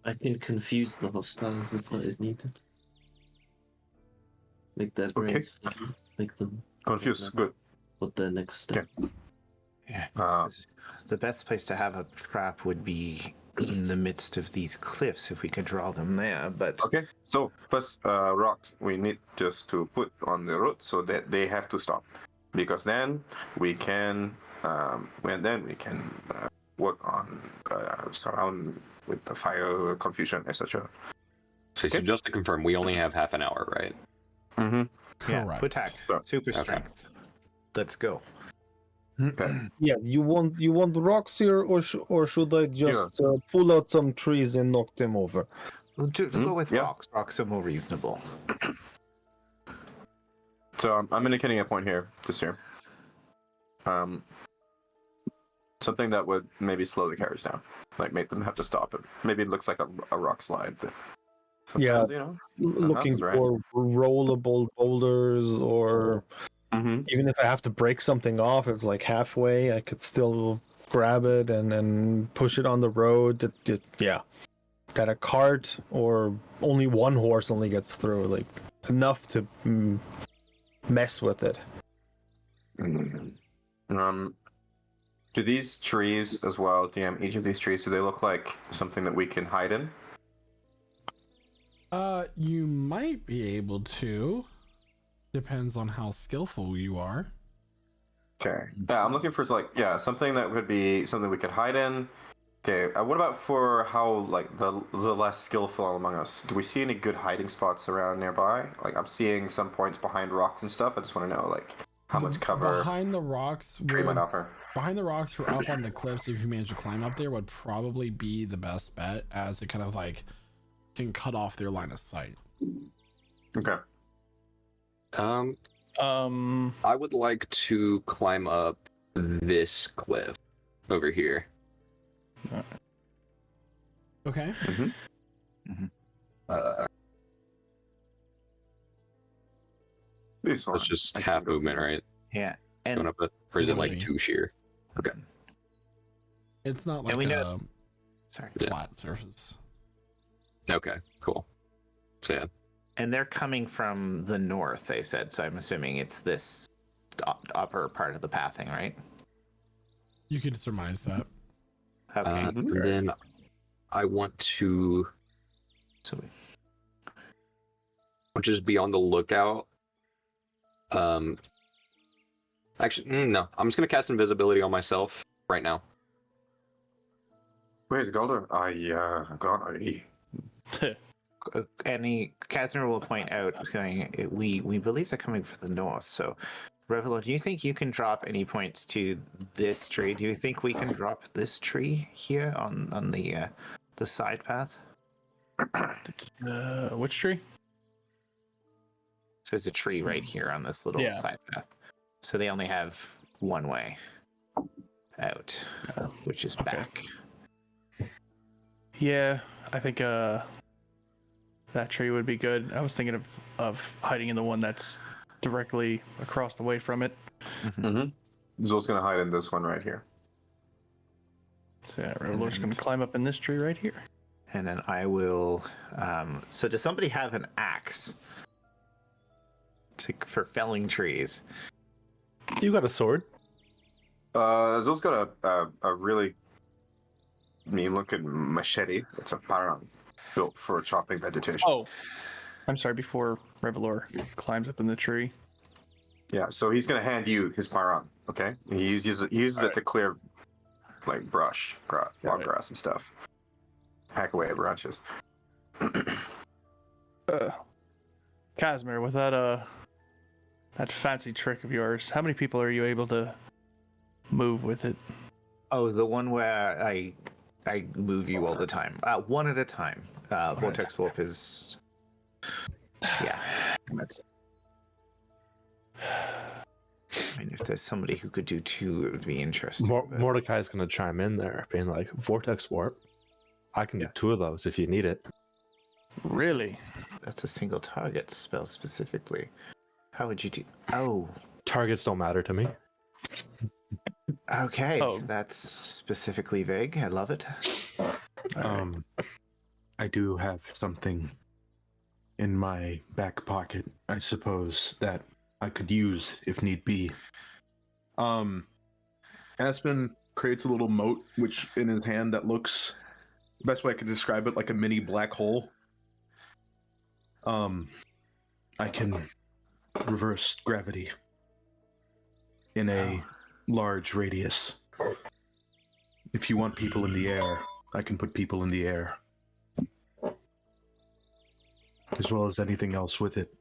I can confuse the hostiles if that is needed. Make their brains fuzzy. Make them Confused. Good. what their next step. Yeah. The best place to have a trap would be in the midst of these cliffs if we could draw them there, but Okay. So first, rocks we need just to put on the road so that they have to stop, because then we can, work on surround with the fire, confusion, etc. So just to confirm, we only have half an hour, right? Mm-hmm. yeah, Correct. attack, super Okay. strength. Let's go. Okay. Yeah, you want rocks here, or should I just pull out some trees and knock them over? We'll go with Yeah. rocks. Rocks are more reasonable. So I'm indicating a point here, just here. Something that would maybe slow the carriage down, like make them have to stop it. Maybe it looks like a rock slide. Yeah. Sometimes, you know. Looking right. for rollable boulders, or Mm-hmm. even if I have to break something off, it's like halfway, I could still grab it and push it on the road. That a cart or only one horse only gets through, like enough to mess with it. Do these trees as well, DM, each of these trees, do they look like something that we can hide in? You might be able to. Depends on how skillful you are. Okay. Yeah, I'm looking for something that would be something we could hide in. Okay. What about for how the less skillful among us? Do we see any good hiding spots around nearby? Like I'm seeing some points behind rocks and stuff. I just want to know how much cover behind the rocks. tree might offer. Behind the rocks or up on the cliffs, if you manage to climb up there, would probably be the best bet, as it kind of can cut off their line of sight. Okay. I would like to climb up this cliff over here. Okay. This one. It's just half movement, right? Yeah, Going and up it, or is it like Maybe. 2 sheer? Okay. It's not And like we a know- sorry. flat surface. Okay. Cool. So yeah. And they're coming from the north, they said, so I'm assuming it's this upper part of the pathing, right? You could surmise that. Okay. And then I want to So just be on the lookout. Actually, no. I'm just gonna cast invisibility on myself right now. Where's Golder? Gone already. Casner will point out, going, we believe they're coming from the north, so Revelo, do you think you can drop any points to this tree? Do you think we can drop this tree here on the side path? Which tree? So there's a tree right here on this little side path. So they only have one way out, which is back. Yeah, I think that tree would be good. I was thinking of hiding in the one that's directly across the way from it. Zol's gonna hide in this one right here. So yeah, Reveler's going to climb up in this tree right here. And then I will. So does somebody have an axe for felling trees? You got a sword? Zol's got a really mean-looking machete. It's a parang built for chopping vegetation. Oh, I'm sorry. Before Revelor climbs up in the tree. Yeah, so he's gonna hand you his parang. Okay, he uses it to clear like brush, long grass and stuff. Hack away at branches. Casimir, with that fancy trick of yours, how many people are you able to move with it? Oh, the one where I move you all the time. One at a time. Vortex Warp is. Yeah. I mean, if there's somebody who could do two, it would be interesting. Mordecai's going to chime in there, being like, Vortex Warp. I can do two of those if you need it. Really? That's a single target spell specifically. How would you do? Oh. Targets don't matter to me. Okay, that's specifically vague. I love it. I do have something in my back pocket, I suppose, that I could use if need be. Aspen creates a little mote, which in his hand that looks, the best way I could describe it, like a mini black hole. I can reverse gravity in a large radius. If you want people in the air, I can put people in the air. As well as anything else with it.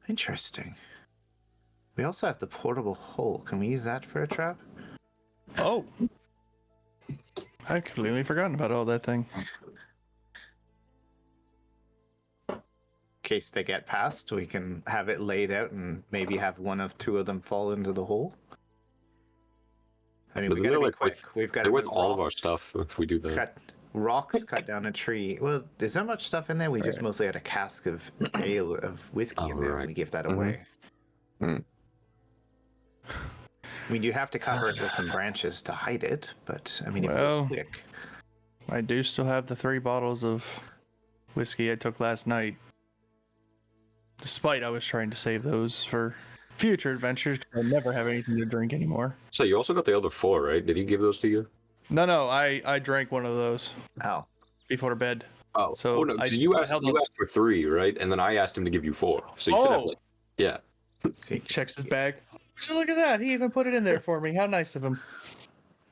Interesting. We also have the portable hole. Can we use that for a trap? Oh. I completely forgotten about all that thing. In case they get past, we can have it laid out and maybe have one of two of them fall into the hole. I mean, we gotta be quick. We've got they're with all of our stuff if we do that. Cut rocks, cut down a tree. Well, there's not much stuff in there. We just mostly had a cask of ale, of whiskey in there, and we give that away. I mean, you have to cover it with some branches to hide it, but I mean, if we're quick. I do still have the 3 bottles of whiskey I took last night. Despite I was trying to save those for future adventures, because I never have anything to drink anymore. So you also got the other 4, right? Did he give those to you? No, I drank one of those. Oh. Before bed. Oh, so no, you asked for 3, right? And then I asked him to give you 4. So you should have like, yeah. He checks his bag. So look at that. He even put it in there for me. How nice of him.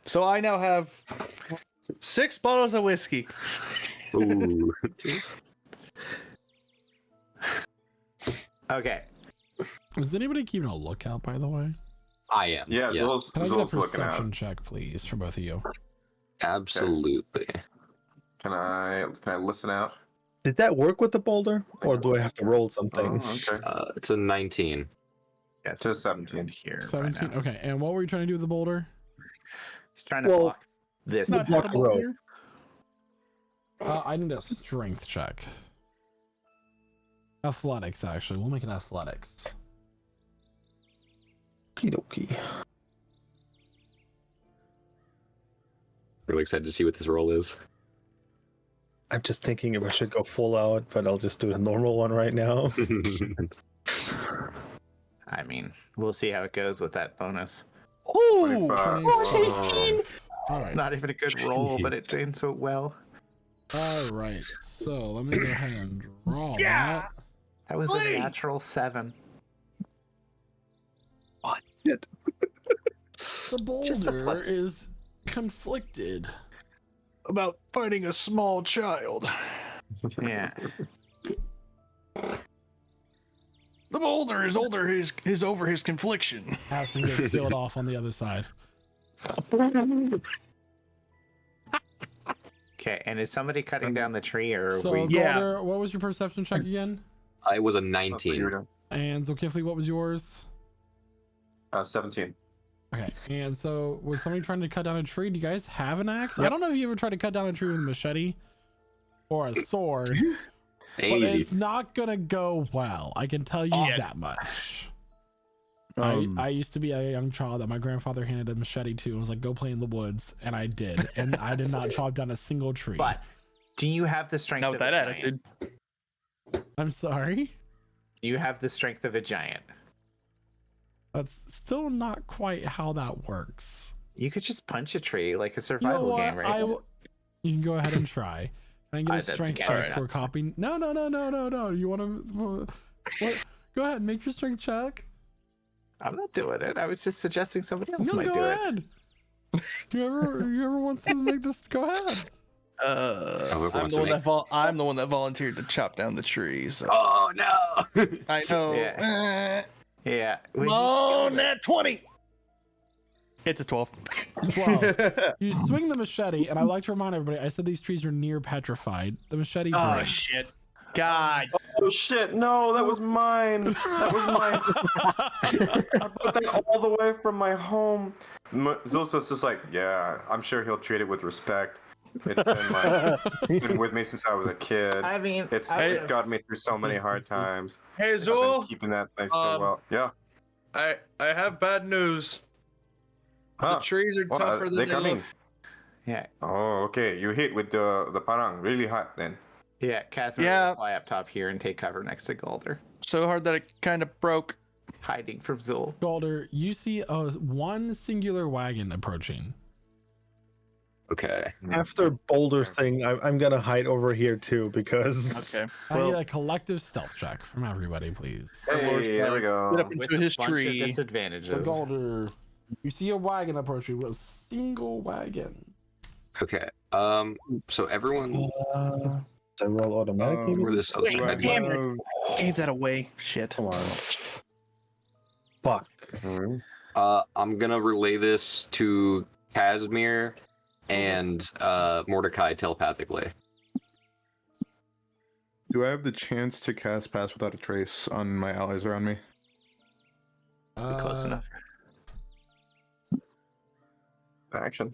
So I now have 6 bottles of whiskey. Ooh. Okay. Is anybody keeping a lookout, by the way? I am. Yeah, yes. Can I get a Zol's looking out. perception check, please, for both of you? Absolutely. Can I listen out? Did that work with the boulder, or do I have to roll something? Oh, okay. It's a 19. Yeah, it's a 17 here. 17. Okay, and what were you trying to do with the boulder? He's trying to block this. Block the road. I need a strength check. Athletics, actually. We'll make it athletics. Okie dokie. Really excited to see what this roll is. I'm just thinking if I should go full out, but I'll just do a normal one right now. I mean, we'll see how it goes with that bonus. Oh, 18. All right. It's not even a good roll, but it's doing so well. All right. So let me go ahead and draw Yeah! that. That was a natural 7. What? Shit. The boulder is conflicted about fighting a small child. Yeah. The boulder is over his confliction. Aspen gets sealed off on the other side. Okay, and is somebody cutting down the tree, or So, we? Golder, what was your perception check again? I was a That's what 19. you were doing. And Zulkifli, what was yours? 17. Okay, and so was somebody trying to cut down a tree? Do you guys have an axe? I don't know if you ever tried to cut down a tree with a machete or a sword, but Easy. it's not gonna go well. I can tell you that much. I used to be a young child that my grandfather handed a machete to and was like, go play in the woods, and I did, and I did not chop down a single tree. But do you have the strength Not of with a that giant? attitude. I'm sorry. You have the strength of a giant. That's still not quite how that works. You could just punch a tree like a You know survival what? game, right? You can go ahead and try. I can get a That's strength again, check right. for copying. No. You want to? What? Go ahead, make your strength check. I'm not doing it. I was just suggesting somebody else No, might go do it. ahead. You ever wants to make this? Go ahead. Whoever I'm wants the to one make- I'm the one that volunteered to chop down the trees. So. Oh no! I know. Yeah. Yeah. we just Oh, killed it. nat 20. It's a 12. 12. You swing the machete, and I like to remind everybody. I said these trees are near petrified. The machete Oh breaks. shit! God. Oh shit! No, that was mine. That was mine. I put that all the way from my home. Zulsa's just like, yeah, I'm sure he'll treat it with respect. It's been with me since I was a kid. I mean, It's I it's would've- got me through so many hard times. Hey I've been Zul, keeping that thing so well. Yeah. I have bad news. Huh. The trees are What, tougher than they they coming? look. Yeah. Oh, okay. You hit with the parang really hot then. Yeah, Catherine Yeah. will fly up top here and take cover next to Galder, So hard that it kind of broke. hiding from Zul. Galder, you see one singular wagon approaching. Okay. After Boulder thing, I'm gonna hide over here too because Okay. I need a collective stealth check from everybody, please. Hey, there we Get go. up With into a his bunch of tree. disadvantages. Galder, you see a wagon approaching, a single wagon. Okay. So everyone, I roll automatically. where this other Wait, side damn went. it. Gave that away. Shit. Come on. Fuck. I'm gonna relay this to Casimir and Mordecai telepathically. Do I have the chance to cast Pass Without a Trace on my allies around me? Close enough. Action.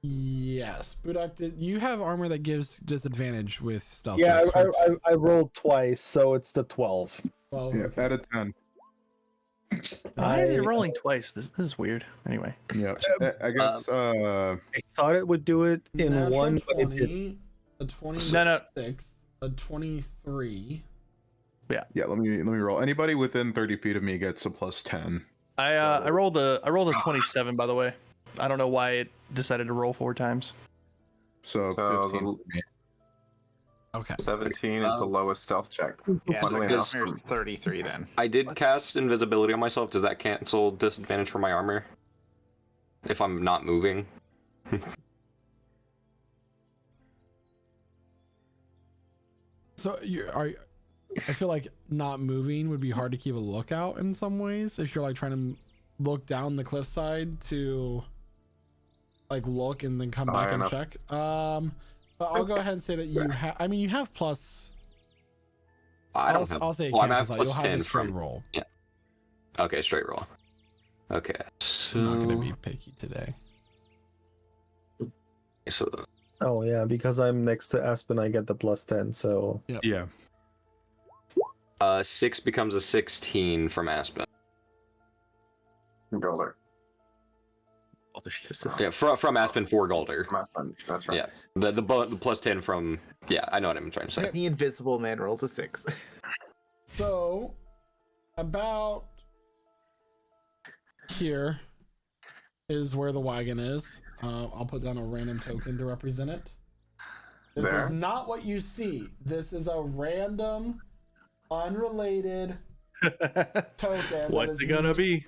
Yes, Budak, you have armor that gives disadvantage with stealth. Yeah, checks, right? I rolled twice, so it's the 12. Well, Yeah, okay. out of 10. Why is it rolling twice? This is weird. Anyway. Yeah, I guess. I thought it would do it in Natural one, but it didn't. 20, a 26, No. a 23. Yeah, let me roll. Anybody within 30 feet of me gets a plus 10. I rolled a 27 by the way. I don't know why it decided to roll 4 times. So, So 15. the- for me. Okay. 17 is the lowest stealth check. Yeah, so Funnily enough. Casimir's 33 then. I did cast invisibility on myself. Does that cancel disadvantage for my armor? If I'm not moving? So I feel like not moving would be hard to keep a lookout in some ways if you're like trying to look down the cliffside to like look and then come back Fair and enough. check. But I'll go ahead and say that you have. I mean, you have plus. I don't have. I'll say it well, I'm at cancels out. You'll plus have 10 the straight from. roll. Okay, straight roll. Okay. So, I'm not gonna be picky today. so Oh, yeah, because I'm next to Aspen, I get the plus 10, so. Yeah. 6 becomes a 16 from Aspen. Golder. Yeah, from Aspen for Galder. That's right. Yeah. The plus 10 from. Yeah, I know what I'm trying to say. The invisible man rolls a 6. So, about here is where the wagon is. I'll put down a random token to represent it. This There. is not what you see. This is a random, unrelated token. that What's is it gonna be?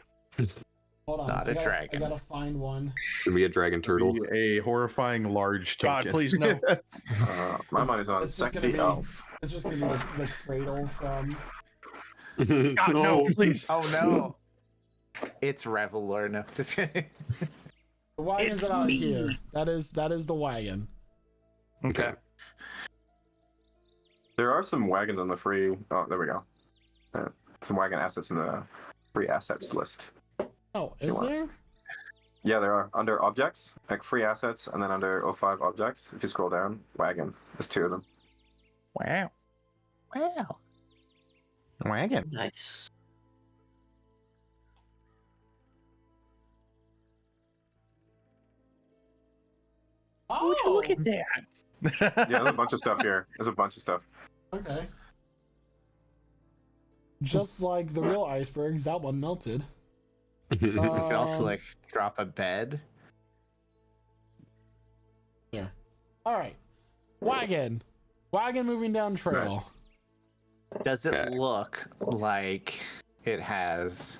Hold on. Not I a gotta, dragon. I gotta find one. Should be a dragon turtle. Be a horrifying large token. God, please no. My money's on It's just sexy gonna be- elf. It's just gonna be the cradle from God, no, please. Oh no. It's Revelor. No. The wagon's It's out me. here. That is the wagon. Okay. There are some wagons on the free. Oh, there we go. Some wagon assets in the free assets list. Oh, You is want- there? Yeah, there are under objects, like free assets, and then under O5 objects. If you scroll down, wagon. There's 2 of them. Wow. Wow. Wagon. Nice. Oh, Would you look at that? Yeah, there's a bunch of stuff here. There's a bunch of stuff. Okay. Just like the real icebergs, that one melted. You could also Um, like drop a bed. All right. Wagon. Wagon moving down trail. Does it Okay. look like it has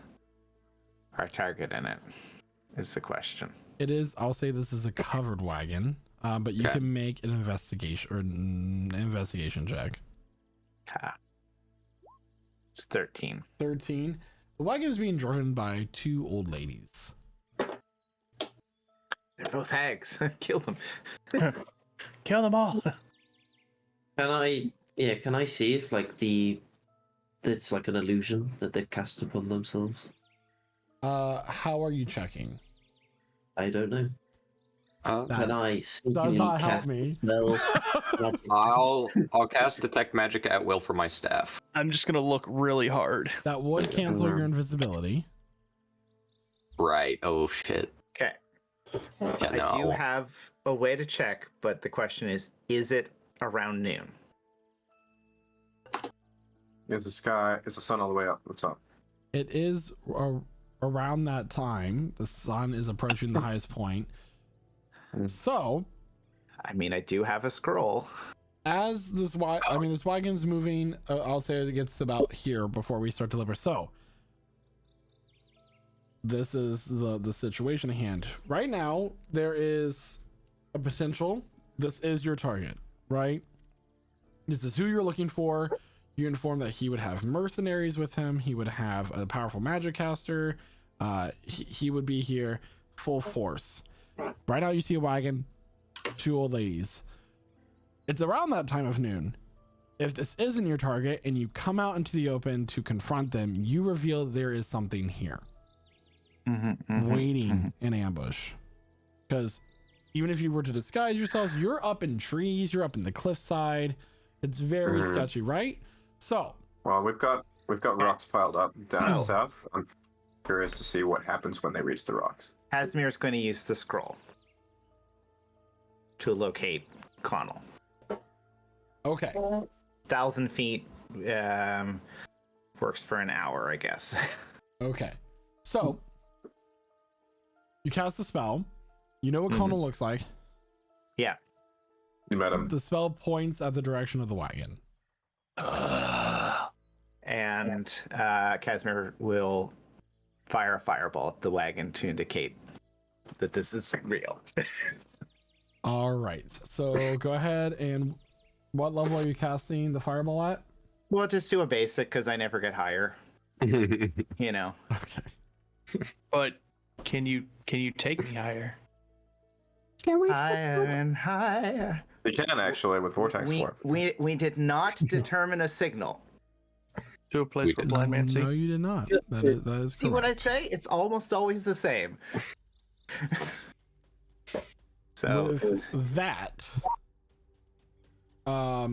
our target in it? Is the question. It is. I'll say this is a covered wagon, but you Okay. can make an investigation check. Ha. It's 13. 13. The wagon is being driven by 2 old ladies. They're both hags. Kill them. Kill them all. Can I see if like it's like an illusion that they've cast upon themselves? How are you checking? I don't know. Can I Does sneakily not help cast me. spell? I'll cast detect magic at will for my staff. I'm just gonna look really hard. That would cancel your invisibility. Right. Oh shit. Okay. Yeah, I do no. have a way to check, but the question is it around noon? Is the sky? Is the sun all the way up? What's up? It is around that time. The sun is approaching the highest point. So, I mean, I do have a scroll. as this this wagon's moving, I'll say it gets about here before we start to deliver. So, this is the situation at hand. Right now, there is a potential. This is your target, right? This is who you're looking for. You inform that he would have mercenaries with him. He would have a powerful magic caster. He would be here full force. Right now, you see a wagon, 2 old ladies. It's around that time of noon. If this isn't your target and you come out into the open to confront them, you reveal there is something here waiting in ambush. Because even if you were to disguise yourselves, you're up in trees, you're up in the cliffside. It's very sketchy, right? So, Well, we've got rocks piled up down south. I'm curious to see what happens when they reach the rocks. Hasmir's going to use the scroll to locate Connell. okay. 1,000 feet works for an hour, I guess. Okay. So, you cast the spell. You know what Connell looks like. Yeah. You met him. The spell points at the direction of the wagon. And Casimir will fire a fireball at the wagon to indicate that this is real. All right. So go ahead and what level are you casting the fireball at? We'll just do a basic because I never get higher. You know. Okay. But can you take me higher? Higher and higher. You can actually with vortex form. We did not determine a signal. To a place where blind man see? No, you did not. That is See what I correct. say? It's almost always the same. So With that, I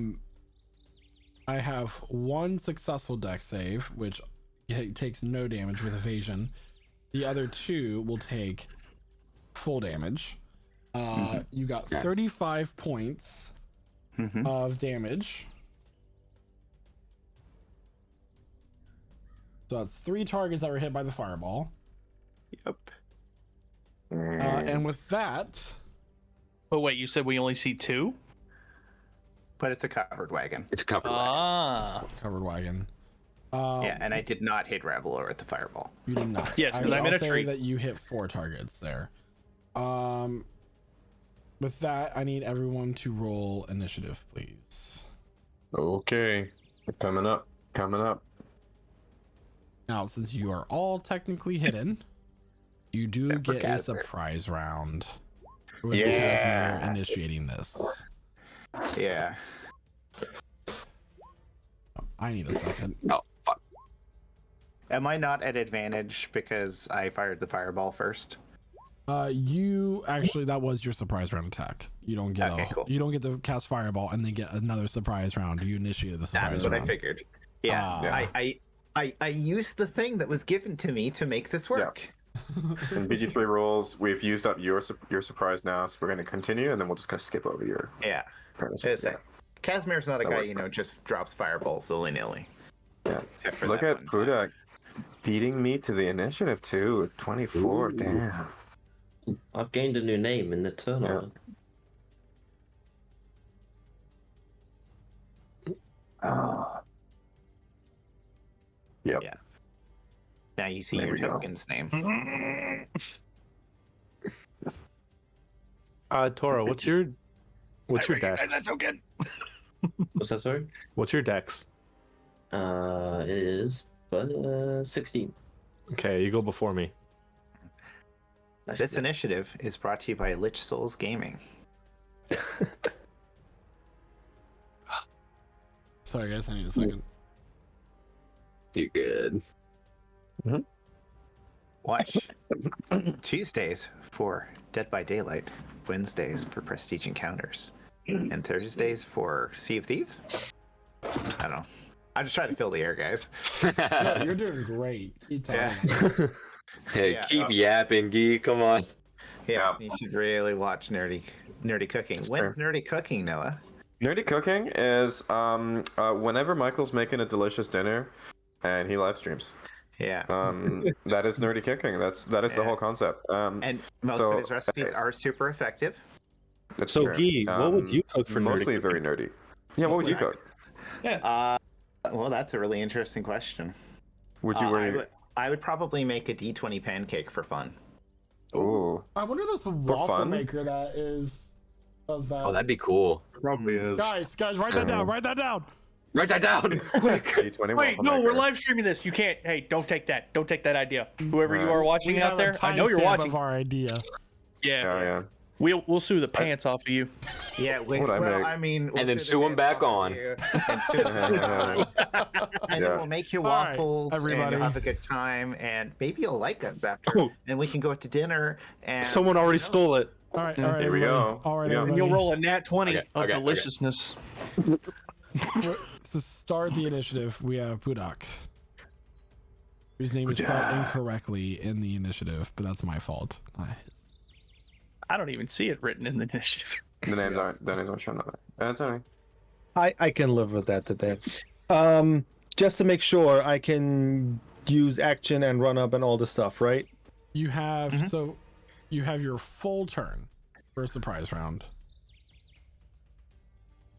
have 1 successful dex save, which takes no damage with evasion. The other 2 will take full damage. You got 35 points of damage. So that's 3 targets that were hit by the fireball. Yep. And with that, But wait, you said we only see 2? But it's a covered wagon. It's a cover. Ah. covered wagon. Yeah, and I did not hit Revelor with the fireball. You did not. Yes, 'cause I'm in I'll a say tree. that you hit 4 targets there. With that, I need everyone to roll initiative, please. Okay. Coming up. Coming up. Now, since you are all technically hidden, you do Except for get a Casimir. surprise round with Yeah. Casimir initiating this. Yeah. I need a second. Oh, fuck. Am I not at advantage because I fired the fireball first? You actually, that was your surprise round attack. You don't get Okay, cool. you don't get to cast fireball and then get another surprise round. You initiated the surprise That's what round. I figured. Yeah. I used the thing that was given to me to make this work. In BG3 rules, we've used up your surprise now, so we're going to continue, and then we'll just kind of skip over your. Yeah. Yeah. Casimir's not a That guy, works you know, just drops fireballs willy-nilly. Yeah. Except for Look that at one time. Budak beating me to the initiative too. With 24. Ooh. Damn. I've gained a new name in the turn Yeah. order. Yep. Yeah. Now you see There your we go. token's name. Tora, what's your dex? token. What's that, sorry? What's your dex? It is 16. Okay, you go before me. Nice. This initiative is brought to you by Lich Souls Gaming. Sorry, guys, I need a second. You good? Watch. Tuesdays for Dead by Daylight, Wednesdays for Prestige Encounters, and Thursdays for Sea of Thieves? I don't know. I'm just trying to fill the air, guys. No, you're doing great. Keep talking. Yeah. Hey, Yeah, keep yapping, Gee. Come on. Yeah, you should really watch Nerdy Cooking. When's Nerdy Cooking, Noah? Nerdy cooking is whenever Michael's making a delicious dinner, and he live streams. Yeah. That is nerdy cooking. That is the Yeah. whole concept. And most so, of his recipes are super effective. That's So, true. Guy, what would you cook for nerdy mostly very cooking? nerdy. Yeah, what would you What cook? Well, that's a really interesting question. Would you I would probably make a D20 pancake for fun. Ooh. I wonder if there's a waffle fun? maker that does that. Oh, that'd be cool. Probably is. Guys, write that down. Write that down. Write that down, quick. D20 Wait, waffle no, we're maker. live streaming this. You can't. Hey, don't take that. Don't take that idea. Whoever you Right. are watching We out have there, a I know you're timestamp watching. of our idea. Yeah, Yeah. we'll sue the pants off of you. Yeah, What I make? I mean, And then we'll sue him back on. And sue him back on. And then Yeah. we'll make you All right, waffles and everybody. you'll have a good time, and maybe you'll like us after. Oh. And we can go out to dinner. And Someone already stole it. All right, Here we go. All right, Yeah. And everybody. you'll roll a nat 20 Okay, of okay, okay. deliciousness. To start the initiative, we have Budak, whose name is spelled incorrectly in the initiative, but that's my fault. I don't even see it written in the initiative. The names aren't showing up. That's all right. I can live with that today. Just to make sure I can use action and run up and all the stuff, right? You have so you have your full turn for a surprise round.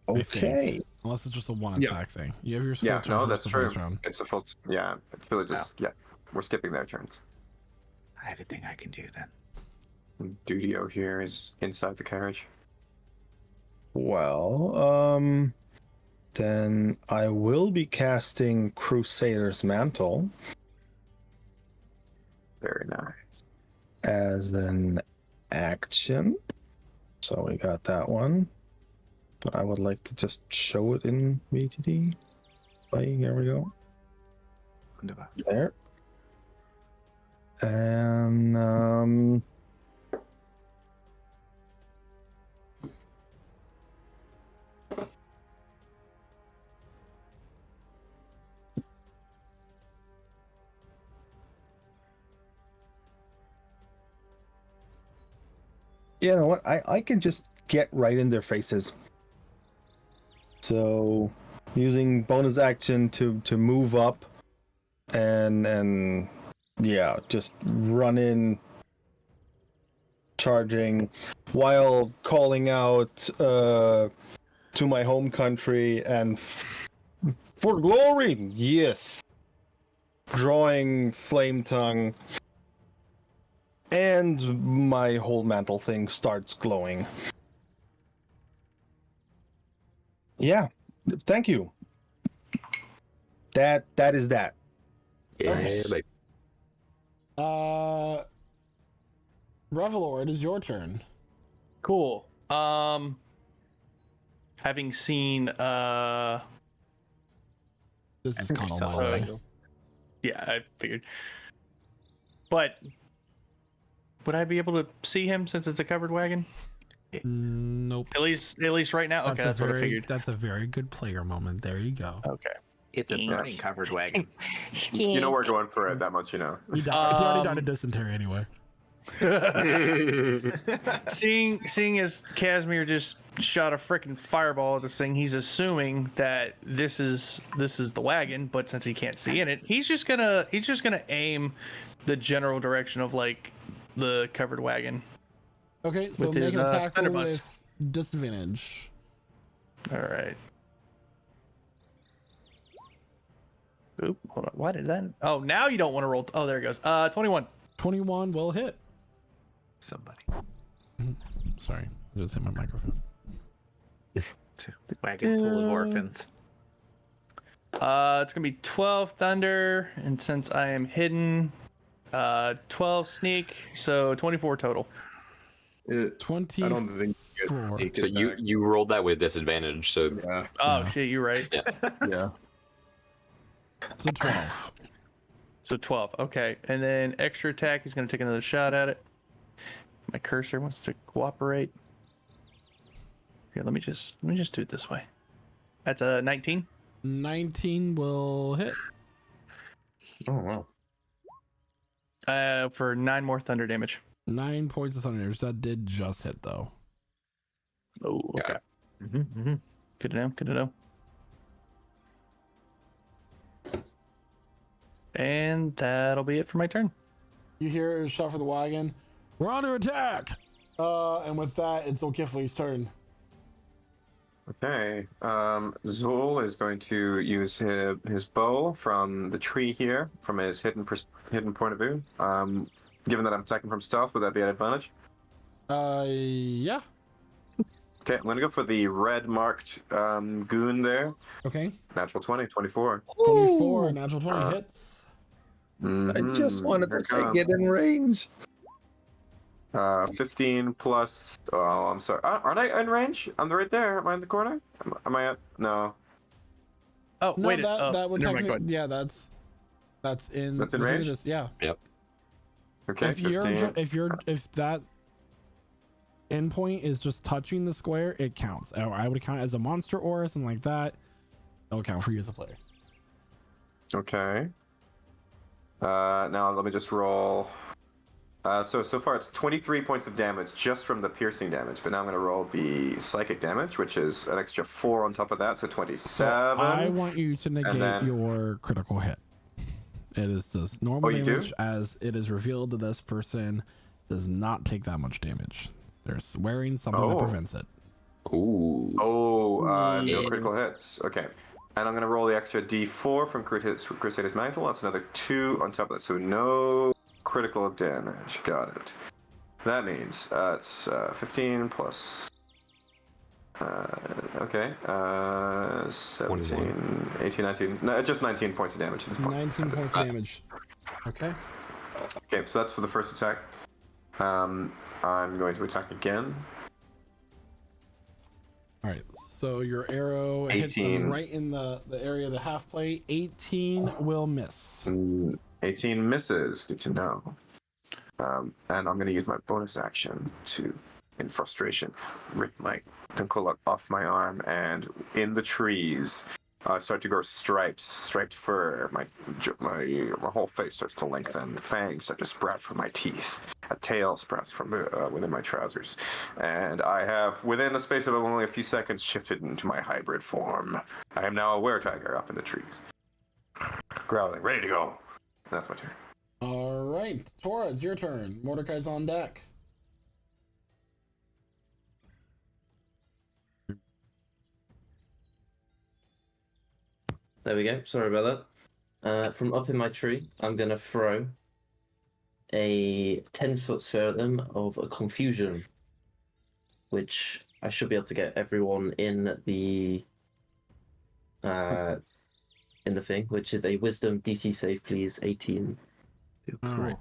I think. Okay. Unless it's just a one attack thing. You have your full Yeah, turn no, for a that's surprise true. round. It's a full. Yeah, it's really just we're skipping their turns. I have a thing I can do then. Dudio here is inside the carriage. Well, then I will be casting Crusader's Mantle Very nice. as an action. So we got that one. But I would like to just show it in VTD. Play, here we go. Wunderbar. There. And you know what? I can just get right in their faces. So using bonus action to move up and yeah, just run in, charging while calling out to my home country and for glory, yes, drawing flame tongue, and my whole mantle thing starts glowing. Yeah, thank you. That is that. Yeah, Nice. baby. Revelor, it is your turn. Cool. Having seen This is Give called a yourself while a ago. title. yeah, I figured. But would I be able to see him since it's a covered wagon? Nope. At least right now. Okay, that's what I figured. That's a very good player moment. There you go. Okay. It's a burning covered wagon. You know we're going for it. That much you know. He already died of dysentery anyway. Seeing as Casimir just shot a freaking fireball at this thing, he's assuming that this is the wagon, but since he can't see in it, he's just gonna aim the general direction of like the covered wagon. Okay, so With make his, an attack roll thunderbuss. with disadvantage. All right. Oop, hold on. Why did that? Oh, now you don't want to roll. Oh, there it goes. 21. 21 will hit. Somebody. Sorry, I just hit my microphone. Wagon full of orphans. It's gonna be 12 thunder, and since I am hidden, 12 sneak, so 24 total. 24. I don't think you guys take So it back. you rolled that with disadvantage. So Yeah, Oh Yeah. shit, you're right. yeah. So 12. So 12. Okay, and then extra attack. He's gonna take another shot at it. My cursor wants to cooperate. Here, let me just do it this way. That's a 19. 19 will hit. Oh wow. For 9 more thunder damage. 9 points of thunder damage. That did just hit though. Oh, okay. Good to know. Good to know. And that'll be it for my turn. You hear a shot for the wagon. We're under attack. And with that, it's O'Kifley's turn. Okay. Zul is going to use his bow from the tree here, from his hidden point of view. Given that I'm attacking from stealth, would that be an advantage? Yeah. Okay, I'm going to go for the red marked goon there. Okay. Natural 20, 24. 24, natural 20 hits. I just Mhm, wanted here to it say comes. get in range. 15 plus. Oh, I'm sorry. Aren't I in range? I'm right there. Am I in the corner? Am I up? No. Oh, No, wait. that would never mind, go technically, ahead. yeah, that's in. That's in within range? this- yeah. Okay, If 15. if that endpoint is just touching the square, it counts. Or I would count it as a monster or something like that. It'll count for you as a player. Okay. Now let me just roll. So far it's 23 points of damage just from the piercing damage, but now I'm going to roll the psychic damage, which is an extra 4 on top of that, so 27. I want you to negate then- your critical hit. It is just normal Oh, you do? damage as it is revealed that this person does not take that much damage. They're wearing something that Oh. prevents it. ooh. No Yeah. critical hits. Okay. And I'm going to roll the extra d4 from Crusader's Mantle. That's another 2 on top of that, so no critical damage. Got it. That means it's 15 plus. Okay. 17, 18, 19. No, just 19 points of damage at this point. 19 points of damage. Okay. Okay, so that's for the first attack. I'm going to attack again. All right. So your arrow hits 18. him right in the area of the half plate. 18 will miss. 18 misses. Good to know. And I'm going to use my bonus action to, in frustration, rip my Tunkulak off my arm, and in the trees start to grow striped fur. My whole face starts to lengthen. Fangs start to sprout from my teeth. A tail sprouts from within my trousers. And I have, within the space of only a few seconds, shifted into my hybrid form. I am now a were-tiger up in the trees. Growling, ready to go. That's my turn. All right. Tora, it's your turn. Mordecai's on deck. There we go. Sorry about that. From up in my tree, I'm going to throw a 10-foot sphere at them of a confusion, which I should be able to get everyone in the in the thing, which is a Wisdom DC save, please, 18. All right.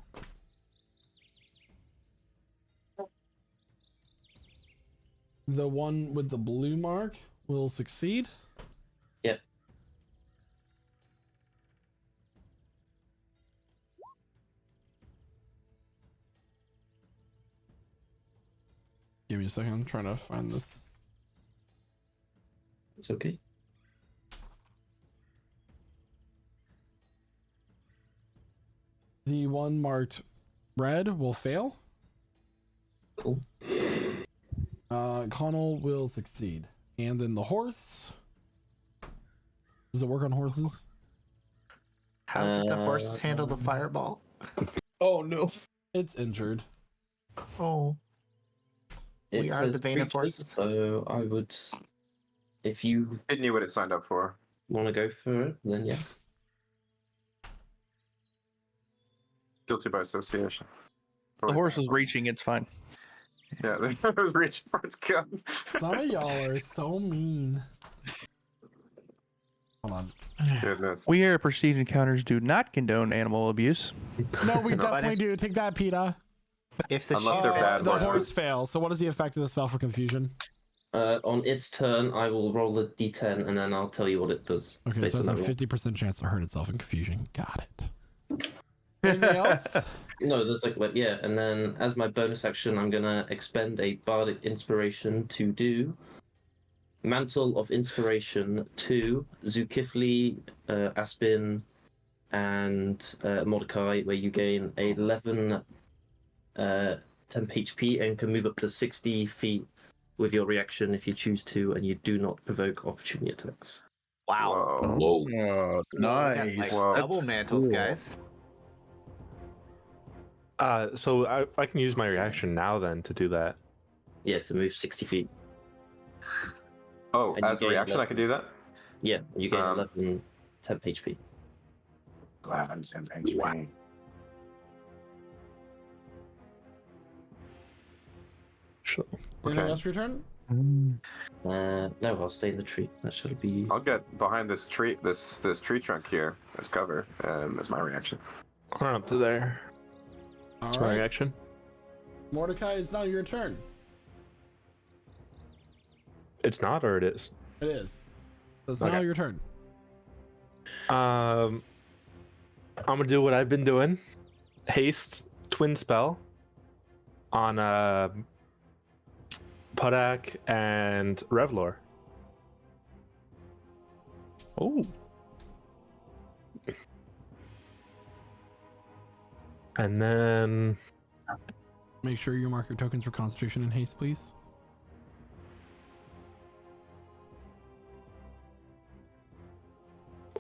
The one with the blue mark will succeed. Yep. Give me a second. I'm trying to find this. It's okay. The one marked red will fail. Cool. Connell will succeed. And then the horse. Does it work on horses? How did the horse handle the fireball? Oh no. It's injured. Oh. We It are the says bane of creatures, horses. so I would, if you It knew what it signed up for. want to go for it, then yeah. Guilty by association. The horse is reaching. It's fine. Yeah, they're reaching for its gun. Some of y'all are so mean. Hold on. Goodness. We here at Prestige Encounters do not condone animal abuse. No, we No. definitely do. Take that, PETA. If the Unless sheep they're fails, bad The horses. horse fails. So what is the effect of the spell for confusion? On its turn, I will roll a d10 and then I'll tell you what it does. Okay, based so on it's a that roll. 50% chance to hurt itself in confusion. Got it. Anything else? No, there's yeah, and then as my bonus action, I'm gonna expend a bardic inspiration to do Mantle of Inspiration to Zulkifli, Aspin, and Mordecai, where you gain 11 temp HP and can move up to 60 feet with your reaction if you choose to, and you do not provoke opportunity attacks. wow. Whoa. Whoa. Oh, We got, nice. like, Whoa. double mantles, cool. guys. So I can use my reaction now then to do that. Yeah, to move 60 feet. Oh, And you as a gain reaction, I 11. can do that? Yeah, you gain Um, 11 temp HP. Glad I'm sent HP. Sure. Anything Okay. else for your turn? No, I'll stay in the tree. That should be. I'll get behind this tree, this tree trunk here as cover, as my reaction. Run up to there. All That's my right. reaction. Mordecai, it's now your turn. It's not, or it is. It is. It's Okay. now your turn. I'm gonna do what I've been doing. Haste twin spell on Pudak and Revlor. Oh. And then Make sure you mark your tokens for concentration and haste, please.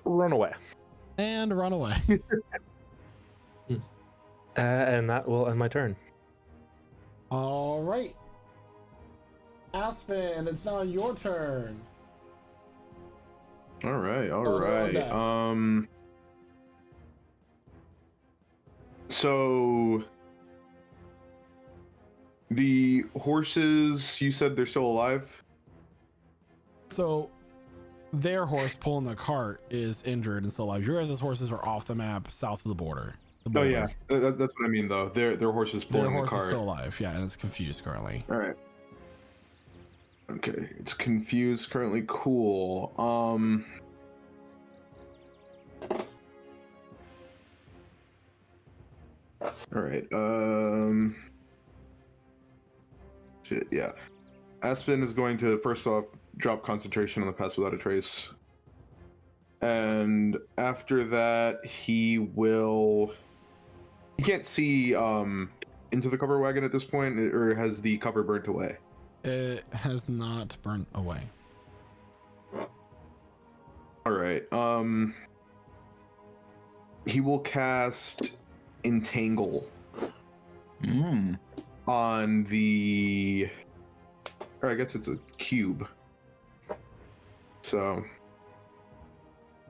run away. And run away. And that will end my turn. All right. Aspen, it's now your turn. All right, all Oh, we're on right. deck. So the horses, you said they're still alive? So their horse pulling the cart is injured and still alive. Your guys' horses are off the map south of the border. The Oh border. yeah, that's what I mean though. Their horses Their pulling the horse is cart. still alive. Yeah, and it's confused currently. All right. Okay, it's confused currently. Cool. All right. Shit. Yeah. Aspen is going to first off drop concentration on the pass without a trace, and after that he will. He can't see into the cover wagon at this point, or has the cover burnt away? It has not burnt away. All right. He will cast Entangle on the. Or I guess it's a cube. So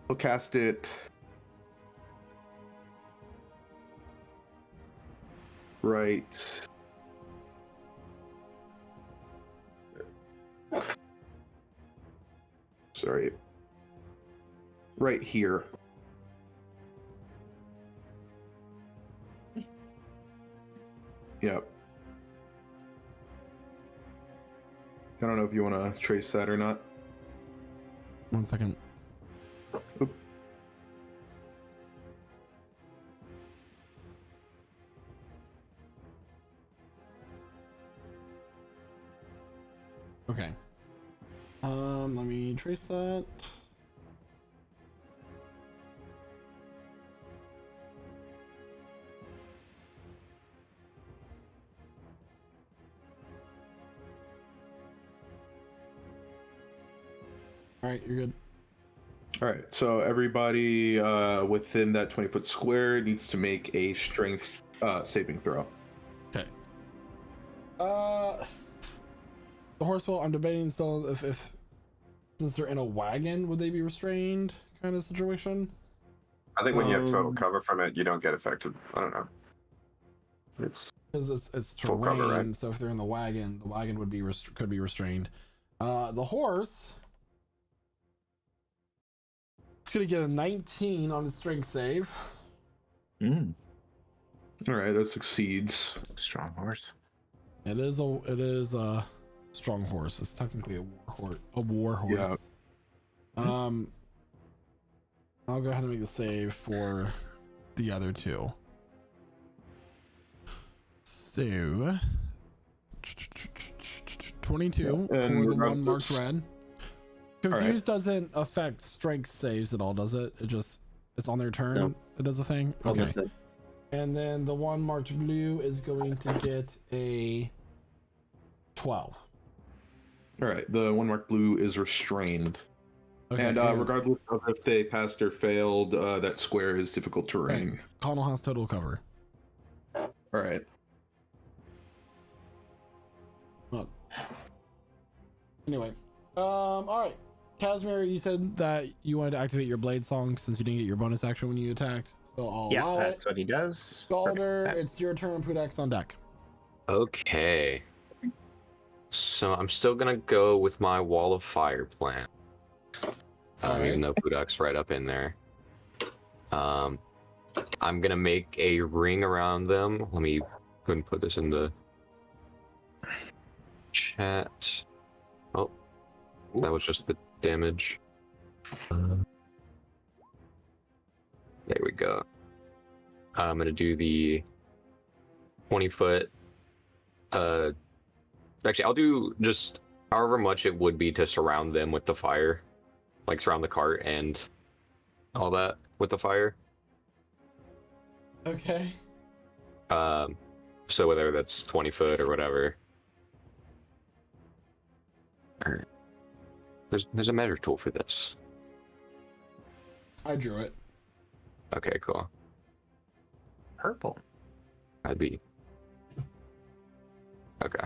he'll cast it right. right here. Yep. I don't know if you want to trace that or not. 1 second. Oop. Okay. Let me trace that. All right, you're good. All right, so everybody within that 20-foot square needs to make a strength saving throw. Okay. The horse will. I'm debating still if since they're in a wagon, would they be restrained? Kind of situation. I think when you have total cover from it, you don't get affected. I don't know. It's Because it's Full terrain, cover, right? so if they're in the wagon would be could be restrained. The horse is gonna get a 19 on his strength save. Mm, All right, that succeeds. strong horse. It is a strong horse. It's technically a war horse. Yeah. I'll go ahead and make the save for the other two. So 22 Yeah, and for the one regardless- marked red. Confused doesn't affect strength saves at all, does it? It's on their turn. No. It does a thing. On their Okay. turn. And then the one marked blue is going to get a 12. All right, the one marked blue is restrained. Okay. And regardless of if they passed or failed, that square is difficult terrain. Connell has total cover. All right. Well, anyway, all right. Casimir, you said that you wanted to activate your blade song since you didn't get your bonus action when you attacked. So I'll Yeah, allow that's it. what he does. Galder, Perfect. it's your turn. Pudax on deck. Okay. So I'm still gonna go with my wall of fire plan. Alright. Even though Budak's right up in there. I'm gonna make a ring around them. Let me go ahead and put this in the chat. Oh, that was just the damage. There we go. I'm gonna do the 20-foot. Actually, I'll do just however much it would be to surround them with the fire, like surround the cart and all that with the fire. Okay. So whether that's 20 foot or whatever. Alright. There's a measure tool for this. I drew it. Okay, cool. Purple. I'd be. Okay.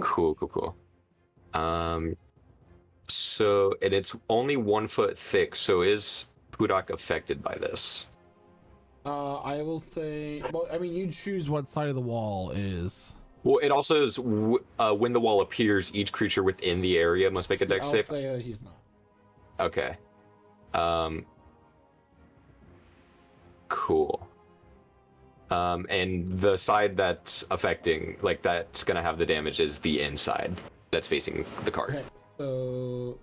Cool. So, and it's only 1 foot thick, so is Pudak affected by this? I will say, well, I mean, you choose what side of the wall is. Well, it also is when the wall appears, each creature within the area must make a dex I'll save. say that he's not. Okay. Cool. And the side that's affecting, like that's gonna have the damage, is the inside that's facing the cart. Okay, so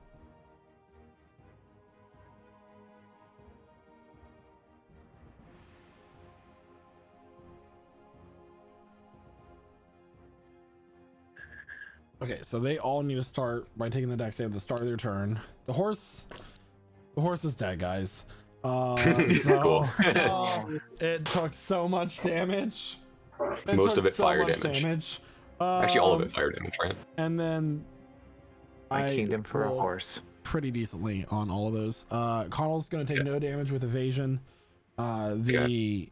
okay, so they all need to start by taking the dex save at the start of their turn. The horse is dead, guys. So it took so much damage. Most of took it fire much damage. Actually, all of it fire damage, right? And then My I kingdom for a rolled horse. pretty decently on all of those. Connell's gonna take no damage with evasion. He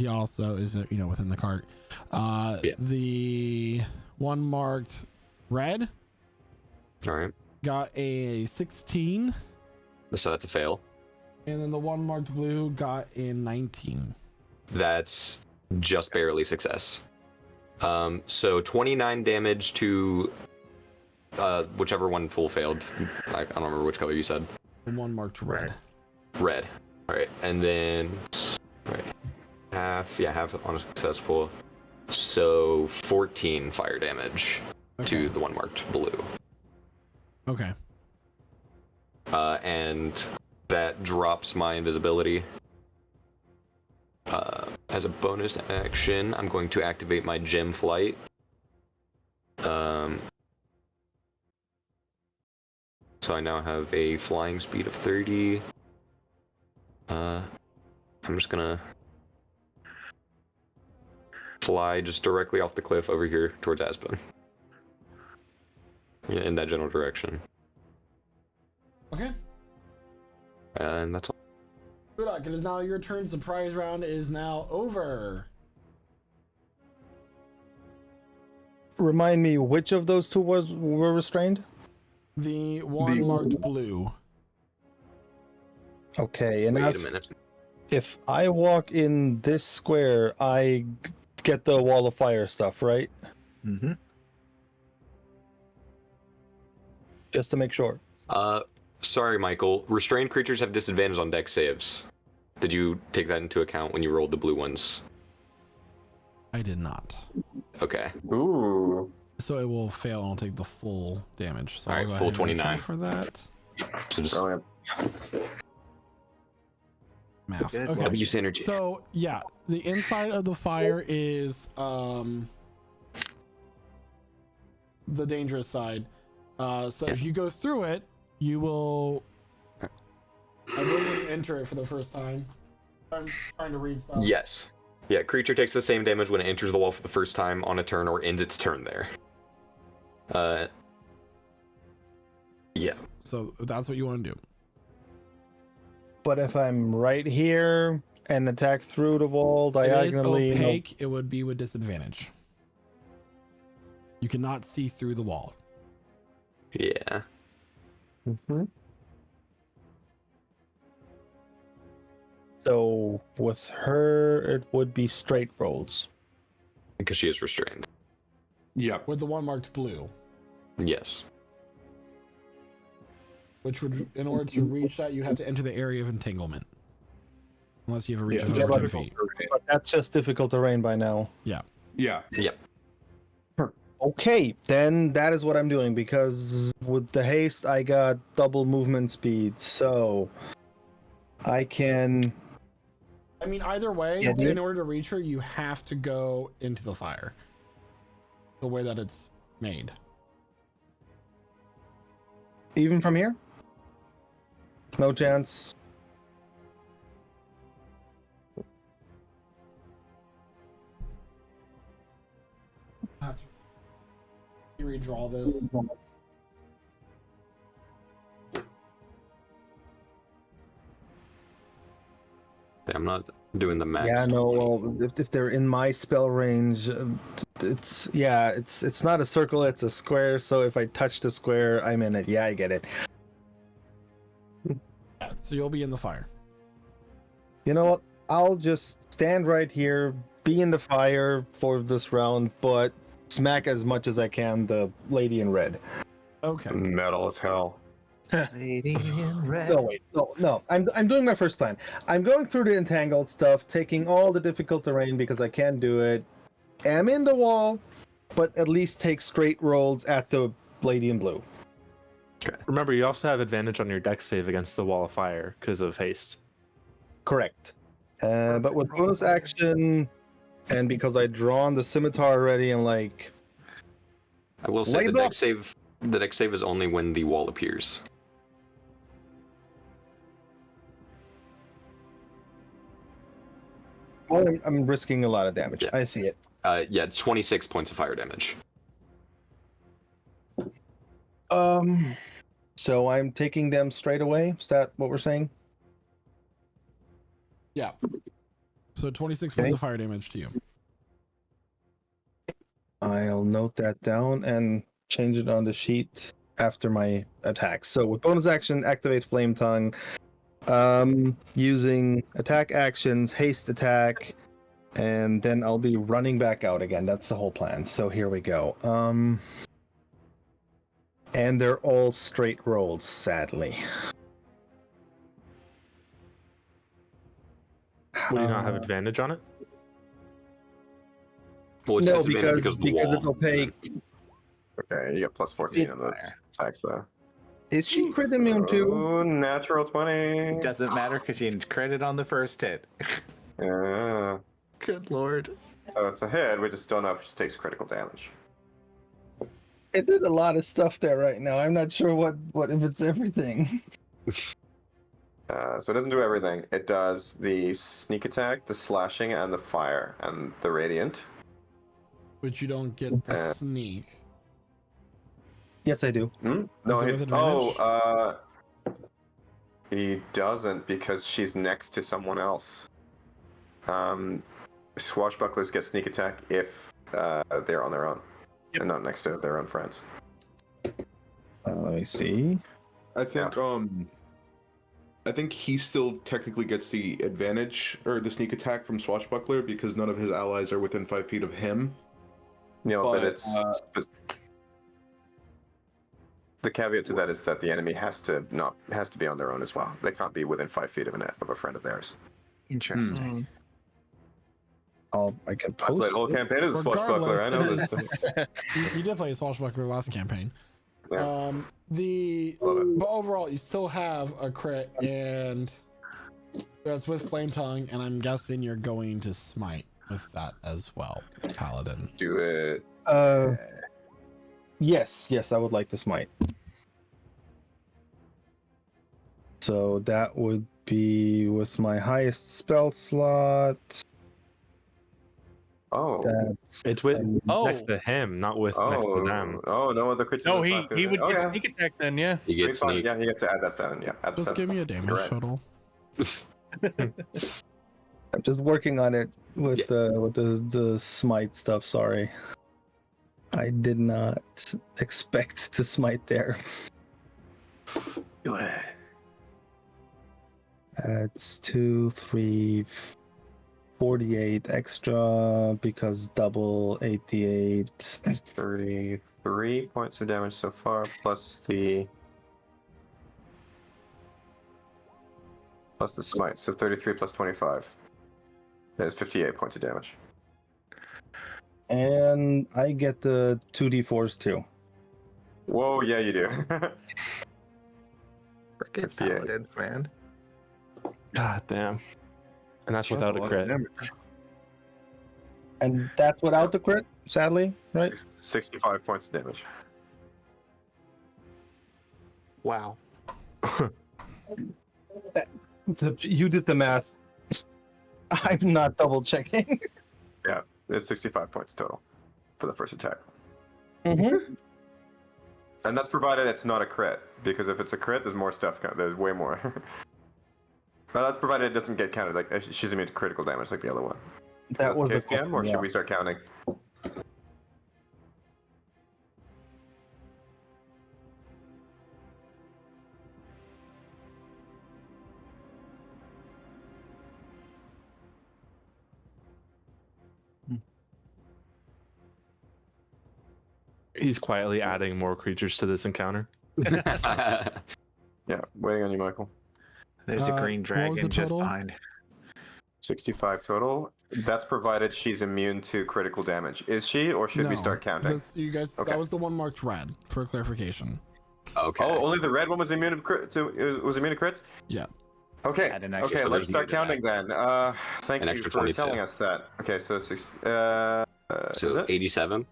also is within the cart. The one marked red All right. got a 16, So that's a fail. and then the one marked blue got a 19. That's just barely success. So 29 damage to whichever one full failed. I don't remember which color you said. The one marked red. Red. All right, and then half on a successful. So 14 fire damage to the one marked blue. Okay. And that drops my invisibility. As a bonus action, I'm going to activate my gem flight. So I now have a flying speed of 30. I'm just gonna fly just directly off the cliff over here towards Aspen. Yeah, in that general direction. Okay. And that's all. Rudak, it is now your turn. Surprise round is now over. Remind me, which of those two were restrained? The one marked blue. Okay, and Wait a minute. if I walk in this square, I get the wall of fire stuff, right? Mm-hmm. Just to make sure. Sorry, Michael. Restrained creatures have disadvantage on dex saves. Did you take that into account when you rolled the blue ones? I did not. Okay. Ooh. So it will fail and I'll take the full damage. So All I'll right, go full ahead and 29. for that. So just Brilliant. Math. Good. Okay. use energy. So yeah, the inside of the fire is the dangerous side. So if you go through it, you will. I didn't enter it for the first time. I'm trying to read stuff. Yes. Yeah, creature takes the same damage when it enters the wall for the first time on a turn or ends its turn there. Yeah. So that's what you want to do. But if I'm right here and attack through the wall It is diagonally, opaque. It would be with disadvantage. You cannot see through the wall. Yeah. Mhm. So with her, it would be straight rolls. Because she is restrained. Yeah. With the one marked blue, Yes. which would, in order to reach that, you have to enter the area of entanglement. Unless you have a reach Yeah, of yeah, over but- 10 feet. But that's just difficult terrain by now. Yeah. Yep. Okay, then that is what I'm doing because with the haste, I got double movement speed, so I can. I mean, either way, Yeah, in order to reach her, you have to go into the fire. The way that it's made. Even from here? No chance. You redraw this. I'm not doing the max. Yeah, no. 20. Well, if they're in my spell range, it's not a circle, it's a square. So if I touch the square, I'm in it. Yeah, I get it. Yeah, so you'll be in the fire. You know what? I'll just stand right here, be in the fire for this round, but smack as much as I can the lady in red. Okay. Metal as hell. Lady in red. No, wait, no. I'm doing my first plan. I'm going through the entangled stuff, taking all the difficult terrain because I can't do it. Am in the wall, but at least take straight rolls at the lady in blue. Remember, you also have advantage on your dex save against the wall of fire because of haste. Correct. But with bonus action, and because I drawn the scimitar already, I'm like, I will say Light the up. dex save is only when the wall appears. oh, I'm risking a lot of damage. Yeah. I see it. Yeah, 26 points of fire damage. So I'm taking them straight away. Is that what we're saying? Yeah. So 26 Okay. points of fire damage to you. I'll note that down and change it on the sheet after my attack. So with bonus action, activate Flame Tongue. Using attack actions, haste attack, and then I'll be running back out again. That's the whole plan. So here we go. And they're all straight rolls, sadly. Would you not have advantage on it? Well, it's No, disadvantage because of the wall. it's opaque. Okay, you get plus 14 on the attacks though. Is she crit immune too? Ooh, natural 20. It doesn't matter because you credit on the first hit. Yeah. Good lord. So it's a hit. We just don't know if she takes critical damage. It did a lot of stuff there right now. I'm not sure what if it's everything. So it doesn't do everything. It does the sneak attack, the slashing, and the fire, and the radiant. But you don't get the Uh, sneak. Yes, I do. Hmm? No, Is it he, with advantage? he doesn't because she's next to someone else. Swashbucklers get sneak attack if they're on their own and not next to their own friends. I see. I think he still technically gets the advantage or the sneak attack from Swashbuckler because none of his allies are within 5 feet of him. No, but But, it's the caveat to that is that the enemy has to be on their own as well. They can't be within 5 feet of a friend of theirs. Interesting. I can I played post. the whole campaign as a swashbuckler. I know Regardless, this. you did play a swashbuckler last campaign. Yeah. Love it. But overall, you still have a crit, and that's with Flame Tongue, and I'm guessing you're going to smite with that as well, Paladin. Do it. Yes, I would like to smite. So that would be with my highest spell slot. Oh. That's It's with Oh. next to him, not with next to them. Oh, no other crits. No, within 5 feet he of would it. Oh, get yeah. sneak attack then, yeah. You get sneak. Yeah, he gets to add that 7. Yeah, add the Just 7. give me a damage Right. total. I'm just working on it with the smite stuff. Sorry, I did not expect to smite there. Do it. That's 2, 3, 48 extra because double 88. 33 points of damage so far, plus the smite. So 33 plus 25. That is 58 points of damage. And I get the 2d4s too. Whoa, yeah, you do. Frickin' 58. paladins, man. God damn. And that's without a crit. And that's without the crit, sadly, right? 65 points of damage. Wow. You did the math. I'm not double checking. Yeah, it's 65 points total for the first attack. Mm-hmm. And that's provided it's not a crit, because if it's a crit, there's more stuff. There's way more. But that's provided it doesn't get counted. Like she's immune to critical damage, like the other one. That was the case, Cam, or question, should we start counting? He's quietly adding more creatures to this encounter. Yeah, waiting on you, Michael. There's a green what was the dragon just total? behind. 65 total. That's provided she's immune to critical damage. Is she, or should we No, start counting? you guys, Okay. that was the one marked red for clarification. Okay. Oh, only the red one was immune to was immune to crits? Yeah. Okay. Add an extra Okay, so let's there's start counting then. Thank An you extra for 22. telling us that. Okay, so is So it? 87.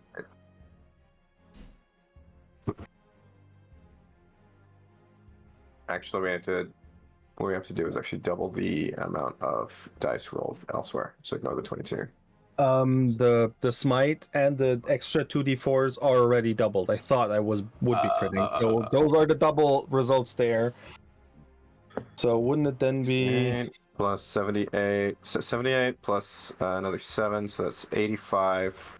Actually, what we have to do is actually double the amount of dice rolled elsewhere. So ignore the 22. The smite and the extra 2d4s are already doubled. I thought I would be critting. So those are the double results there. So wouldn't it then be 8 plus 78, 78 plus another 7, so that's 85.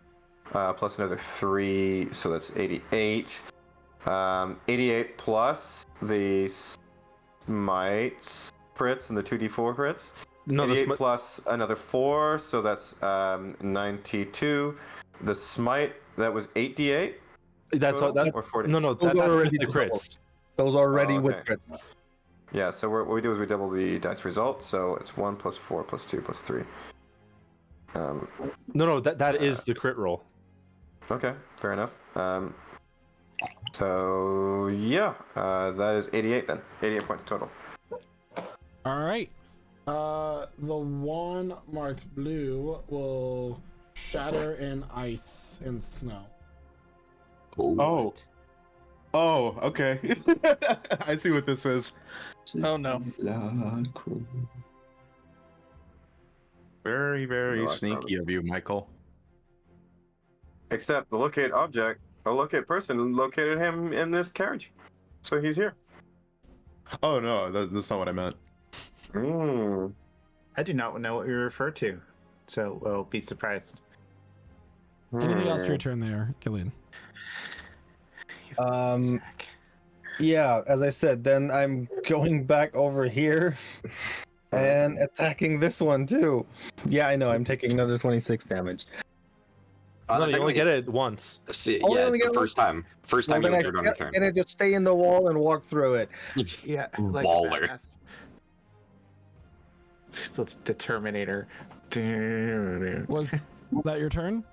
Plus another 3, so that's 88. 88 plus the smites crits and the 2d4 crits. No, 88 plus another 4, so that's 92. The smite, that was 8d8? that's all. total, That, or 40? no, Those that's are already with the doubled. crits. those already Oh, with okay. crits? Yeah, so what we do is we double the dice result, so it's 1 plus 4 plus 2 plus 3. No, that is the crit roll. Okay, fair enough. So yeah, that is 88 then. 88 points total. All right. The one marked blue will shatter in ice and snow. Oh. Oh, okay. I see what this is. Oh no. Very, very No, I sneaky promise. of you, Michael. Except the locate object, the locate person located him in this carriage. So he's here. Oh no, that's not what I meant. Mm. I do not know what you refer to, so we'll be surprised. Anything else for your turn there, Killian? Yeah, as I said, then I'm going back over here and attacking this one too. Yeah, I know, I'm taking another 26 damage. No, you only get it once. See, Oh, I yeah, only it's the get one? first time. First Well, time you then entered on your turn. and I just stay in the wall and walk through it. Yeah, Baller. The Terminator. Was that your turn?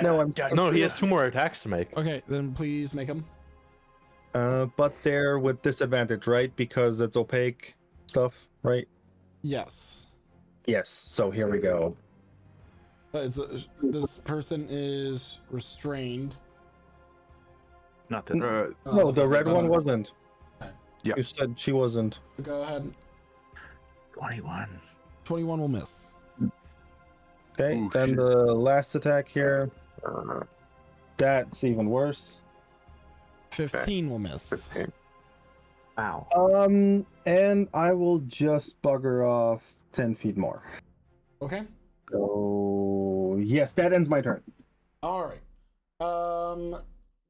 No, I'm No, he has 2 more attacks to make. Okay, then please make them. but they're with disadvantage, right? Because it's opaque stuff, right? Yes. Yes. So here we go. This person is restrained. Not this. No, the red one wasn't. Okay. Yeah. You said she wasn't. Go ahead. 21. 21 will miss. Okay. Ooh, then shit. the last attack here. That's even worse. 15 will miss. 15. Wow. And I will just bugger off 10 feet more. Okay. So yes, that ends my turn. All right.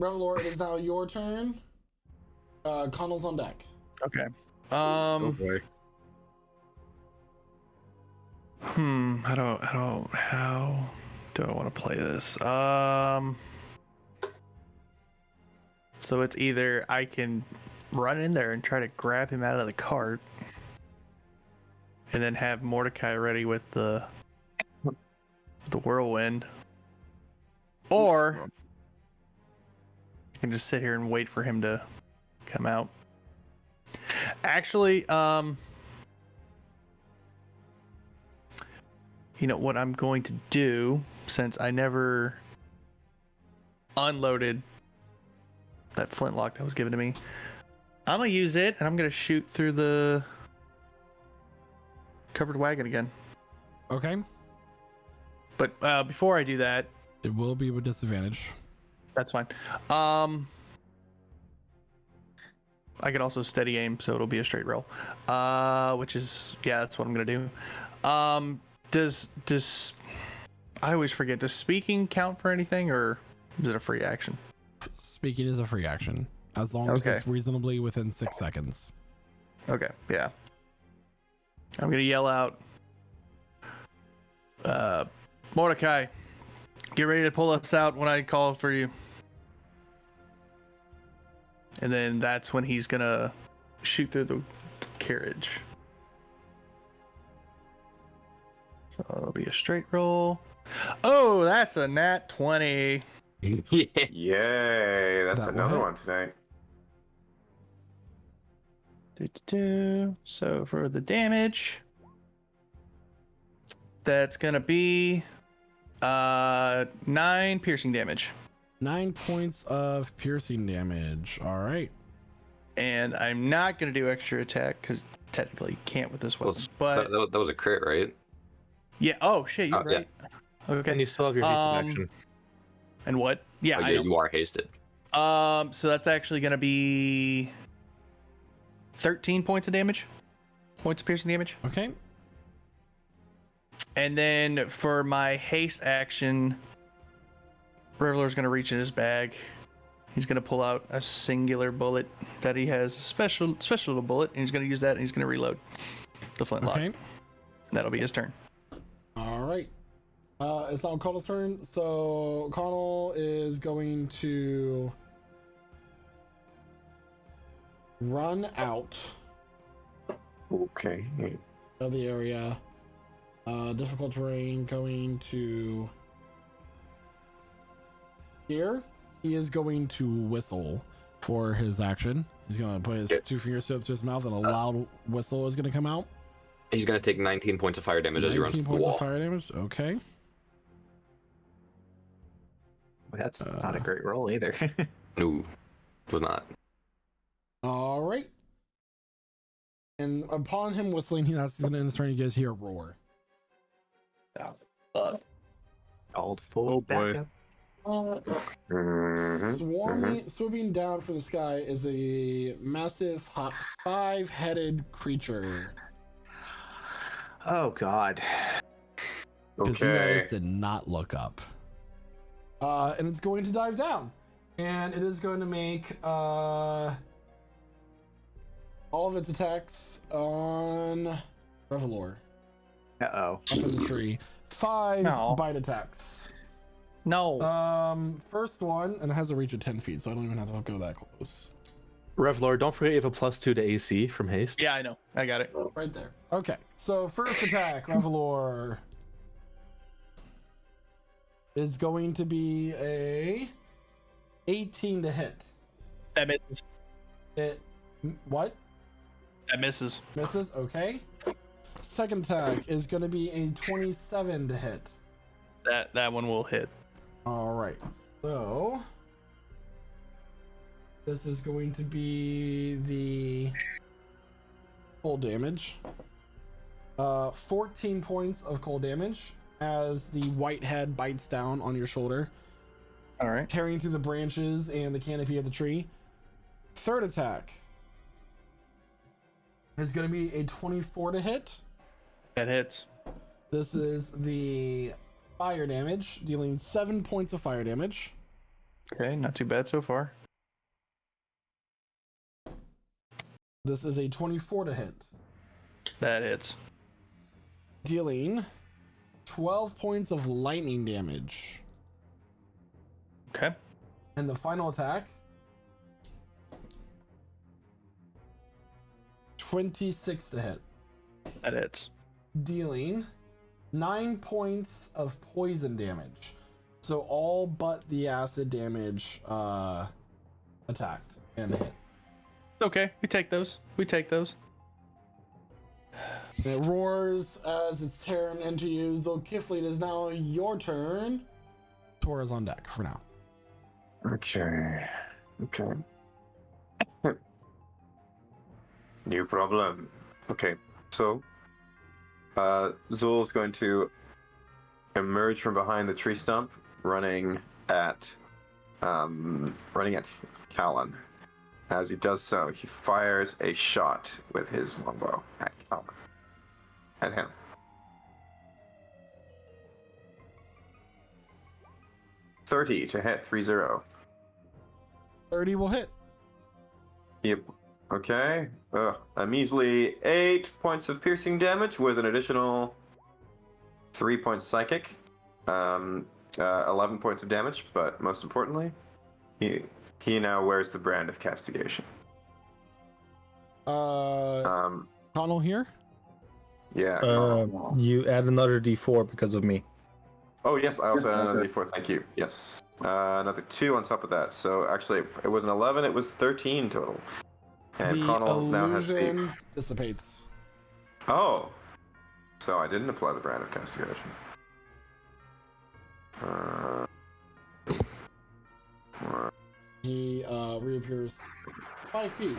Revelor, it is now your turn. Connell's on deck. Okay. Oh boy. How do I want to play this? So it's either I can run in there and try to grab him out of the cart, and then have Mordecai ready with the whirlwind, or I can just sit here and wait for him to come out. Actually, you know what I'm going to do, since I never unloaded that flintlock that was given to me, I'm gonna use it and I'm gonna shoot through the covered wagon again. Okay. But before I do that, It will be with disadvantage. that's fine. I could also steady aim, so it'll be a straight roll. Which is, yeah, that's what I'm gonna do. Does I always forget, does speaking count for anything, or is it a free action? Speaking is a free action, as long as Okay. it's reasonably within 6 seconds. Okay, yeah. I'm gonna yell out, Mordecai, get ready to pull us out when I call for you. And then that's when he's gonna shoot through the carriage. So it'll be a straight roll. Oh, that's a nat 20. Yay, that's That will another hit. one tonight. So for the damage, that's gonna be 9 piercing damage. 9 points of piercing damage. All right. And I'm not gonna do extra attack because technically you can't with this Well, weapon. But that was a crit, right? yeah, oh shit, you're Yeah. right. Okay. And you still have your hasted Um, action. And what? Yeah, Oh, I yeah, know. you are hasted. So that's actually gonna be 13 points of damage. Points of piercing damage. Okay. And then for my haste action, Reveler's gonna reach in his bag. He's gonna pull out a singular bullet that he has, a special little bullet, and he's gonna use that, and he's gonna reload the flintlock. Okay. That'll be his turn. All right. It's now Connell's turn. So Connell is going to run out Okay. of the area. Difficult terrain going to here. He is going to whistle for his action. He's going to put his 2 fingers up to his mouth, and a loud whistle is going to come out. He's gonna take 19 points of fire damage as he runs 19 to the points wall. of fire damage. Okay. That's not a great roll either. No, was not. All right. And upon him whistling, that's going to end his turn. You guys hear a roar. Old full Oh, boy. backup. Swooping down from the sky is a massive 5-headed creature. Oh god. Because you Okay. guys did not look up. And it's going to dive down. And it is going to make all of its attacks on Revelor Uh-oh. up in the tree. 5 No. bite attacks. No. First one, and it has a reach of 10 feet, so I don't even have to go that close. Revlor, don't forget you have a +2 to AC from haste. Yeah, I know. I got it. Right there. Okay, so first attack, Revelor is going to be a 18 to hit. That misses. What? That misses. Misses? Okay. Second attack is going to be a 27 to hit. That one will hit. All right, so this is going to be the cold damage. 14 points of cold damage as the white head bites down on your shoulder, All right. tearing through the branches and the canopy of the tree. Third attack is going to be a 24 to hit. That hits. This is the fire damage, dealing 7 points of fire damage. Okay, not too bad so far. This is a 24 to hit, That hits. dealing 12 points of lightning damage. Okay. And the final attack, 26 to hit, That hits. dealing 9 points of poison damage. So all but the acid damage attacked and hit. Okay, we take those. We take those. And it roars as it's tearing into you. Zulkifli, it is now your turn. Tora's on deck for now. Okay. New problem. Okay, so Zul's going to emerge from behind the tree stump, running at Callan. As he does so, he fires a shot with his longbow at Callan. At him. .30 to hit, 3-0. 30 will hit. Yep. Okay. A measly 8 points of piercing damage with an additional 3 points psychic. 11 points of damage, but most importantly, he now wears the brand of castigation. Connell here. Yeah. You add another D4 because of me. Oh yes, I also had another D4. Thank you. Yes. Another 2 on top of that. So actually, it was an 11. It was 13 total. And The Connell now has illusion dissipates. Oh. So I didn't apply the brand of castigation. He reappears 5 feet.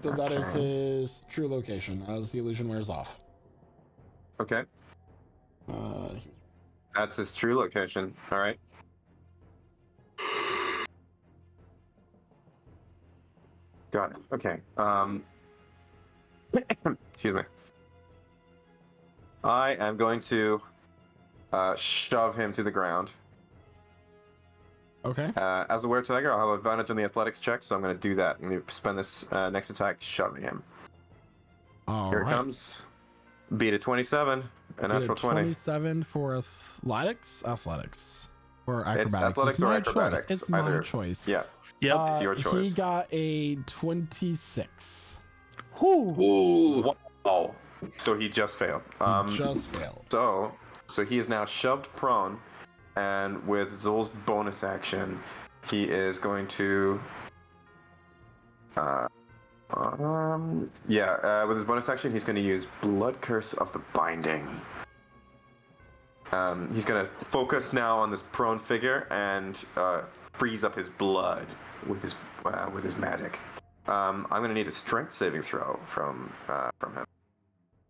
So that is his true location as the illusion wears off. Okay. That's his true location. All right. Got it. Okay. Excuse me. I am going to shove him to the ground. Okay. As a were tiger, I'll have advantage on the athletics check, so I'm going to do that. I'm going to spend this next attack shoving him. All Here it right. comes. Beat a 27, a Get a natural 20. 27 for athletics. Athletics. or acrobatics. It's athletics or my acrobatics. choice. It's my either. choice. Yeah. Yep. It's your choice. He got a 26. Ooh. Oh, so he just failed. He just failed. So he is now shoved prone, and with Zol's bonus action, he is going to. With his bonus action, he's going to use Blood Curse of the Binding. He's going to focus now on this prone figure and freeze up his blood with his magic. I'm going to need a strength saving throw from him,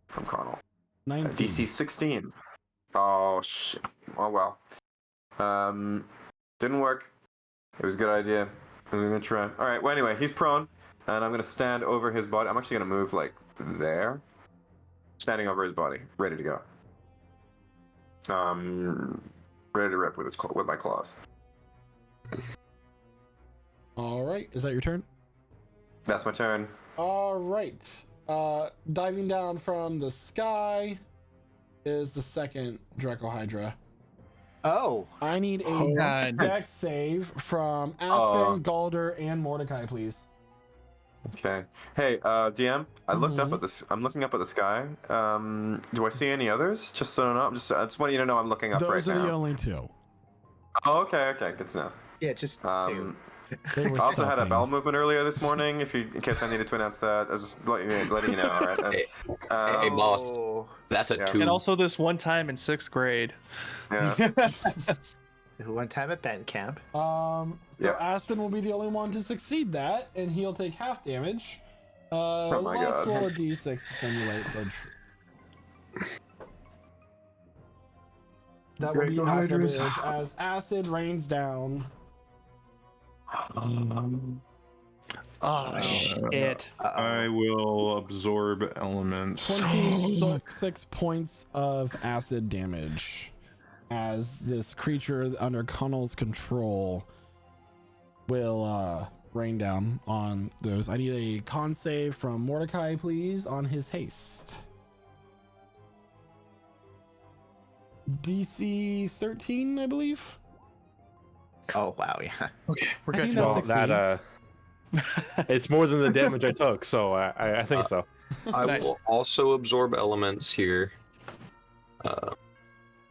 from Connell. 19. DC 16. Oh shit. Oh well. Didn't work. It was a good idea. I'm gonna try. All right. Well, anyway, he's prone, and I'm gonna stand over his body. I'm actually gonna move like there, standing over his body, ready to go. Ready to rip with my claws. All right. Is that your turn? That's my turn. All right. Diving down from the sky is the second Dracohydra. Oh, I need a God. dex save from Aspen, Galder, and Mordecai, please. Okay. Hey, DM. I looked up at this. I'm looking up at the sky. Do I see any others? Just so I know. I just want you to know I'm looking up Those right are now. the only two. Oh, okay. Good to know. yeah, just two. They were I also had a stuffing. bowel movement earlier this morning. In case I needed to announce that, I was just letting you know. All right. Hey, boss. Oh, That's a Yeah. 2. And also this one time in 6th grade. Yeah. one time at band camp. So Yeah. Aspen will be the only one to succeed that, and he'll take half damage. Oh my Let's God. roll a d6 to simulate the. That will be acid Dracohydras. damage as acid rains down. Oh, shit. I will absorb elements. 26 points of acid damage as this creature under Connell's control will rain down on those. I need a con save from Mordecai, please, on his haste. DC 13, I believe. Oh wow, yeah. Okay, we're I good. think to that go. Well, that it's more than the damage I took, so I think so. I Nice. will also absorb elements here.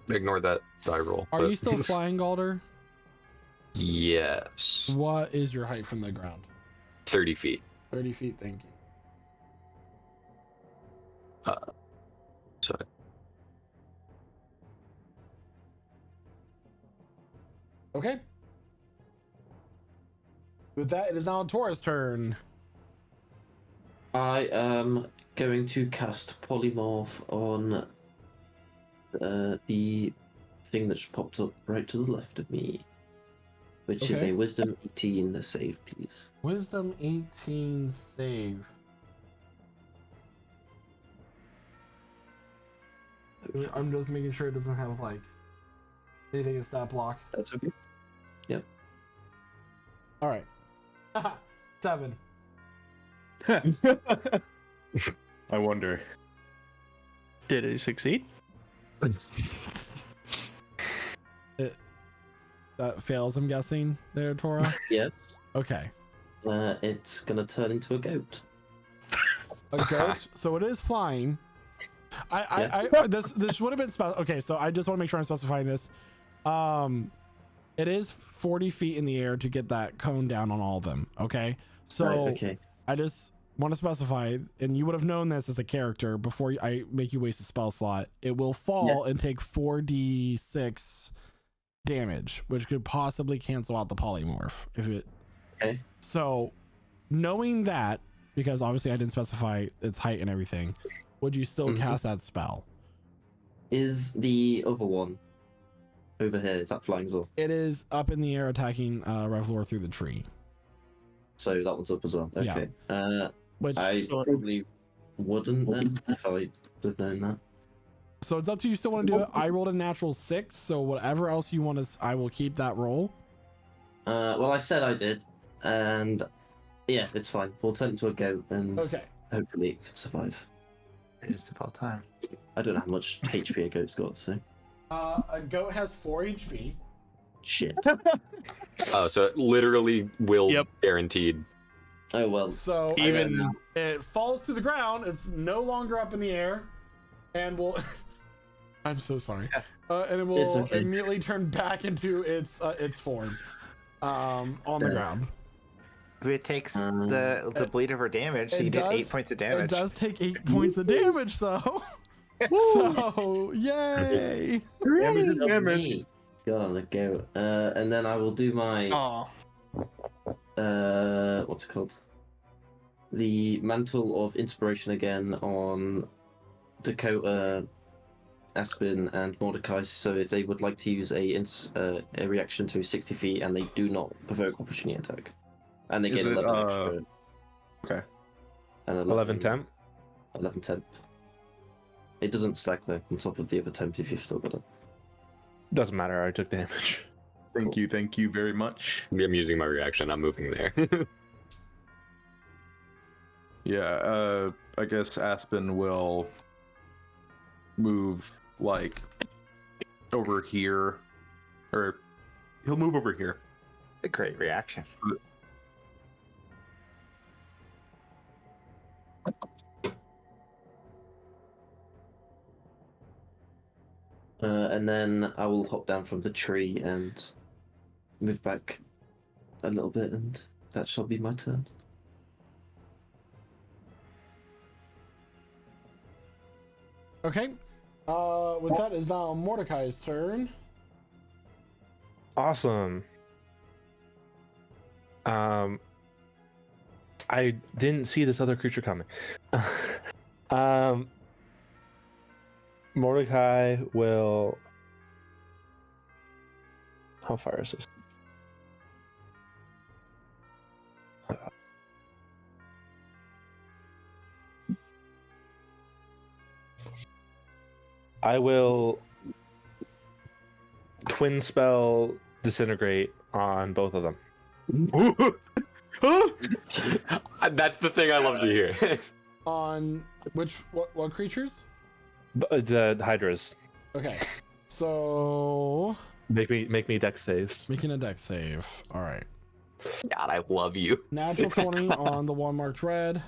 Ignore that die roll. Are but- you still flying, Galder? Yes. What is your height from the ground? 30 feet. 30 feet, thank you. So Okay. With that, it is now Taurus' turn. I am going to cast Polymorph on the thing that's popped up right to the left of me, which is Okay. a Wisdom 18 save, please. Wisdom 18 save. I'm just making sure it doesn't have like anything in stat block. That's okay. Yep. All right. 7. I wonder. Did it succeed? That fails, I'm guessing, there, Tora. Yes. Okay. It's gonna turn into a goat. A goat. So it is flying. This would have been okay, so I just want to make sure I'm specifying this. It is 40 feet in the air to get that cone down on all of them. Okay. So Right, okay. I just want to specify, and you would have known this as a character before I make you waste a spell slot. It will fall and take 4d6 damage, which could possibly cancel out the polymorph if it. Okay. So, knowing that, because obviously I didn't specify its height and everything, would you still cast that spell? Is the other one over here? Is that flying as well? It is up in the air, attacking Revlor through the tree. So that one's up as well. Yeah. Okay. Which I probably wouldn't then if I would have known that. so it's up to you. Still want to do it? I rolled a natural 6, so whatever else you want to, I will keep that roll. Well, I said I did, and yeah, it's fine. We'll turn into a goat, and Okay. hopefully it can survive. It's about time. I don't know how much HP a goat's got, so A goat has 4 HP. Shit. Oh, so it literally will Yep. guaranteed. Oh well. So Even it falls to the ground. It's no longer up in the air, and will. I'm so sorry. And it will It's okay. immediately turn back into its form, on the ground. It takes the bleed over damage, so It you did 8 does- points of It damage. does take 8 points of damage, though. So yay! Damage is Of damage. me. Go on, let go. And then I will do my oh, what's it called? The Mantle of Inspiration again on Dakota, Aspen, and Mordecai. So if they would like to use a reaction to 60 feet and they do not provoke opportunity attack, and they Is get it, 11 extra. okay. And 11 temp. 11 temp. It doesn't stack though on top of the other temp if you've still got it. Doesn't matter. I took damage. Thank you very much. I'm using my reaction. I'm moving there. Yeah, I guess Aspen will move like over here, or he'll move over here. A great reaction. And then I will hop down from the tree and move back a little bit, and that shall be my turn. Okay. With that is now Mordecai's turn. Awesome. I didn't see this other creature coming. Mordecai will. How far is this? I will twin spell disintegrate on both of them. That's the thing I love to hear. On what creatures? The hydras. Okay. So Make me dex saves. making a deck save. All right. God, I love you. Natural 20 on the one marked red.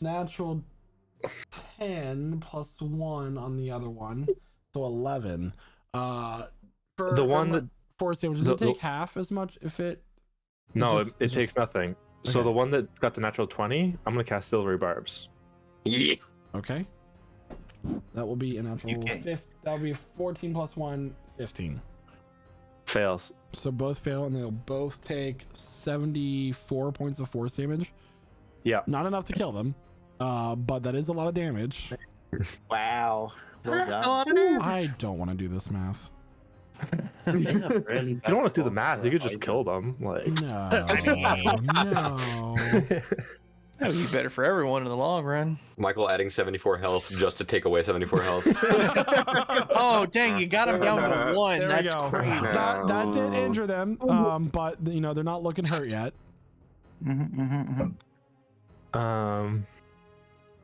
Natural 10 plus 1 on the other one. So 11. For The one that force damage, does it take half as much if it? No, It's it just- takes nothing. So Okay. the one that got the natural 20, I'm gonna cast Silvery Barbs. Yeah. Okay. That will be a natural Okay. that will be 14 plus 1, 15. Fails. So both fail, and they'll both take 74 points of force damage. Yeah. Not enough to kill them, but that is a lot of damage. Wow. Well done. I don't want to do this math. Really You don't want to do the math. You could just kill them. Like No, no. that would be better for everyone in the long run. Michael adding 74 health just to take away 74 health. Oh dang, you got him down to 1. There we That's go. crazy. That did injure them, but you know they're not looking hurt yet.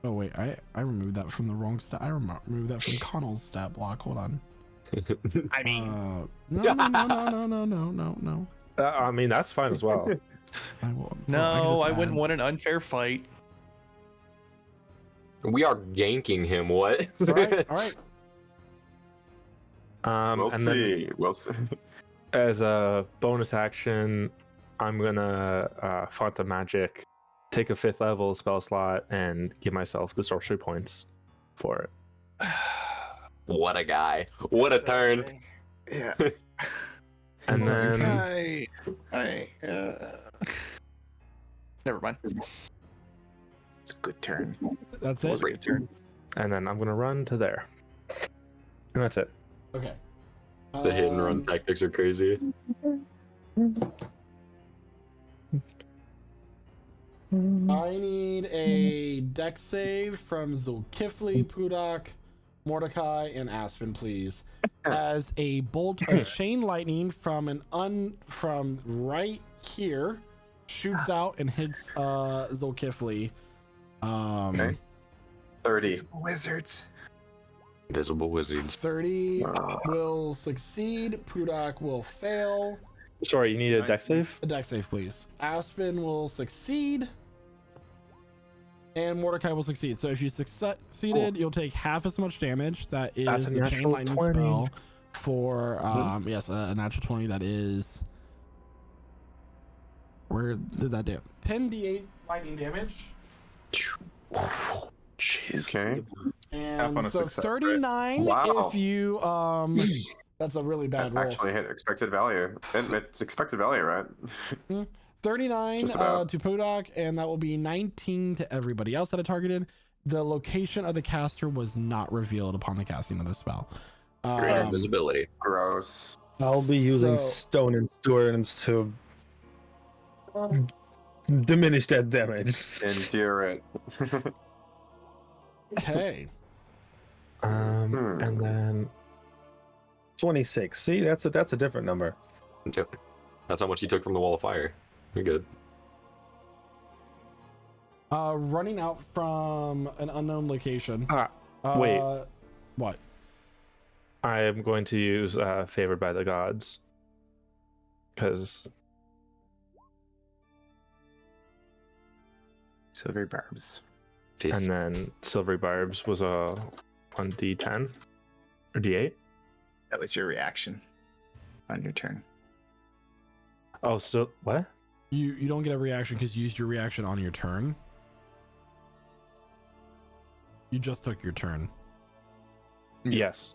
Oh wait, I removed that from the wrong stat. I removed that from Connell's stat block. Hold on. I mean, No. I mean, that's fine as well. I will. no, I wouldn't want an unfair fight. We are yanking him. What? All right. We'll And then see. We'll see. as a bonus action, I'm gonna font of magic, take a 5th level spell slot, and give myself the sorcery points for it. What a guy. What a turn. Yeah. And then Never mind. It's a good turn. That's It it. was a good turn. I'm gonna run to there. And that's it. Okay. The hit and run tactics are crazy. I need a deck save from Zulkifli, Pudak, Mordecai, and Aspen, please. As a bolt of chain lightning from from right here shoots out and hits Zulkifli. Okay. 30. Wizards. Invisible wizards. 30 will succeed. Pudak will fail. Sorry, you need a deck save? A deck save, please. Aspen will succeed. And Mordecai will succeed. So if you succeeded, you'll take half as much damage. That That's is a the chain natural lightning 20. spell for yes, a natural 20. That is, where did that do? 10d8 lightning damage. Jeez. Okay. And on a so success, 39 right? Wow. if you that's a really bad roll. Actually hit expected value. It's expected value, right? 39 Just about. to Pudak, and that will be 19 to everybody else that I targeted. The location of the caster was not revealed upon the casting of the spell. Greater invisibility. Gross. I'll be using So- stone endurance to diminish that damage. Endure it. Okay. And then 26. See, that's a different number. Yep. That's how much he took from the wall of fire. You're good. Running out from an unknown location. Wait. What? I am going to use Favored by the Gods. Because Silvery barbs. and then Silvery Barbs was a 1d10 or d8. That was your reaction on your turn. Oh, so what? You don't get a reaction because you used your reaction on your turn. You just took your turn. Yes.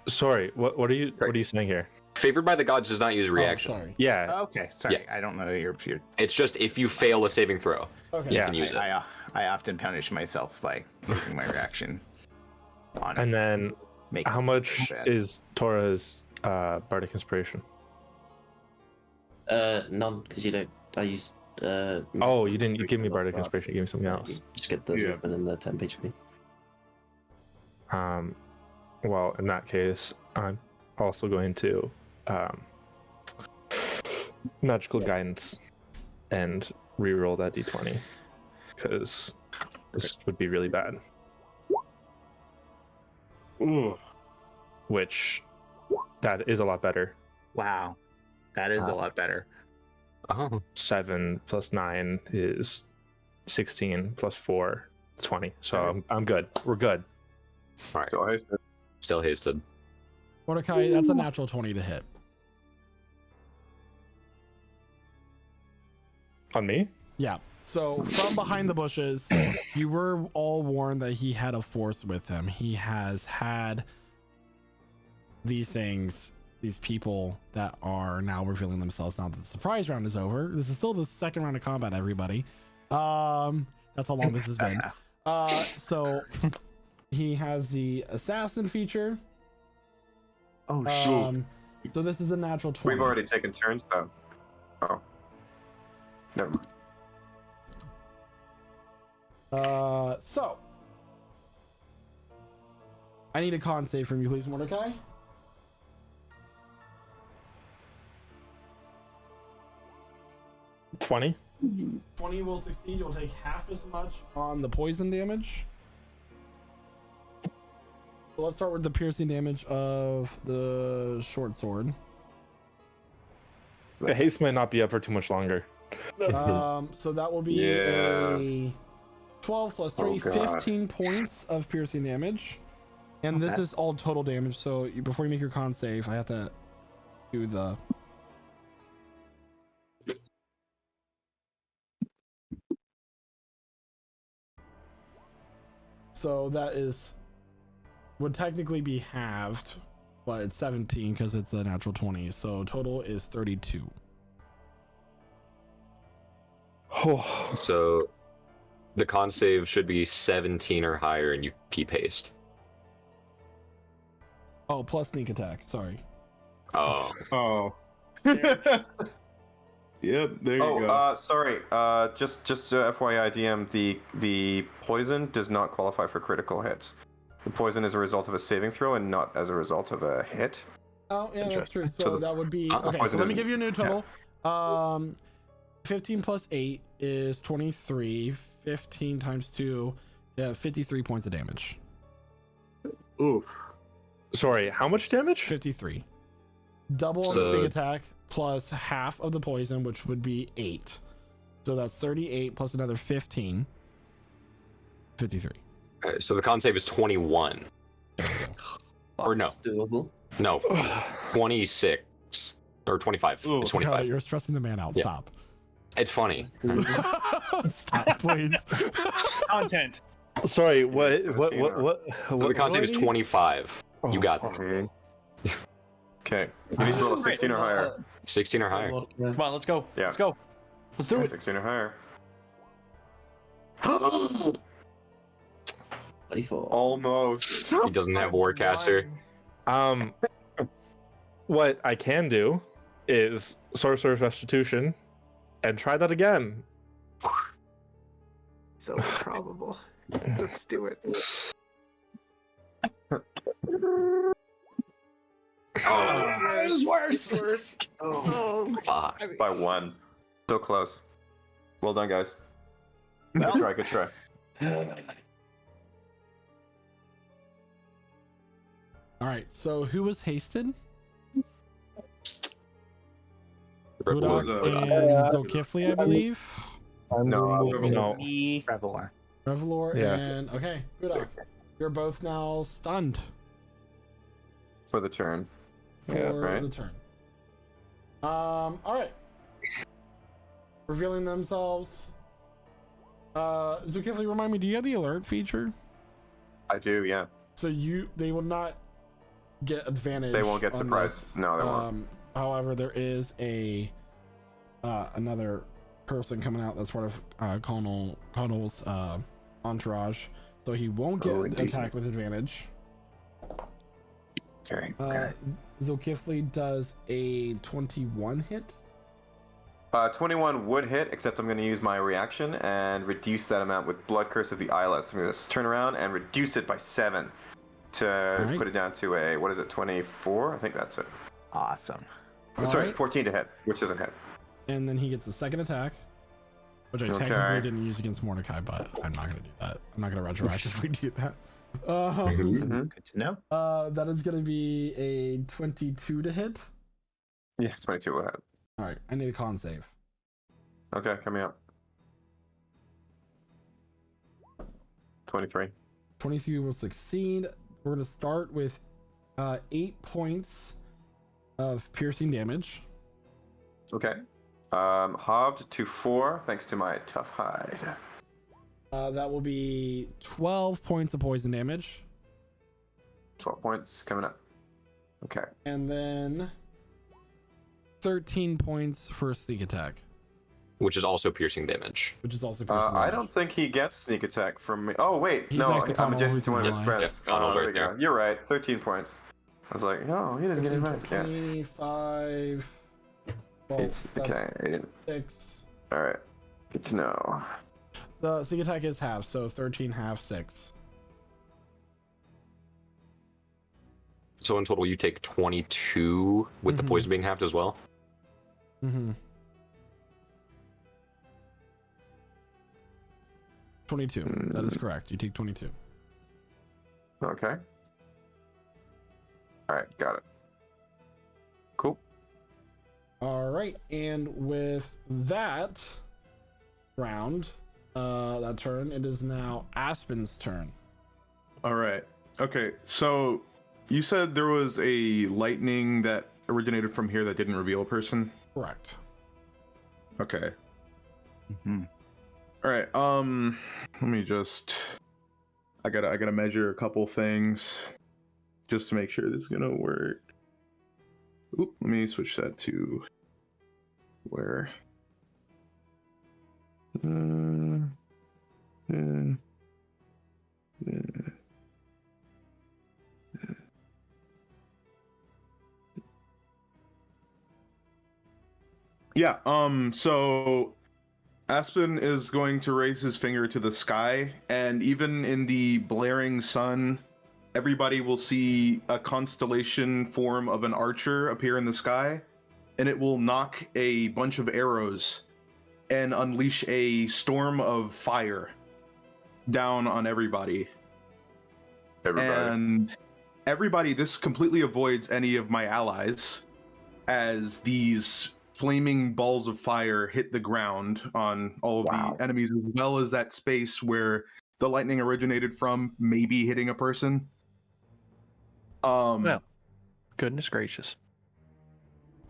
Sorry, what are you saying here? Favored by the gods does not use reaction. Oh, sorry. Yeah. Okay, sorry. I don't know your. It's just if you fail a saving throw, Okay. you Yeah. can use it. I often punish myself by using my reaction on it. And then Make how it much bad. is Tora's bardic inspiration? None, because you don't. I used. Oh, you didn't. You give me bardic inspiration. You gave me something else. Just get the Yeah. movement and the temp HP. Well, in that case, I'm also going to magical guidance and reroll that d20 because this would be really bad. Ooh. Which that is a lot better. Wow, that is a lot better. Oh. 7 plus 9 is 16 plus 4, 20. So I'm good. We're good. All right. So hasted. Still hasted. Mordecai, that's a natural 20 to hit. On me? Yeah. So from behind the bushes, you were all warned that he had a force with him. He has had these things, these people that are now revealing themselves now that the surprise round is over. This is still the second round of combat, everybody. That's how long this has been. So he has the assassin feature. Oh shit! So this is a natural 20. We've already taken turns though. Oh. Never mind. So I need a con save from you, please, Mordecai. $20? 20 will succeed. You'll take half as much on the poison damage. So let's start with the piercing damage of the short sword. The haste might not be up for too much longer. So that will be a 12 plus 3, Oh, God. 15 points of piercing damage. And this is all total damage. So before you make your con save, I have to do the... So that would technically be halved, but it's 17 because it's a natural 20. So total is 32. Oh, So the con save should be 17 or higher, and you keep haste. Oh, plus sneak attack. Sorry. Oh. Oh. Yep, there you go. Sorry. Just FYI, DM, the poison does not qualify for critical hits. The poison is a result of a saving throw and not as a result of a hit. Oh, yeah, that's true. So, So that would be the okay. So poison let me isn't- give you a new total. 15 plus 8 is 23. 15 times 2, 53 points of damage. Ooh. Sorry, how much damage? 53. Double on the sneak attack plus half of the poison, which would be 8. So that's 38 plus another 15. 53. Okay, so the con save is 21. Or no. Doable. No. 26. Or 25. Ooh, It's God, 25. you're stressing the man out. Yeah. Stop. It's funny. Stop, please. Content. Sorry, what? So the con save is 25. You got this. Okay. Okay. You need to roll a 16 or higher. 16 or higher. Come on, let's go. Yeah. Let's go. Let's do it. 16 or higher. 24. Almost. He doesn't have Warcaster. What I can do is Sorcerer's Restitution and try that again. So improbable. Let's do it. Oh, This is worse. Oh. fuck. By 1. So close. Well done, guys. Good try. Good try. All right. So who was hasted? Reward. Budak and Zolkifli, I believe. No, No. Revelar. Revelor Yeah. and okay, Budak. You're both now stunned For the turn. for Yeah, right. the turn. All right. Revealing themselves. Zolkifli, remind me, do you have the alert feature? I do, yeah. So they will not get advantage. They won't get on surprised. this. No, they won't. However, there is another person coming out that's part of Connell's entourage, so he won't get Oh, indeed. attacked with advantage. Okay. Okay. Zolkifli does a 21 hit. 21 would hit, except I'm going to use my reaction and reduce that amount with Blood Curse of the Eyeless. I'm going to turn around and reduce it by 7 to Alright. put it down to a, what is it, 24? I think that's it. Awesome. Sorry, Alright. 14 to hit, which doesn't hit. And then he gets a second attack, which I Okay. technically didn't use against Mordecai, but I'm not going to do that. I'm not going to retroactively do that. Mhm. Good to know. That is going to be a 22 to hit. Yeah, 22 will hit. All right, I need a con save. Okay, coming up. 23. 23 will succeed. We're going to start with 8 points of piercing damage. Okay. Halved to 4, thanks to my tough hide. That will be 12 points of poison damage. 12 points coming up. Okay. And then 13 points for a sneak attack, Which is also piercing damage. which is also piercing I damage. don't think he gets sneak attack from me. Oh, wait. He's no, next to I'm Connell, adjacent who's to one of his in friends. Yeah, Connell's there right we go. there. You're right. 13 points. I was like, no, he doesn't get it back. Yeah. 25. Well, It's that's okay. I didn't. 6. All right. Good to know. The sneak attack is half, so 13 half 6. So in total, you take 22 with the Mhm. poison being halved as well. Mm-hmm. 22. That is correct. You take 22. Okay. All right. Got it. Cool. All right, and with that round, that turn, it is now Aspen's turn. All right. Okay. So you said there was a lightning that originated from here that didn't reveal a person. Correct. Okay. Mhm. All right. Let me just. I gotta measure a couple things, just to make sure this is gonna work. Oop. Let me switch that to where. Yeah, so Aspen is going to raise his finger to the sky, and even in the blaring sun, everybody will see a constellation form of an archer appear in the sky, and it will knock a bunch of arrows and unleash a storm of fire down on everybody. Everybody. And everybody, this completely avoids any of my allies as these flaming balls of fire hit the ground on all of the enemies, as well as that space where the lightning originated from, maybe hitting a person. Well, goodness gracious.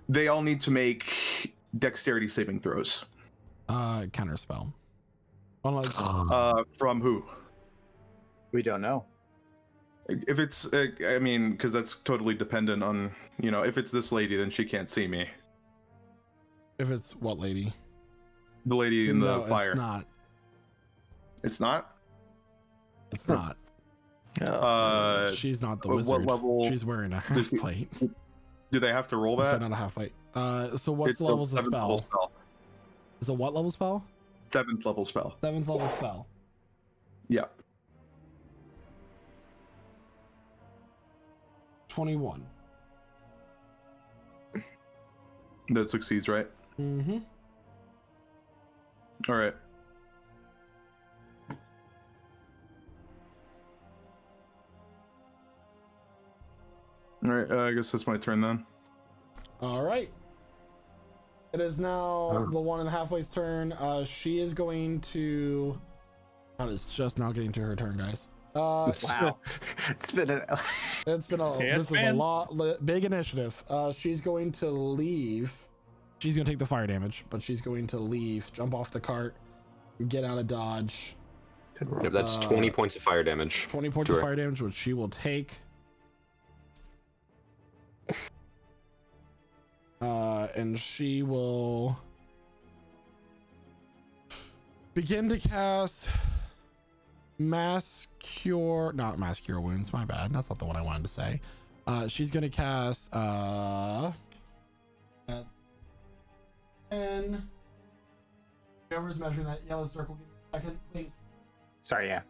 They all need to make dexterity saving throws. Counter spell. Unless From who? We don't know. If it's, I mean, because that's totally dependent on, you know, if it's this lady, then she can't see me. if it's what lady? The lady in the No, fire. it's not. It's not? It's not. She's not the what wizard. level She's wearing a half plate. Do they have to roll that? So not a half plate. So what's It's the levels of 7th level spell? Is it what level spell? 7th level spell. 7th level spell. Yeah. 21. That succeeds, right? Mm-hmm. All right. All right, I guess that's my turn then. All right. It is now the one in the halfway's turn. She is going to. God, it's just now getting to her turn, guys. Wow. It's been a This is a big initiative. She's going to leave. She's going to take the fire damage, but she's going to leave, jump off the cart, get out of dodge. Yeah, that's 20 points of fire damage. 20 points of fire damage, which she will take. And she will begin to cast not mass cure wounds, my bad. That's not the one I wanted to say. She's gonna cast that's 10. Whoever's measuring that yellow circle, give me a second, please. Sorry, yeah.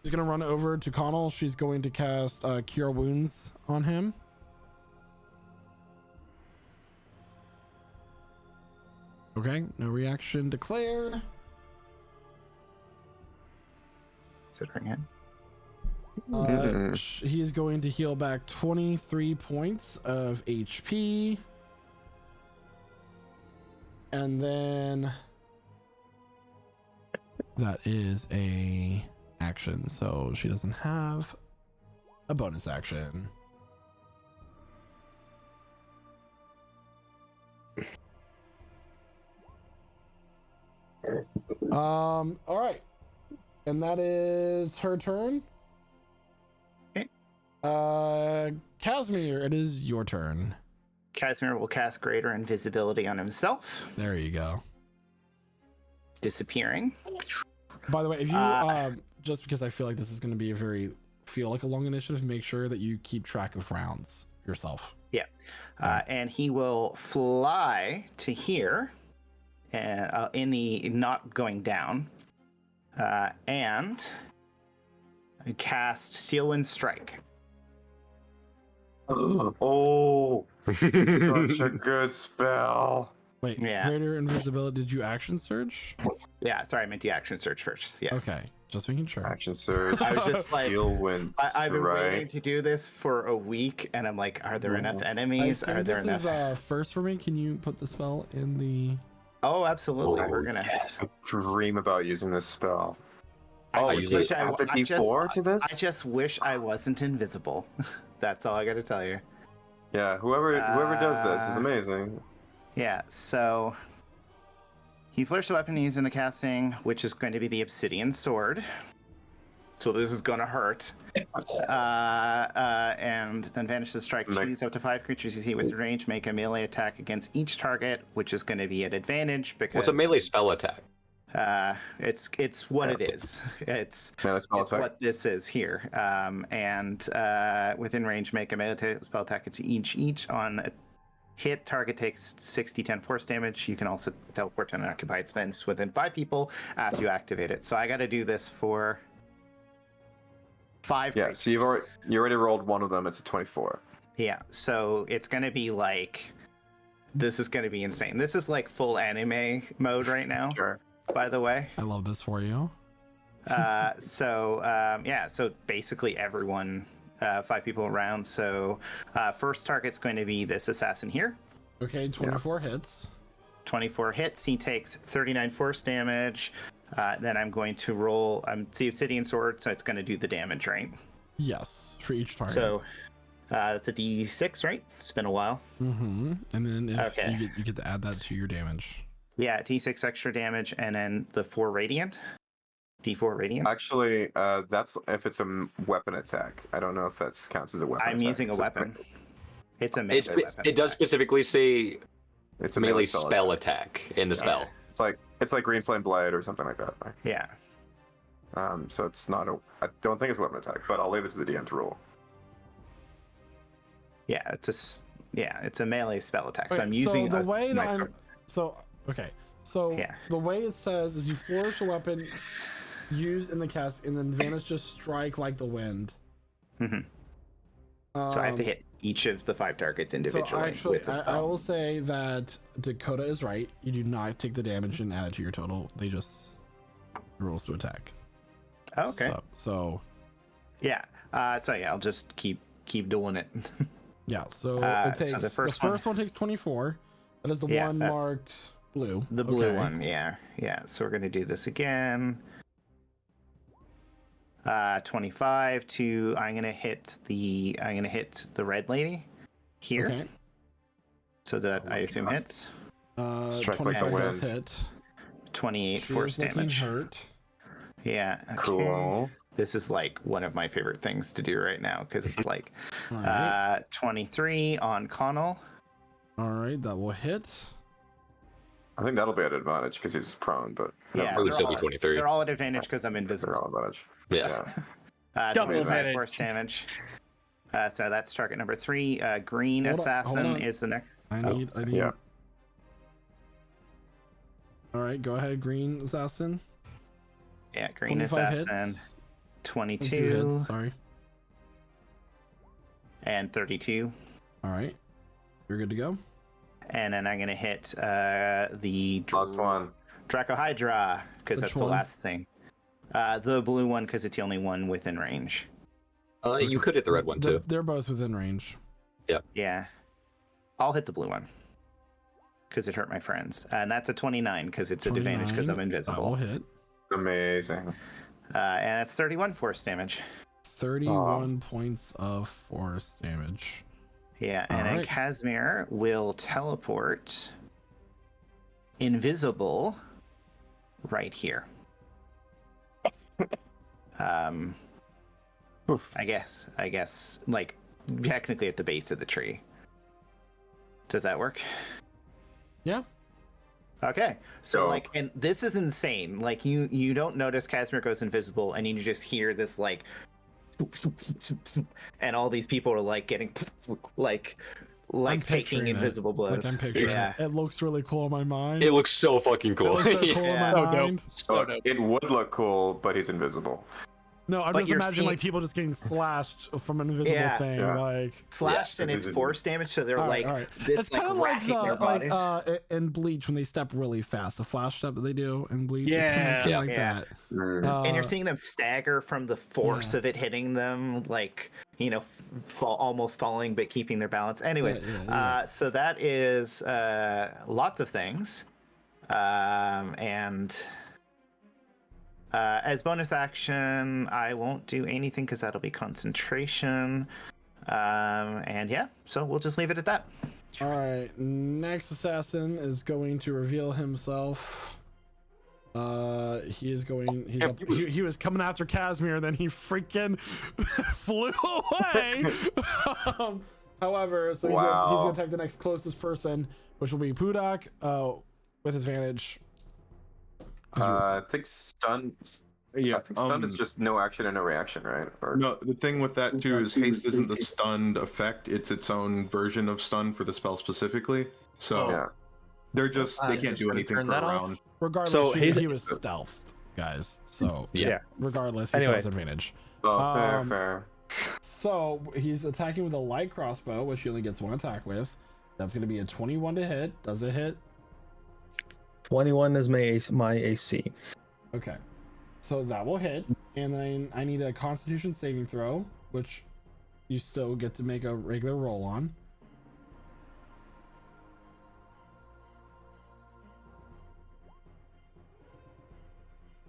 She's gonna run over to Connell. She's going to cast Cure Wounds on him. Okay, no reaction declared. Considering it. He is going to heal back 23 points of HP. And then that is a action, so she doesn't have a bonus action. All right, and that is her turn. Okay. Casimir, it is your turn. Casimir will cast Greater Invisibility on himself, There you go. disappearing. By the way, if you just because I feel like this is going to be feel like a long initiative, make sure that you keep track of rounds yourself. Yeah. And he will fly to here, and in the not going down, and cast Steelwind Strike. Oh, such a good spell. Wait, Yeah. Greater Invisibility, did you action surge? Yeah, sorry, I meant the action search first. Yeah. Okay, just making sure. Action surge. I was just like, Steel wind. I've been waiting right. to do this for a week, and I'm like, are there enough enemies? I Are think there this enough? is first for me. Can you put the spell in the... Oh, absolutely. Oh, We're gonna. I dream about using this spell. I you just did wish I Add the I just- D4 to this? I just wish I wasn't invisible. That's all I gotta tell you. Yeah, whoever does this is amazing. Yeah, so he flourished the weapon he's in the casting, which is going to be the Obsidian Sword. So this is gonna hurt. And then Vanish the Strike. Choose up to 5 creatures you see with range. Make a melee attack against each target, which is going to be at advantage because What's a melee spell attack? it's what it is. It's what this is here. And within range, make a melee spell attack to each on a hit. Target takes 6d10 force damage. You can also teleport to an occupied space within 5 people after you activate it. So I got to do this for 5 Yeah, creatures. so you already rolled one of them. It's a 24. Yeah, so it's going to be like, this is going to be insane. This is like full anime mode right now. Sure. By the way, I love this for you. So basically everyone, 5 people around. So first target's going to be this assassin here. Okay, 24 hits. 24 hits. He takes 39 force damage. Then I'm going to roll. It's the obsidian sword, so it's going to do the damage, right? Yes, for each target. So that's a D6, right? It's been a while. Mm-hmm. And then if Okay. you get to add that to your damage. Yeah, D6 extra damage, and then the 4 radiant. D4 radiant. Actually, that's if it's a weapon attack. I don't know if that counts as a weapon. I'm attack. using a It's weapon. It's a melee weapon. It does specifically say It's a melee spell attack in the spell. It's like Green Flame Blade or something like that. Yeah. So it's not a. I don't think it's a weapon attack, but I'll leave it to the DM to rule. Yeah, it's a melee spell attack. So Wait, I'm using the way that nice I'm, one. so okay. So Yeah. the way it says is you flourish a weapon used in the cast, and then advantage just strike like the wind. Mhm. So I have to hit each of the 5 targets individually. So actually, with the I spell. will say that Dakota is right. You do not take the damage and add it to your total. They just rolls to attack. Oh, okay. So Yeah. I'll just keep doing it. yeah. So So it takes the the first first one takes 24. That is the Yeah, one that's marked blue. The blue Okay. one, yeah. So we're gonna do this again. 25 to. I'm gonna hit the red lady here. Okay. So that Oh I my assume God. hits. Strike like the 25 does wind. hit. 28 She force is looking damage. hurt. Yeah. Okay. Cool. This is like one of my favorite things to do right now because it's like All right. 23 on Connell. All right, that will hit. I think that'll be at advantage because he's prone, but Yeah, It would they're still be all- 23. They're all at advantage because I'm they're invisible. all advantage. Yeah. Double 25 advantage. Force damage. So that's target number 3. Green Hold on, assassin hold on. is the next. I need. yeah. All right, go ahead, green assassin. Yeah, green 25 assassin. hits. 22 Two hits. Sorry. and 32. All right, you're good to go. And then I'm going to hit the Last one. Dracohydra because Which that's one? the last thing. The blue one because it's the only one within range. You could hit the red one too. They're both within range. Yeah. I'll hit the blue one because it hurt my friends. And that's a 29 because it's an advantage because I'm 29, That will invisible. hit. Amazing. And that's 31 force damage. 31 points of force damage. Yeah, and then Alright. Casimir will teleport invisible right here. I guess like technically at the base of the tree. Does that work? Yeah. Okay. So Dope. like, and this is insane. Like you don't notice Casimir goes invisible and you just hear this like and all these people are like getting like I'm taking picturing it. invisible blows. Like I'm picturing Yeah. it. It looks really cool in my mind. It looks so fucking It cool. looks so cool in Yeah. my So dope. mind. So dope. It would look cool, but he's invisible. No, I'm But just you're imagining seeing- like people just getting slashed from an invisible Yeah. thing. Yeah. Like Slashed and it's force damage, so they're all right, like, all right. It's kind of like racking their bodies. in Bleach when they step really fast, the flash step that they do in Bleach. Yeah. It's kinda like Yeah. that. Mm. and you're seeing them stagger from the force yeah. of it hitting them, like almost falling but keeping their balance. Anyways, Yeah. so that is lots of things, and as bonus action, I won't do anything because that'll be concentration. And yeah, so we'll just leave it at that. All right, next assassin is going to reveal himself. He is going. He's up. He was coming after Casimir, then he freaking flew away. However, so he's gonna attack the next closest person, which will be Pudak, with advantage. I think stun. Yeah, I think stun is just no action and no reaction, right? Or No, the thing with that too is haste isn't the stunned effect; it's its own version of stun for the spell specifically. So yeah. they're just they I'm can't just do gonna anything turn for a that off. round. Regardless, So he was stealthed, guys. So Yeah. regardless, he Anyway. still has advantage. Oh, fair, Um, fair. So he's attacking with a light crossbow, which he only gets one attack with. That's going to be a 21 to hit. Does it hit? 21 is my AC. Okay. So that will hit, and then I need a Constitution saving throw, which you still get to make a regular roll on.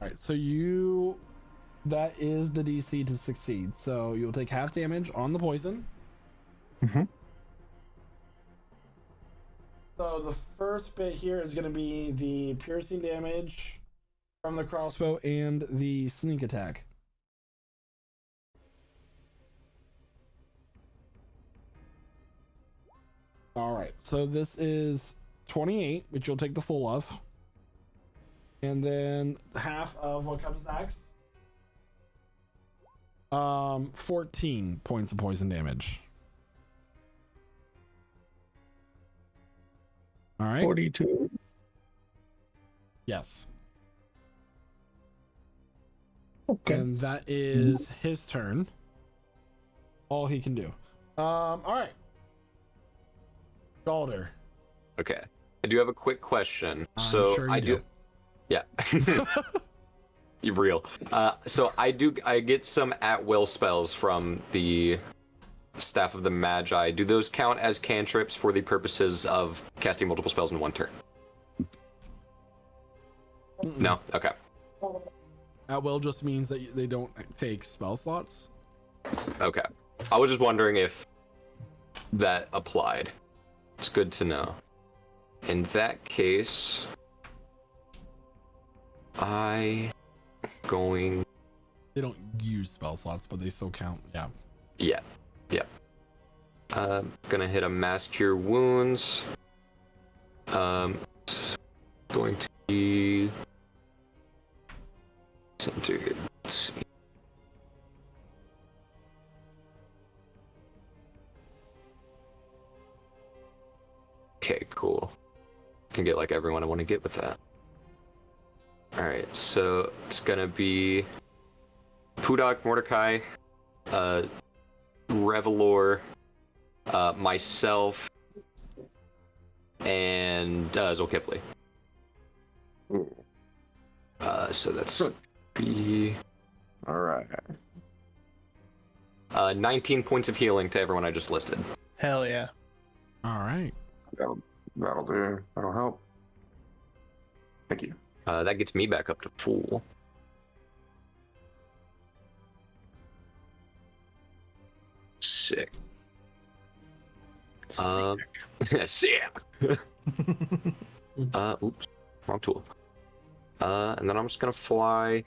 All right, so that is the DC to succeed. So you'll take half damage on the poison. Mm-hmm. So the first bit here is going to be the piercing damage from the crossbow and the sneak attack. All right, so this is 28, which you'll take the full of. And then half of what comes next. 14 points of poison damage. All right. 42. Yes. Okay. And that is his turn. All he can do. All right. Galder. Okay. I do have a quick question. I'm So sure you I do. Yeah. You're real. So I get some at-will spells from the Staff of the Magi. Do those count as cantrips for the purposes of casting multiple spells in one turn? No? Okay. At will just means that they don't take spell slots. Okay. I was just wondering if that applied. It's good to know. In that case, They don't use spell slots, but they still count. Yeah. Yeah. Gonna hit a Mass Cure Wounds. It's going to be centered. Let's see. Okay, cool. Can get like everyone I want to get with that. Alright, so it's gonna be Pudak, Mordecai, Revelor, myself, and Zolkifli. So that's be All right. 19 points of healing to everyone I just listed. Hell yeah. All right. That'll do. That'll help. Thank you. That gets me back up to full. Sick. Sick. Oops, wrong tool. And then I'm just gonna fly.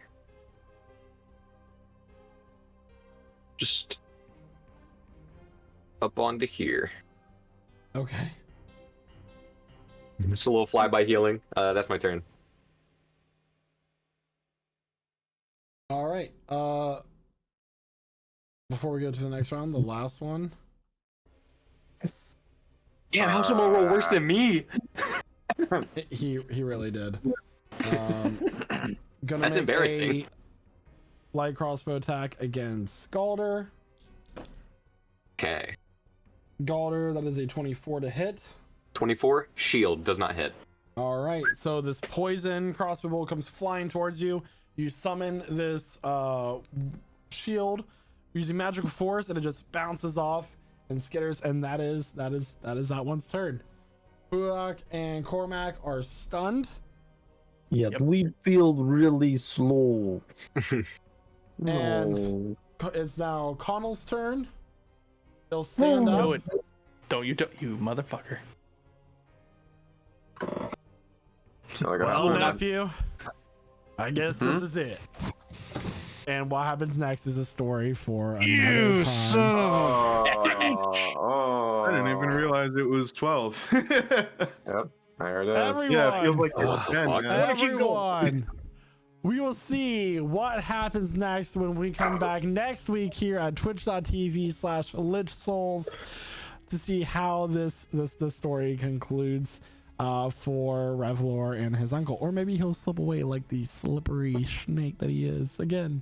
Just up onto here. Okay. Just a little flyby healing. That's my turn. All right. Before we go to the next round, the last one. Yeah, how's someone roll worse than me? He really did. Gonna That's make embarrassing. a light crossbow attack against Galder. Okay. Galder, that is a 24 to hit. 24, shield, does not hit. All right, so this poison crossbow bolt comes flying towards you. You summon this shield using magical force, and it just bounces off and skitters, and that is that one's turn. Pudak and Cormac are stunned. Yeah, we feel really slow. And it's now Connell's turn. He'll stand up. Don't you motherfucker. Well, nephew, I guess this is it. And what happens next is a story for another time. I didn't even realize it was 12. Yep, there it is. Everyone, Yeah, it feels like it was 10, man. everyone, we will see what happens next when we come back next week here at twitch.tv/LichSouls to see how this story concludes for Revelor and his uncle. Or maybe he'll slip away like the slippery snake that he is. Again,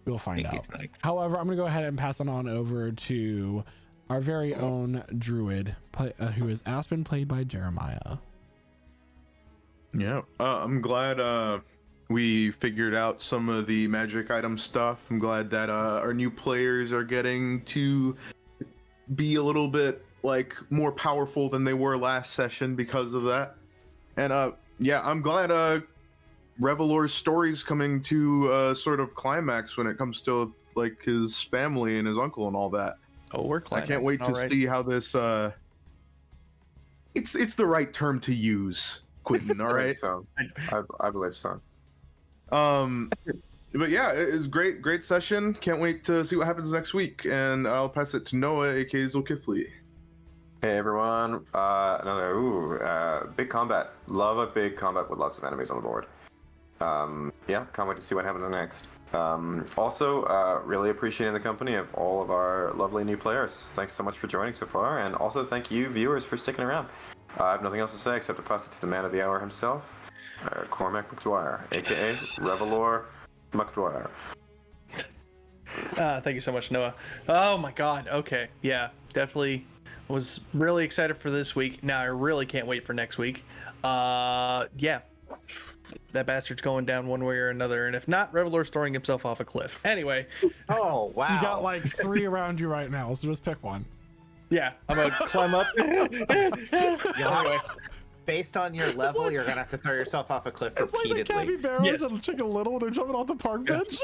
we'll find out. However, I'm going to go ahead and pass it on over to our very own druid, who is Aspen, played by Jeremiah. Yeah, I'm glad We figured out some of the magic item stuff. I'm glad that our new players are getting to be a little bit like more powerful than they were last session because of that. And yeah, I'm glad Revelor's story's coming to sort of climax when it comes to like his family and his uncle and all that. Oh, we're I climaxing. can't wait to see how this it's the right term to use, Quentin, all right? So I believe so. But yeah, it's great session. Can't wait to see what happens next week. And I'll pass it to Noah, aka Zulkifli. Hey everyone, another big combat. Love a big combat with lots of enemies on the board. Yeah, can't wait to see what happens next. Also, really appreciating the company of all of our lovely new players. Thanks so much for joining so far, and also thank you viewers for sticking around. I have nothing else to say except to pass it to the man of the hour himself, Cormac McDwyer, aka Revelor McDwyer. Thank you so much, Noah. Oh my God. Okay. Yeah, definitely was really excited for this week. Now I really can't wait for next week. Yeah, that bastard's going down one way or another, and if not, Revelor's throwing himself off a cliff. Anyway. Oh wow! You got like 3 around you right now, so just pick one. Yeah, I'm gonna climb up. Anyway. Based on your level, you're gonna have to throw yourself off a cliff It's like the repeatedly. capybaras Yes. and Chicken Little when they're jumping off the park bench.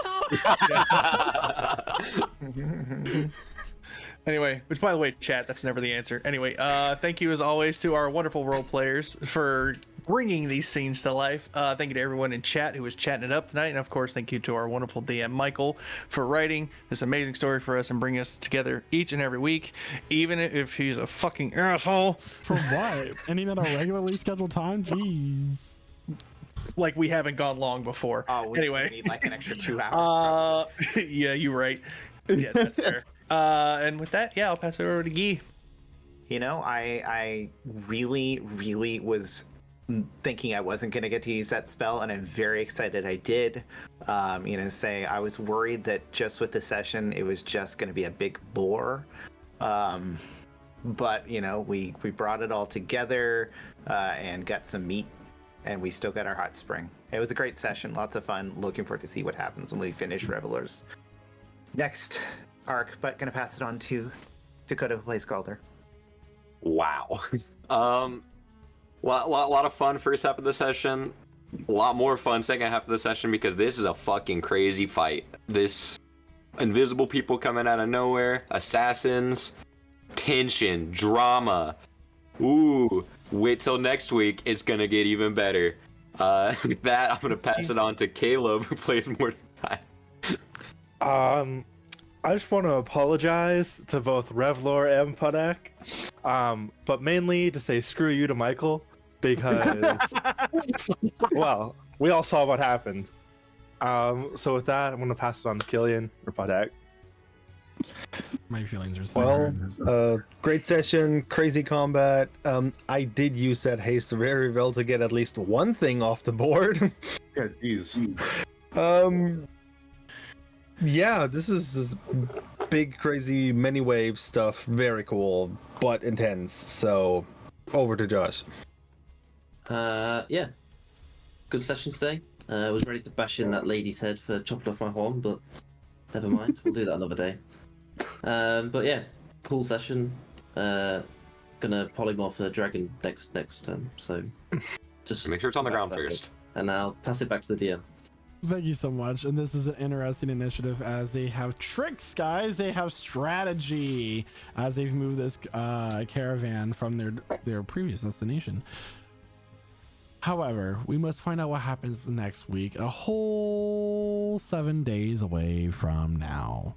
Anyway, which by the way, chat, that's never the answer. Anyway, thank you as always to our wonderful role players for bringing these scenes to life. Thank you to everyone in chat who was chatting it up tonight. And of course, thank you to our wonderful DM, Michael, for writing this amazing story for us and bringing us together each and every week, even if he's a fucking asshole. For what? Ending at a regularly scheduled time? Jeez. Like we haven't gone long before. Oh, we anyway. need like an extra 2 hours. Yeah, you're right. Yeah, that's fair. And with that, yeah, I'll pass it over to Guy. You know, I really was thinking I wasn't going to get to use that spell, and I'm very excited I did. You know, I was worried that just with the session, it was just going to be a big bore. But, you know, we brought it all together and got some meat, and we still got our hot spring. It was a great session, lots of fun. Looking forward to see what happens when we finish Revelers next arc, but gonna pass it on to Dakota, who plays Calder. Wow. Lot of fun first half of the session. A lot more fun second half of the session because this is a fucking crazy fight. This invisible people coming out of nowhere, assassins, tension, drama. Ooh, wait till next week. It's gonna get even better. With that, I'm gonna pass it on to Caleb, who plays Mordecai. I just want to apologize to both Revlor and Pudak, but mainly to say screw you to Michael, because, well, we all saw what happened. So with that, I'm going to pass it on to Killian or Pudak. My feelings are so Well, great session, crazy combat. I did use that haste very well to get at least one thing off the board. Yeah, jeez. Yeah, this big, crazy, many wave stuff. Very cool, but intense. So, over to Josh. Yeah. Good session today. I was ready to bash in that lady's head for chopping off my horn, but never mind. We'll do that another day. But yeah, cool session. Gonna polymorph a dragon next term. So just Make sure it's on the ground first. And I'll pass it back to the DM. Thank you so much. And this is an interesting initiative as they have tricks, guys. They have strategy as they've moved this caravan from their previous destination. However, we must find out what happens next week, a whole 7 days away from now.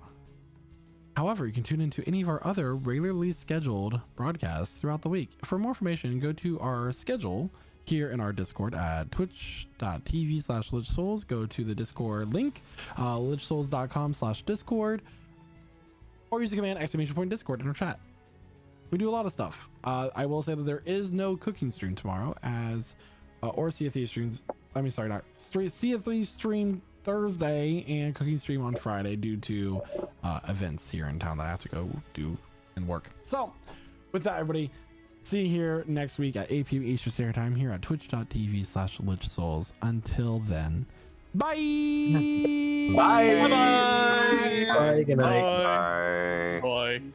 However, you can tune into any of our other regularly scheduled broadcasts throughout the week. For more information, go to our schedule here in our Discord at twitch.tv/lichsouls. Go to the Discord link, lichsouls.com/discord, or use the command !Discord in our chat. We do a lot of stuff. I will say that there is no cooking stream tomorrow, as or Sea of Thieves streams. I mean, sorry, not Sea of Thieves stream Thursday and cooking stream on Friday due to events here in town that I have to go do and work. So, with that, everybody. See you here next week at 8 p.m. Eastern Standard Time here at twitch.tv/lichsouls. Until then, Bye. Bye. Bye. Good night. Bye. Bye.